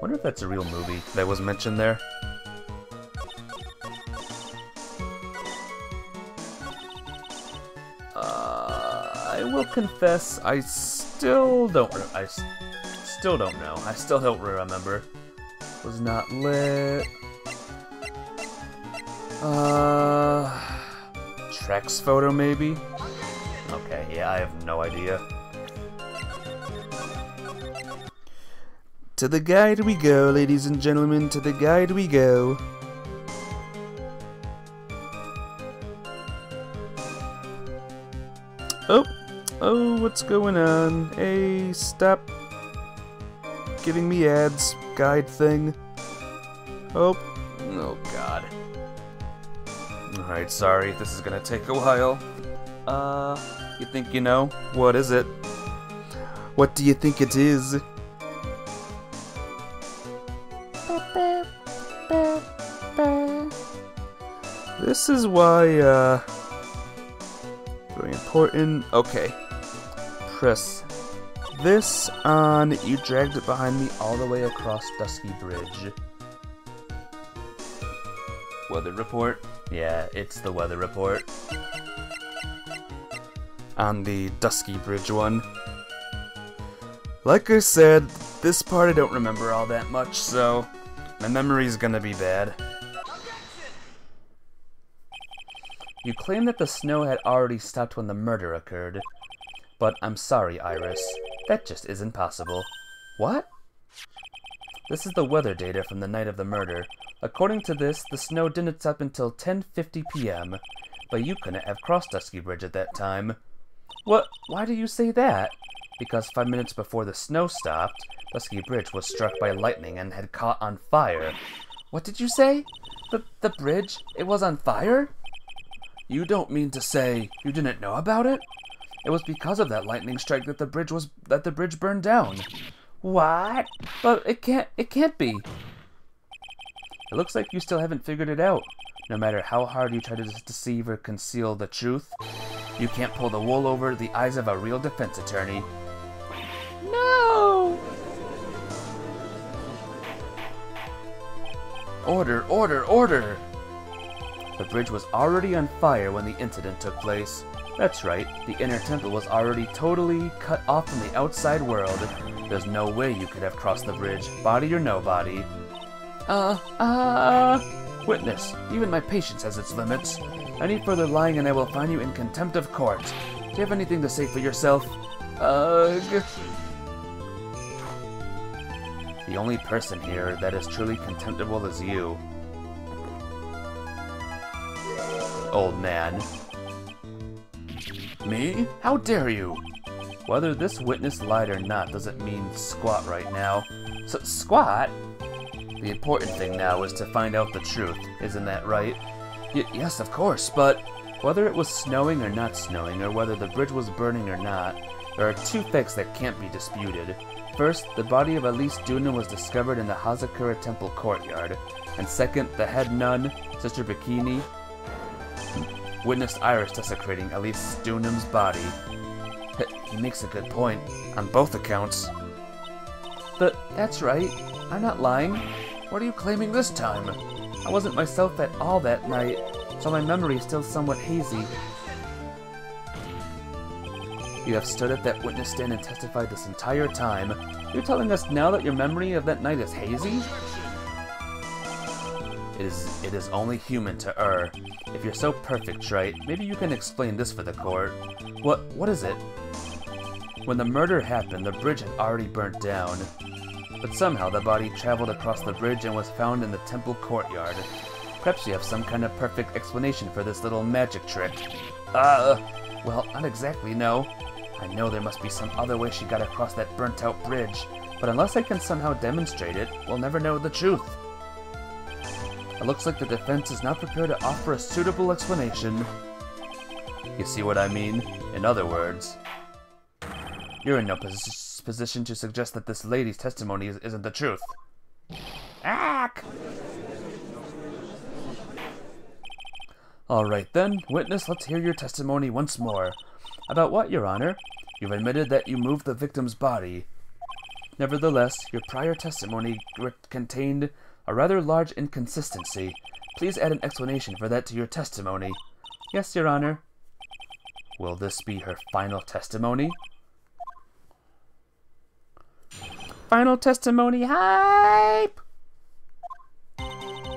Wonder if that's a real movie that was mentioned there. I will confess, I still don't know. I still don't remember. Was not lit. Trex photo maybe? Okay, yeah, I have no idea. To the guide we go, ladies and gentlemen, to the guide we go. Oh, what's going on? Hey, stop giving me ads, guide thing. Oh god. Alright, sorry, this is gonna take a while. You think you know? What is it? What do you think it is? This is why, very important. Okay. Press this on. You dragged it behind me all the way across Dusky Bridge. Weather report? Yeah, it's the weather report. On the Dusky Bridge one. Like I said, this part I don't remember all that much, so my memory's gonna be bad. You claim that the snow had already stopped when the murder occurred. But I'm sorry, Iris. That just isn't possible. What? This is the weather data from the night of the murder. According to this, the snow didn't stop until 10:50 p.m. But you couldn't have crossed Dusky Bridge at that time. What? Why do you say that? Because 5 minutes before the snow stopped, Dusky Bridge was struck by lightning and had caught on fire. What did you say? The bridge? It was on fire? You don't mean to say you didn't know about it? It was because of that lightning strike that the bridge burned down. What? But it can't be. It looks like you still haven't figured it out. No matter how hard you try to deceive or conceal the truth, you can't pull the wool over the eyes of a real defense attorney. No! Order, order, order! The bridge was already on fire when the incident took place. That's right, the inner temple was already totally cut off from the outside world. There's no way you could have crossed the bridge, body or no body. Witness, even my patience has its limits. Any further lying and I will find you in contempt of court. Do you have anything to say for yourself? The only person here that is truly contemptible is you. Old man. Me? How dare you? Whether this witness lied or not doesn't mean squat right now. So, squat? The important thing now is to find out the truth, isn't that right? Yes, of course, but whether it was snowing or not snowing, or whether the bridge was burning or not, there are two facts that can't be disputed. First, the body of Elise Dunham was discovered in the Hazakura Temple courtyard, and second, the head nun, Sister Bikini, witnessed Iris desecrating Elise Dunham's body. He makes a good point, on both accounts. That's right, I'm not lying. What are you claiming this time? I wasn't myself at all that night, so my memory is still somewhat hazy. You have stood at that witness stand and testified this entire time. You're telling us now that your memory of that night is hazy? It is only human to err. If you're so perfect, Wright, maybe you can explain this for the court. What is it? When the murder happened, the bridge had already burnt down. But somehow the body traveled across the bridge and was found in the temple courtyard. Perhaps you have some kind of perfect explanation for this little magic trick. Well, not exactly, no. I know there must be some other way she got across that burnt-out bridge, but unless I can somehow demonstrate it, we'll never know the truth. It looks like the defense is not prepared to offer a suitable explanation. You see what I mean? In other words, you're in no position to suggest that this lady's testimony isn't the truth. Ack! Alright then, witness, let's hear your testimony once more. About what, Your Honor? You've admitted that you moved the victim's body. Nevertheless, your prior testimony contained a rather large inconsistency. Please add an explanation for that to your testimony. Yes, Your Honor. Will this be her final testimony? Final testimony hype!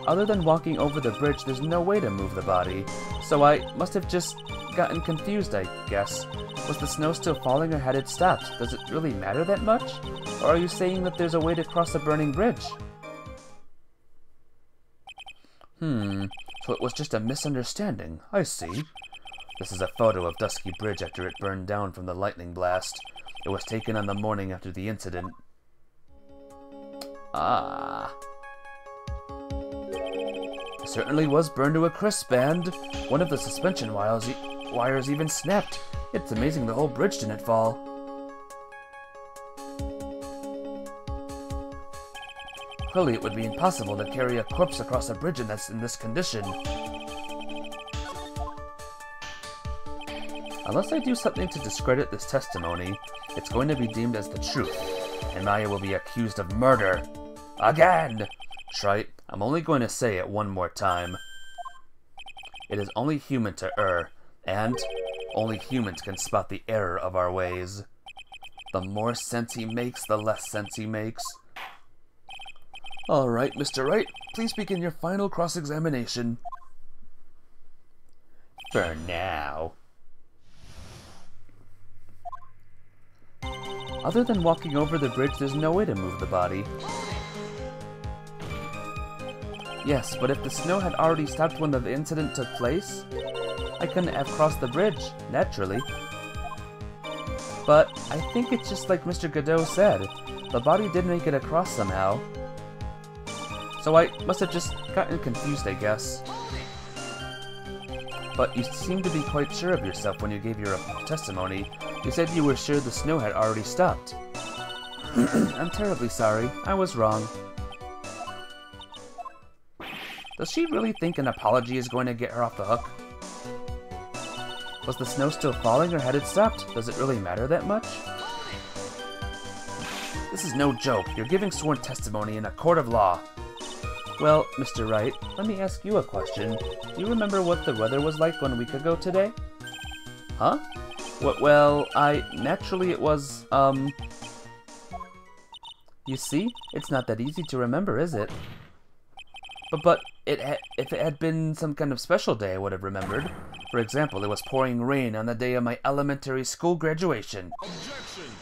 Other than walking over the bridge, there's no way to move the body, so I must have just gotten confused, I guess. Was the snow still falling or had it stopped? Does it really matter that much? Or are you saying that there's a way to cross a burning bridge? So it was just a misunderstanding. I see. This is a photo of Dusky Bridge after it burned down from the lightning blast. It was taken on the morning after the incident. Ah. It certainly was burned to a crisp, and one of the suspension wires even snapped. It's amazing the whole bridge didn't fall. Clearly it would be impossible to carry a corpse across a bridge in this condition. Unless I do something to discredit this testimony, it's going to be deemed as the truth, and Maya will be accused of murder. Again! Trite, I'm only going to say it one more time. It is only human to err, and only humans can spot the error of our ways. The more sense he makes, the less sense he makes. Alright, Mr. Wright, please begin your final cross-examination. For now. Other than walking over the bridge, there's no way to move the body. Yes, but if the snow had already stopped when the incident took place, I couldn't have crossed the bridge, naturally. But I think it's just like Mr. Godot said. The body did make it across somehow. So I must have just Gotten confused, I guess. But you seem to be quite sure of yourself when you gave your testimony. You said you were sure the snow had already stopped. I'm terribly sorry. I was wrong. Does she really think an apology is going to get her off the hook? Was the snow still falling or had it stopped? Does it really matter that much? This is no joke. You're giving sworn testimony in a court of law. Well, Mr. Wright, let me ask you a question. Do you remember what the weather was like 1 week ago today? Huh? Well, naturally it was, You see? It's not that easy to remember, is it? But if it had been some kind of special day, I would have remembered. For example, it was pouring rain on the day of my elementary school graduation. Objection!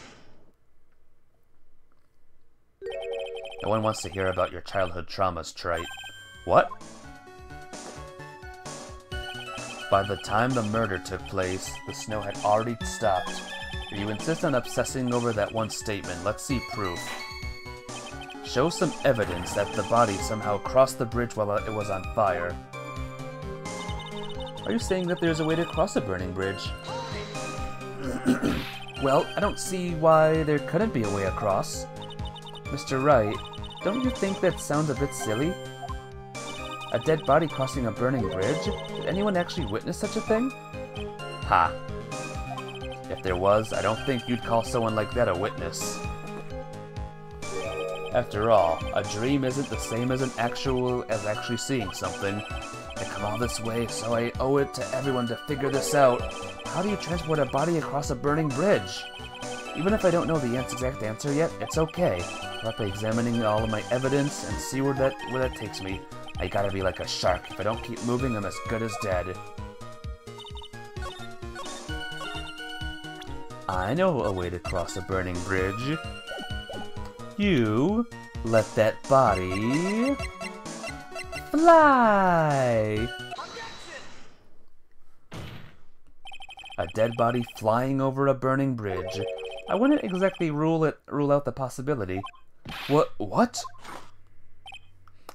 No one wants to hear about your childhood traumas, Trite. What? By the time the murder took place, the snow had already stopped. If you insist on obsessing over that one statement, let's see proof. Show some evidence that the body somehow crossed the bridge while it was on fire. Are you saying that there's a way to cross a burning bridge? Well, I don't see why there couldn't be a way across. Mr. Wright, don't you think that sounds a bit silly? A dead body crossing a burning bridge? Did anyone actually witness such a thing? Ha. If there was, I don't think you'd call someone like that a witness. After all, a dream isn't the same as actually seeing something. I come all this way, so I owe it to everyone to figure this out. How do you transport a body across a burning bridge? Even if I don't know the exact answer yet, it's okay. I'll have to examining all of my evidence and see where that takes me. I gotta be like a shark. If I don't keep moving, I'm as good as dead. I know a way to cross a burning bridge. You let that body fly. A dead body flying over a burning bridge. I wouldn't exactly rule out the possibility. What?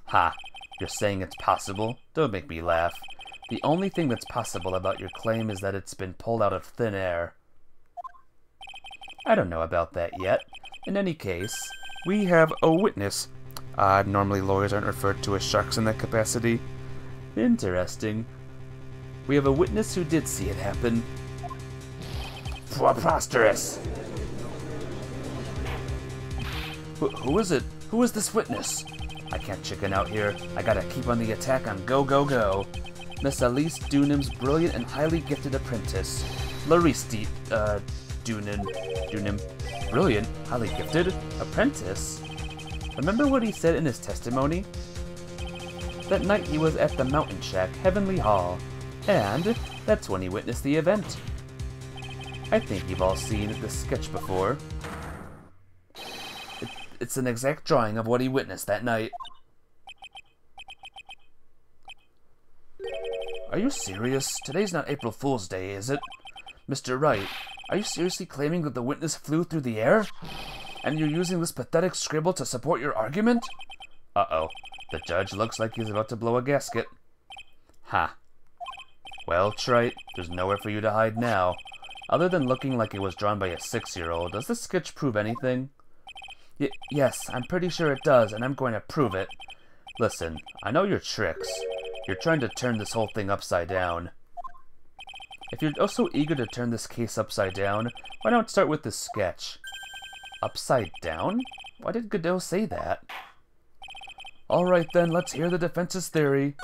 Ha, you're saying it's possible? Don't make me laugh. The only thing that's possible about your claim is that it's been pulled out of thin air. I don't know about that yet. In any case, we have a witness. Normally lawyers aren't referred to as sharks in that capacity. Interesting. We have a witness who did see it happen. Preposterous! Who is it? Who is this witness? I can't chicken out here. I gotta keep on the attack on go, go, go. Miss Elise Dunham's brilliant and highly gifted apprentice. Larice Dunham. Brilliant, highly gifted apprentice? Remember what he said in his testimony? That night he was at the Mountain Shack, Heavenly Hall, and that's when he witnessed the event. I think you've all seen this sketch before. It's an exact drawing of what he witnessed that night. Are you serious? Today's not April Fool's Day, is it? Mr. Wright, are you seriously claiming that the witness flew through the air? And you're using this pathetic scribble to support your argument? Uh-oh. The judge looks like he's about to blow a gasket. Ha. Well, Trite, there's nowhere for you to hide now. Other than looking like it was drawn by a 6-year-old, does this sketch prove anything? Yes, I'm pretty sure it does, and I'm going to prove it. Listen, I know your tricks. You're trying to turn this whole thing upside down. If you're also eager to turn this case upside down, why not start with this sketch? Upside down? Why did Godot say that? Alright then, let's hear the defense's theory.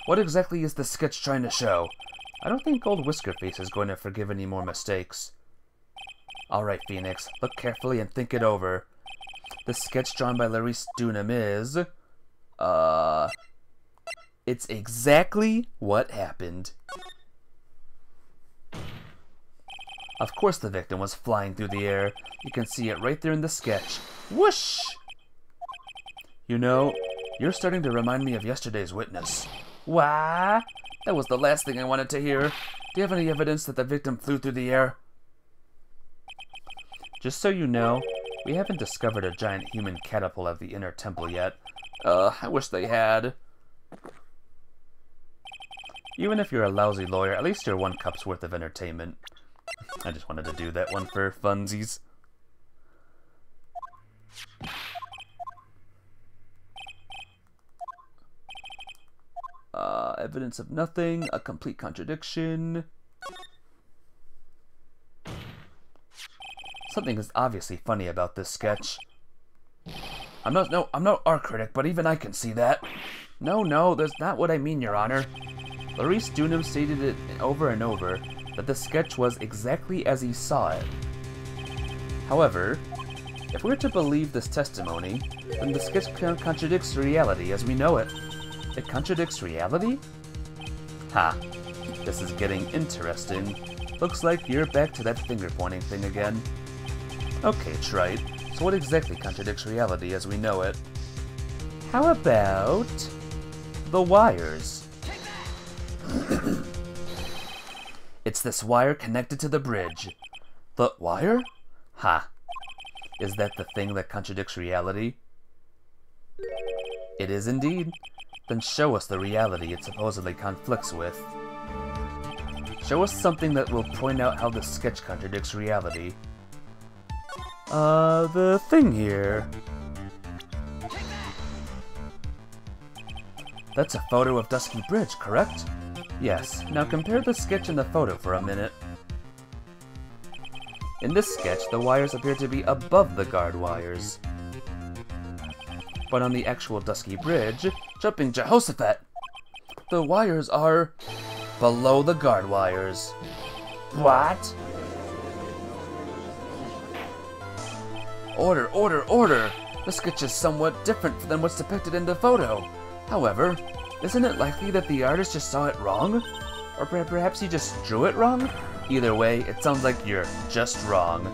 What exactly is the sketch trying to show? I don't think old Whiskerface is going to forgive any more mistakes. Alright, Phoenix, look carefully and think it over. The sketch drawn by Larice Dunham is... It's exactly what happened. Of course the victim was flying through the air. You can see it right there in the sketch. Whoosh! You know, you're starting to remind me of yesterday's witness. Wah! That was the last thing I wanted to hear. Do you have any evidence that the victim flew through the air? Just so you know, We haven't discovered a giant human catapult at the inner temple yet. I wish they had. Even if you're a lousy lawyer, at least you're 1 cup's worth of entertainment. I just wanted to do that one for funsies. Evidence of nothing, a complete contradiction. Something is obviously funny about this sketch. I'm no art critic, but even I can see that. No, that's not what I mean, Your Honor. Laurice Dunham stated it over and over that the sketch was exactly as he saw it. However, if we're to believe this testimony, then the sketch contradicts reality as we know it. It contradicts reality? Ha, this is getting interesting. Looks like you're back to that finger-pointing thing again. Okay, Wright, so what exactly contradicts reality as we know it? How about the wires? It's this wire connected to the bridge. The wire? Ha. Is that the thing that contradicts reality? It is indeed. Then show us the reality it supposedly conflicts with. Show us something that will point out how the sketch contradicts reality. The thing here. That's a photo of Dusky Bridge, correct? Yes. Now compare the sketch and the photo for a minute. In this sketch, the wires appear to be above the guard wires. But on the actual Dusky Bridge, jumping Jehoshaphat, the wires are below the guard wires. What? Order! The sketch is somewhat different than what's depicted in the photo. However, isn't it likely that the artist just saw it wrong? Or perhaps he just drew it wrong? Either way, it sounds like you're just wrong.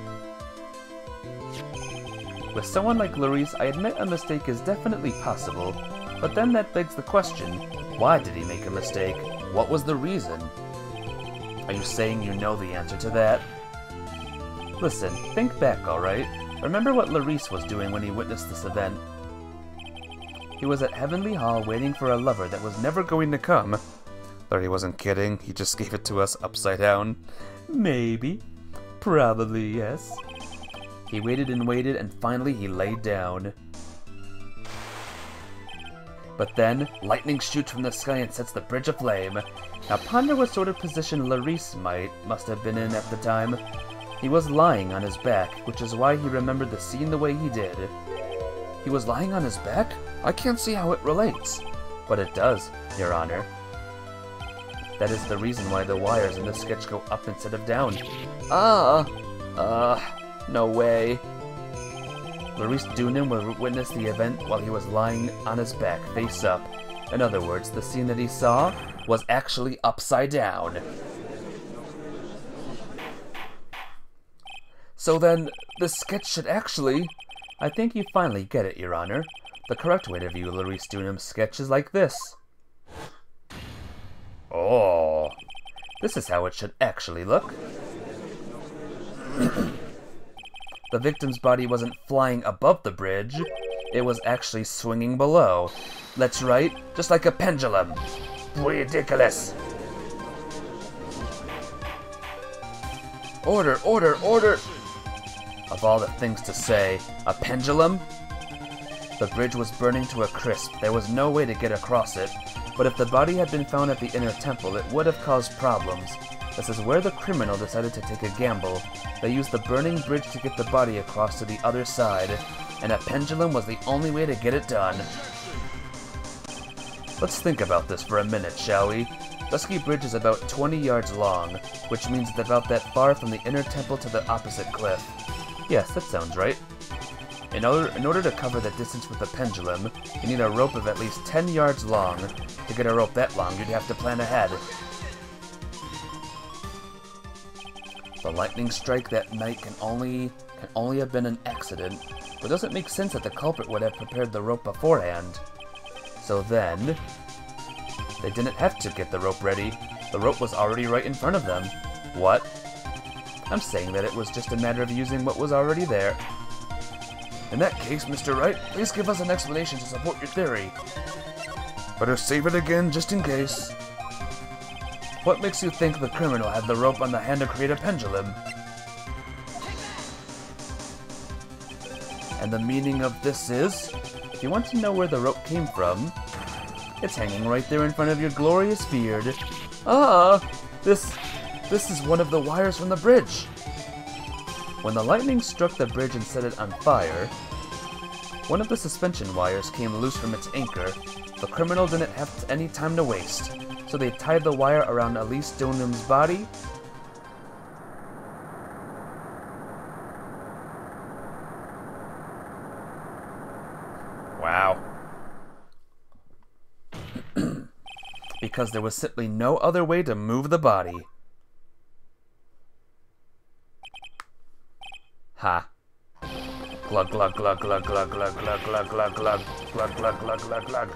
With someone like Laurice, I admit a mistake is definitely possible, but then that begs the question, why did he make a mistake? What was the reason? Are you saying you know the answer to that? Listen, think back, alright? Remember what Laurice was doing when he witnessed this event. He was at Heavenly Hall waiting for a lover that was never going to come. Though he wasn't kidding, he just gave it to us upside down. Maybe. Probably, yes. He waited, and finally he laid down. But then, lightning shoots from the sky and sets the bridge aflame. Now ponder what sort of position Laurice must have been in at the time. He was lying on his back, which is why he remembered the scene the way he did. He was lying on his back? I can't see how it relates. But it does, Your Honor. That is the reason why the wires in this sketch go up instead of down. No way. Laurice Dunham witnessed the event while he was lying on his back, face up. In other words, the scene that he saw was actually upside down. So then, the sketch should actually... I think you finally get it, Your Honor. The correct way to view Laurice Dunham's sketch is like this. Oh, this is how it should actually look. The victim's body wasn't flying above the bridge, it was actually swinging below. That's right, just like a pendulum. Ridiculous. Order! Of all the things to say, a pendulum? The bridge was burning to a crisp. There was no way to get across it. But if the body had been found at the inner temple, it would have caused problems. This is where the criminal decided to take a gamble. They used the burning bridge to get the body across to the other side, and a pendulum was the only way to get it done. Let's think about this for a minute, shall we? Dusky Bridge is about 20 yards long, which means it's about that far from the inner temple to the opposite cliff. Yes, that sounds right. In order to cover the distance with a pendulum, you need a rope of at least 10 yards long. To get a rope that long, you'd have to plan ahead. The lightning strike that night can only have been an accident, but it doesn't make sense that the culprit would have prepared the rope beforehand. So then, they didn't have to get the rope ready. The rope was already right in front of them. What? I'm saying that it was just a matter of using what was already there. In that case, Mr. Wright, please give us an explanation to support your theory. Better save it again, just in case. What makes you think the criminal had the rope on the hand to create a pendulum? And the meaning of this is, if you want to know where the rope came from, it's hanging right there in front of your glorious beard. Ah! This is one of the wires from the bridge. When the lightning struck the bridge and set it on fire, one of the suspension wires came loose from its anchor. The criminal didn't have any time to waste, so they tied the wire around Elise Dunham's body. Wow. Because there was simply no other way to move the body. Ha. Glug glug glug glug glug glug glug glug glug glug glug glug glug glug glug.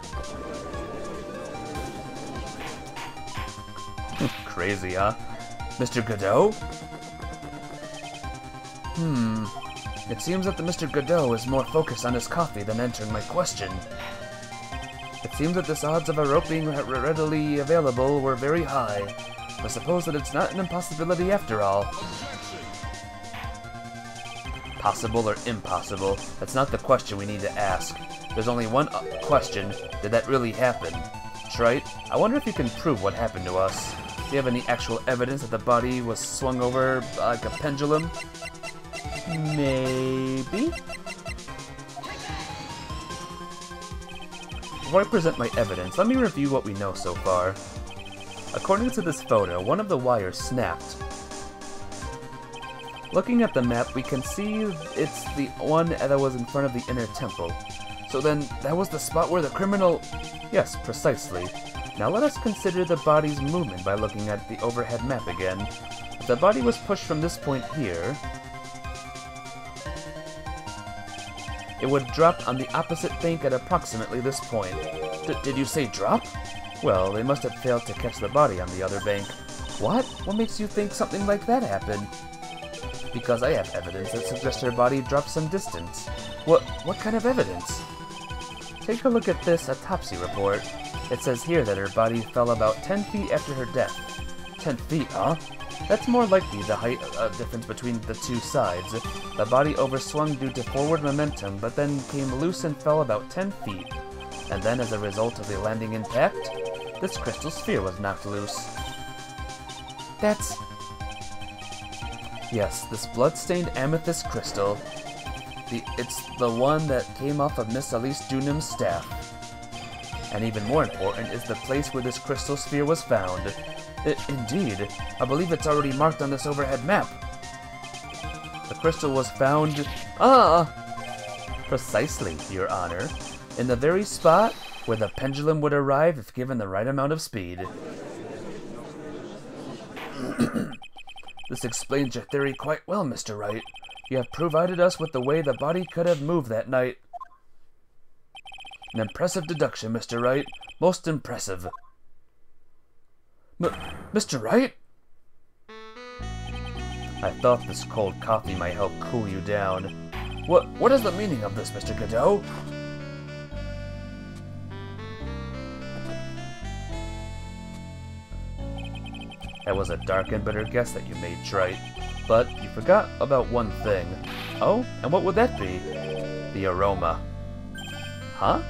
Crazy, huh? Mr. Godot? It seems that the Mr. Godot is more focused on his coffee than answering my question. It seems that the odds of a rope being readily available were very high. I suppose that it's not an impossibility after all. Possible or impossible? That's not the question we need to ask. There's only one question. Did that really happen? Wright, I wonder if you can prove what happened to us. Do you have any actual evidence that the body was swung over like a pendulum? Maybe? Before I present my evidence, let me review what we know so far. According to this photo, one of the wires snapped. Looking at the map, we can see it's the one that was in front of the inner temple. So then, that was the spot where the criminal... Yes, precisely. Now let us consider the body's movement by looking at the overhead map again. If the body was pushed from this point here, it would drop on the opposite bank at approximately this point. Did you say drop? Well, they must have failed to catch the body on the other bank. What? What makes you think something like that happened? Because I have evidence that suggests her body dropped some distance. What kind of evidence? Take a look at this autopsy report. It says here that her body fell about 10 feet after her death. 10 feet, huh? That's more likely the height difference between the two sides. The body overswung due to forward momentum, but then came loose and fell about 10 feet. And then, as a result of the landing impact, this crystal sphere was knocked loose. That's... Yes, this blood-stained amethyst crystal. It's the one that came off of Miss Elise Dunham's staff. And even more important is the place where this crystal sphere was found. Indeed, I believe it's already marked on this overhead map. The crystal was found... Precisely, Your Honor. In the very spot where the pendulum would arrive if given the right amount of speed. This explains your theory quite well, Mr. Wright. You have provided us with the way the body could have moved that night. An impressive deduction, Mr. Wright. Most impressive. Mr. Wright? I thought this cold coffee might help cool you down. What is the meaning of this, Mr. Godot? That was a dark and bitter guess that you made, Wright. But you forgot about one thing. Oh, and what would that be? The aroma. Huh?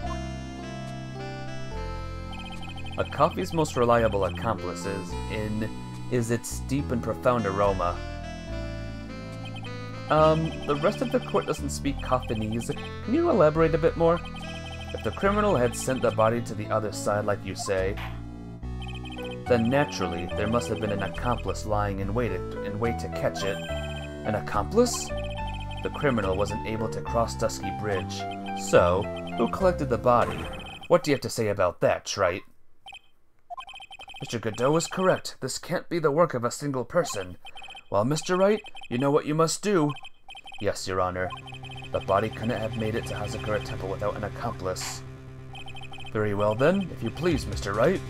A coffee's most reliable accomplice is its deep and profound aroma. The rest of the court doesn't speak Coffinese. Can you elaborate a bit more? If the criminal had sent the body to the other side like you say, then naturally there must have been an accomplice lying in wait to catch it. An accomplice? The criminal wasn't able to cross Dusky Bridge. So, who collected the body? What do you have to say about that, Wright? Mr. Godot is correct. This can't be the work of a single person. Well, Mr. Wright, you know what you must do. Yes, Your Honor. The body couldn't have made it to Hazakura Temple without an accomplice. Very well then, if you please, Mr. Wright.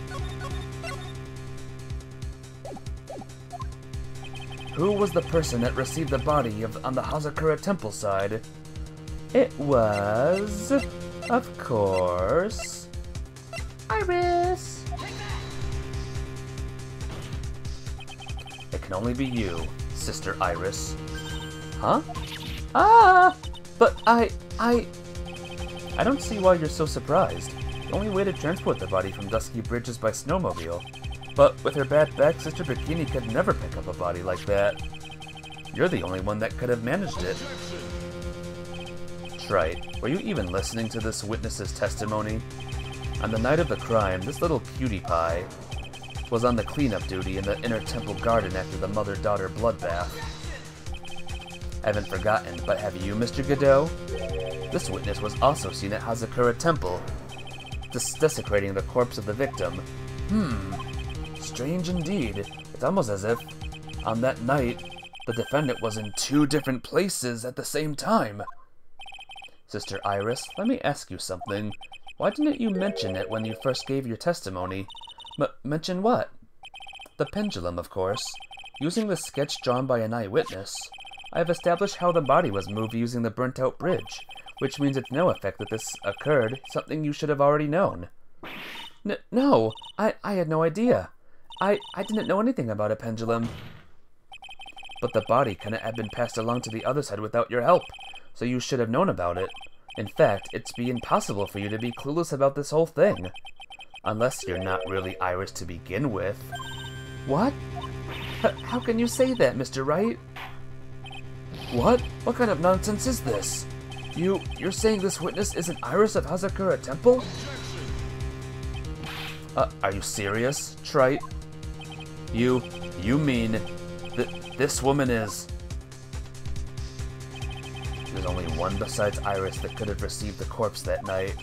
Who was the person that received the body on the Hazakura Temple side? It was, of course, Iris! It can only be you, Sister Iris. Huh? Ah! But I don't see why you're so surprised. The only way to transport the body from Dusky Bridge is by snowmobile. But with her bad back, Sister Bikini could never pick up a body like that. You're the only one that could have managed it. Wright, were you even listening to this witness's testimony? On the night of the crime, this little cutie pie was on the cleanup duty in the inner temple garden after the mother-daughter bloodbath. I haven't forgotten, but have you, Mr. Godot? This witness was also seen at Hazakura Temple, desecrating the corpse of the victim. Strange indeed. It's almost as if, on that night, the defendant was in two different places at the same time. Sister Iris, let me ask you something. Why didn't you mention it when you first gave your testimony? Mention what? The pendulum, of course. Using the sketch drawn by an eyewitness, I have established how the body was moved using the burnt-out bridge, which means it's no effect that this occurred, something you should have already known. No, I had no idea. I didn't know anything about a pendulum. But the body couldn't have been passed along to the other side without your help, so you should have known about it. In fact, it'd be impossible for you to be clueless about this whole thing. Unless you're not really Iris to begin with. What? How can you say that, Mr. Wright? What? What kind of nonsense is this? You're saying this witness isn't Iris of Hazakura Temple? Are you serious, Trite? You mean that this woman is... There's only one besides Iris that could have received the corpse that night.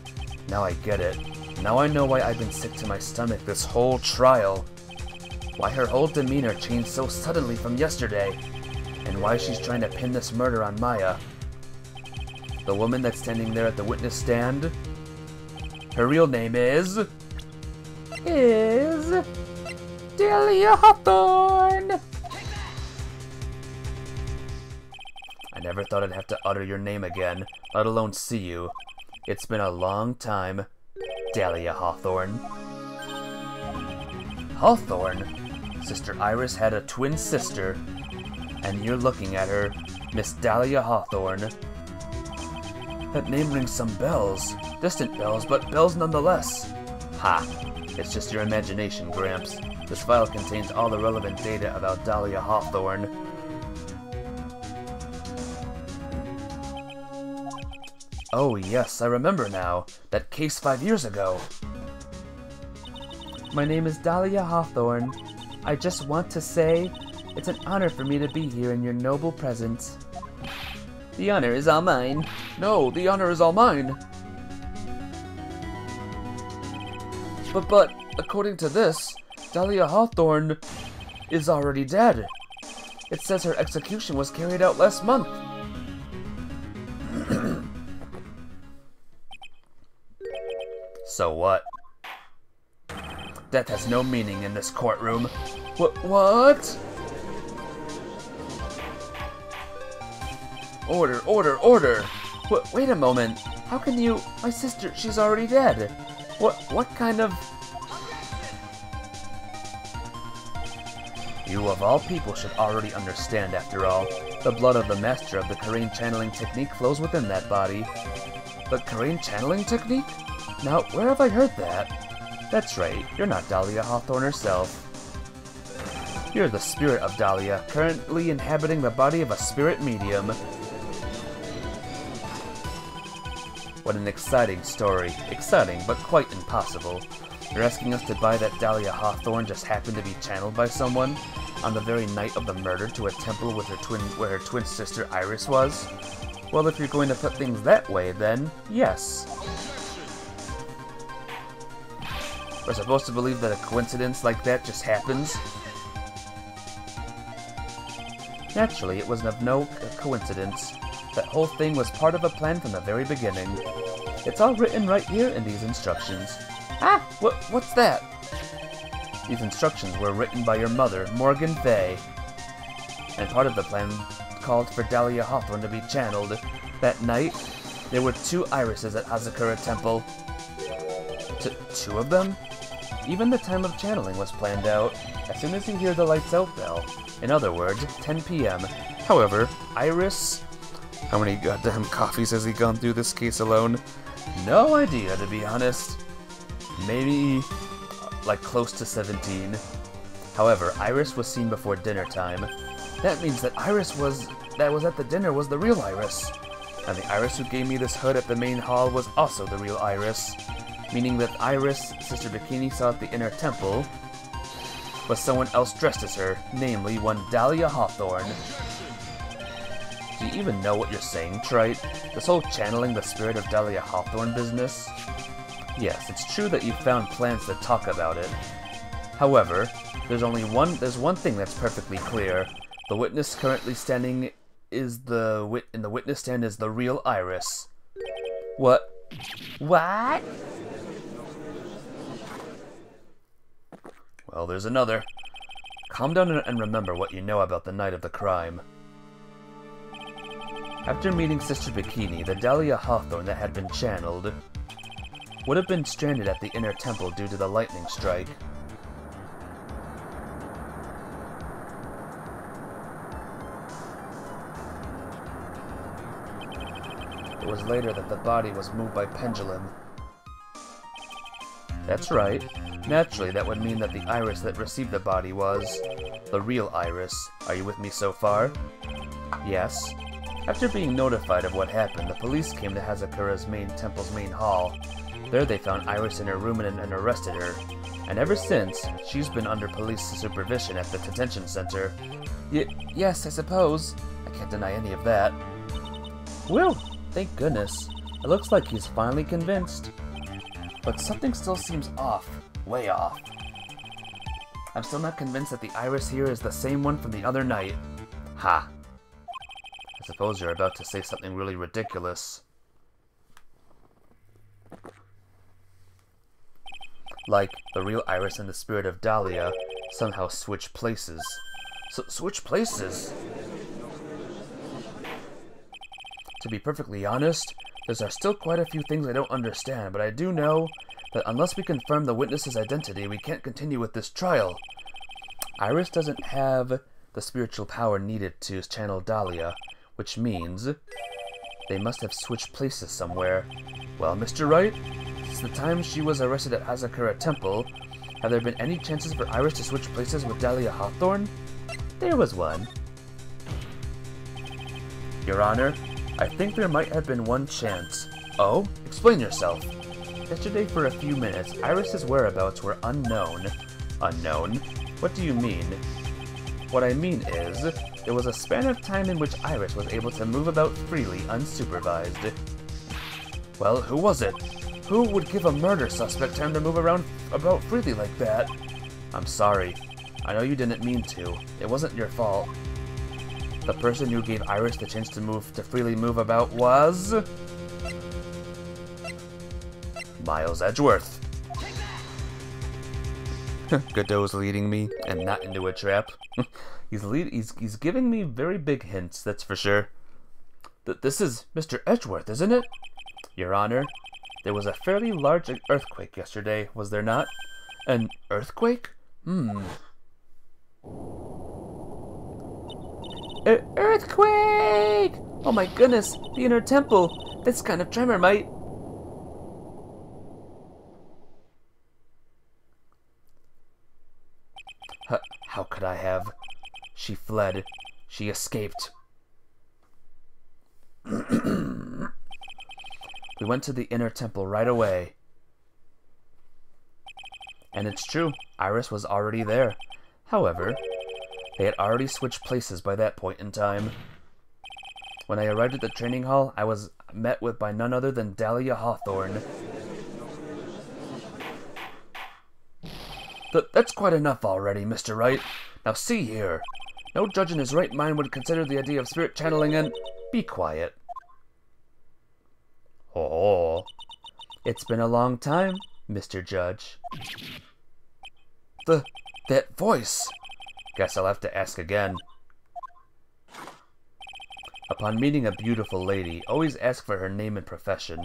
Now I get it. Now I know why I've been sick to my stomach this whole trial. Why her whole demeanor changed so suddenly from yesterday. And why she's trying to pin this murder on Maya. The woman that's standing there at the witness stand, her real name is Delia Hawthorne! I never thought I'd have to utter your name again, let alone see you. It's been a long time, Dahlia Hawthorne. Hawthorne? Sister Iris had a twin sister, and you're looking at her, Miss Dahlia Hawthorne. That name rings some bells. Distant bells, but bells nonetheless. Ha! It's just your imagination, Gramps. This file contains all the relevant data about Dahlia Hawthorne. Oh yes, I remember now. That case 5 years ago. My name is Dahlia Hawthorne. I just want to say, it's an honor for me to be here in your noble presence. The honor is all mine. No, the honor is all mine. But, according to this, Dahlia Hawthorne is already dead. It says her execution was carried out last month. So what? Death has no meaning in this courtroom. What? Order! Wait a moment. How can you... My sister, she's already dead. What kind of... You of all people should already understand, after all. The blood of the master of the Karain channeling technique flows within that body. The Karain channeling technique? Now, where have I heard that? That's right, you're not Dahlia Hawthorne herself. You're the spirit of Dahlia, currently inhabiting the body of a spirit medium. What an exciting story. Exciting, but quite impossible. You're asking us to buy that Dahlia Hawthorne just happened to be channeled by someone on the very night of the murder to a temple with where her twin sister Iris was? Well, if you're going to put things that way, then yes. We're supposed to believe that a coincidence like that just happens? Naturally, it was of no coincidence. That whole thing was part of a plan from the very beginning. It's all written right here in these instructions. Ah! What's that? These instructions were written by your mother, Morgan Fay. And part of the plan called for Dahlia Hawthorne to be channeled that night There were 2 irises at Hazakura Temple. Two of them? Even the time of channeling was planned out, as soon as you hear the lights out bell. In other words, 10 p.m. However, Iris... How many goddamn coffees has he gone through this case alone? No idea, to be honest. Maybe... like close to 17. However, Iris was seen before dinner time. That means that that was at the dinner was the real Iris. And the Iris who gave me this hood at the main hall was also the real Iris. Meaning that Iris, Sister Bikini saw at the inner temple, was someone else dressed as her, namely one Dahlia Hawthorne. Do you even know what you're saying, Trite? This whole channeling the spirit of Dahlia Hawthorne business? Yes, it's true that you found plans to talk about it. However, there's one thing that's perfectly clear. The witness currently standing in the witness stand is the real Iris. What? What? Well, there's another. Calm down and remember what you know about the night of the crime. After meeting Sister Bikini, the Dahlia Hawthorne that had been channeled would have been stranded at the inner temple due to the lightning strike. It was later that the body was moved by pendulum. That's right. Naturally, that would mean that the Iris that received the body was the real Iris. Are you with me so far? Yes. After being notified of what happened, the police came to Hazakura's temple's main hall. There they found Iris in her room and arrested her. And ever since, she's been under police supervision at the detention center. Yes, I suppose. I can't deny any of that. Well, thank goodness. It looks like he's finally convinced. But something still seems off. Way off. I'm still not convinced that the Iris here is the same one from the other night. Ha. I suppose you're about to say something really ridiculous. Like, the real Iris and the spirit of Dahlia somehow switch places. Switch places? To be perfectly honest, there are still quite a few things I don't understand, but I do know that unless we confirm the witness's identity, we can't continue with this trial. Iris doesn't have the spiritual power needed to channel Dahlia, which means they must have switched places somewhere. Well, Mr. Wright, since the time she was arrested at Hazakura Temple, have there been any chances for Iris to switch places with Dahlia Hawthorne? There was one. Your Honor, I think there might have been one chance. Oh? Explain yourself. Yesterday for a few minutes, Iris's whereabouts were unknown. Unknown? What do you mean? What I mean is, there was a span of time in which Iris was able to move about freely, unsupervised. Well, who was it? Who would give a murder suspect time to move about freely like that? I'm sorry. I know you didn't mean to. It wasn't your fault. The person who gave Iris the chance to freely move about was... Miles Edgeworth. Godot's leading me, and not into a trap. He's giving me very big hints, that's for sure. This is Mr. Edgeworth, isn't it? Your Honor, there was a fairly large earthquake yesterday, was there not? An earthquake? Earthquake! Oh my goodness, the inner temple! This kind of tremor might... How could I have? She fled. She escaped. We went to the inner temple right away. And it's true, Iris was already there. However, they had already switched places by that point in time. When I arrived at the training hall, I was met by none other than Dahlia Hawthorne. That's quite enough already, Mr. Wright. Now see here. No judge in his right mind would consider the idea of spirit channeling and... Be quiet. Oh. It's been a long time, Mr. Judge. That voice. Guess I'll have to ask again. Upon meeting a beautiful lady, always ask for her name and profession.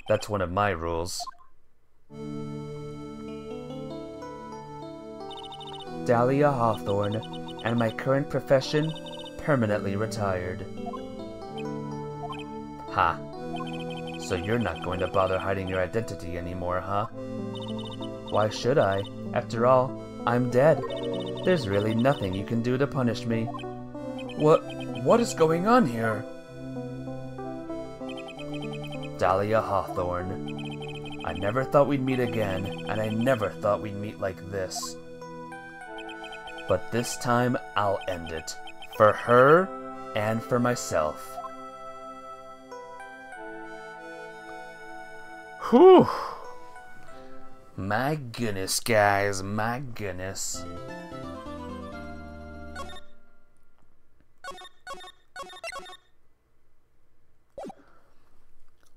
That's one of my rules. Dahlia Hawthorne, and my current profession, permanently retired. Ha. So you're not going to bother hiding your identity anymore, huh? Why should I? After all, I'm dead. There's really nothing you can do to punish me. What is going on here? Dahlia Hawthorne. I never thought we'd meet again, and I never thought we'd meet like this. But this time, I'll end it. For her, and for myself. Whew! My goodness, guys, my goodness.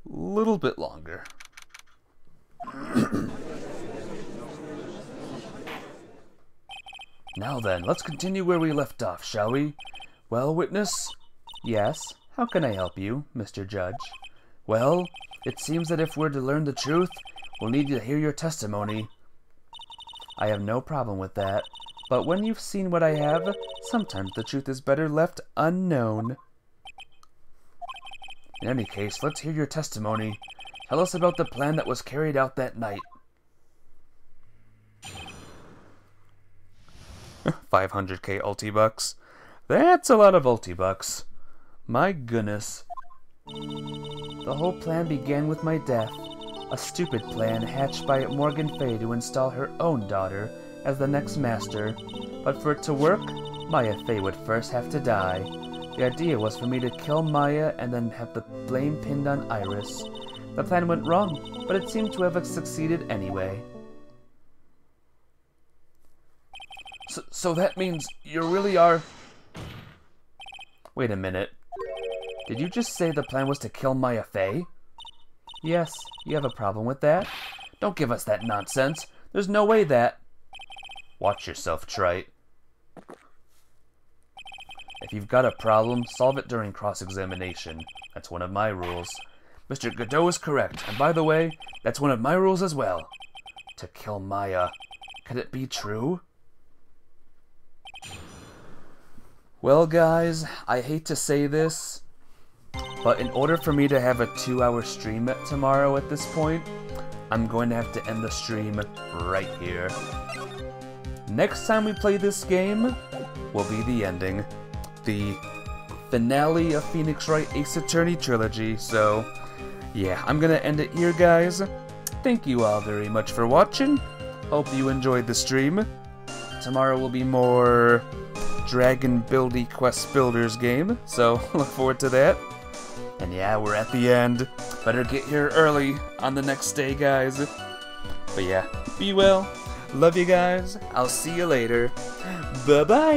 Little bit longer. Now then, let's continue where we left off, shall we? Well, witness? Yes, how can I help you, Mr. Judge? Well, it seems that if we're to learn the truth, we'll need to hear your testimony. I have no problem with that, but when you've seen what I have, sometimes the truth is better left unknown. In any case, let's hear your testimony. Tell us about the plan that was carried out that night. 500k ulti-bucks. That's a lot of ulti-bucks. My goodness. The whole plan began with my death. A stupid plan hatched by Morgan Fay to install her own daughter as the next master. But for it to work, Maya Fay would first have to die. The idea was for me to kill Maya and then have the blame pinned on Iris. The plan went wrong, but it seemed to have succeeded anyway. So that means you really are... Wait a minute. Did you just say the plan was to kill Maya Fay? Yes, you have a problem with that? Don't give us that nonsense. There's no way that... Watch yourself, Trite. If you've got a problem, solve it during cross-examination. That's one of my rules. Mr. Godot is correct, and by the way, that's one of my rules as well. To kill Maya. Could it be true? Well, guys, I hate to say this, but in order for me to have a 2-hour stream tomorrow at this point, I'm going to have to end the stream right here. Next time we play this game will be the ending. The finale of Phoenix Wright Ace Attorney Trilogy, so yeah, I'm gonna end it here, guys. Thank you all very much for watching. Hope you enjoyed the stream. Tomorrow will be more Dragon Buildy Quest Builders game, so look forward to that. And yeah, we're at the end. Better get here early on the next day, guys. But yeah, be well. Love you guys. I'll see you later. Bye-bye.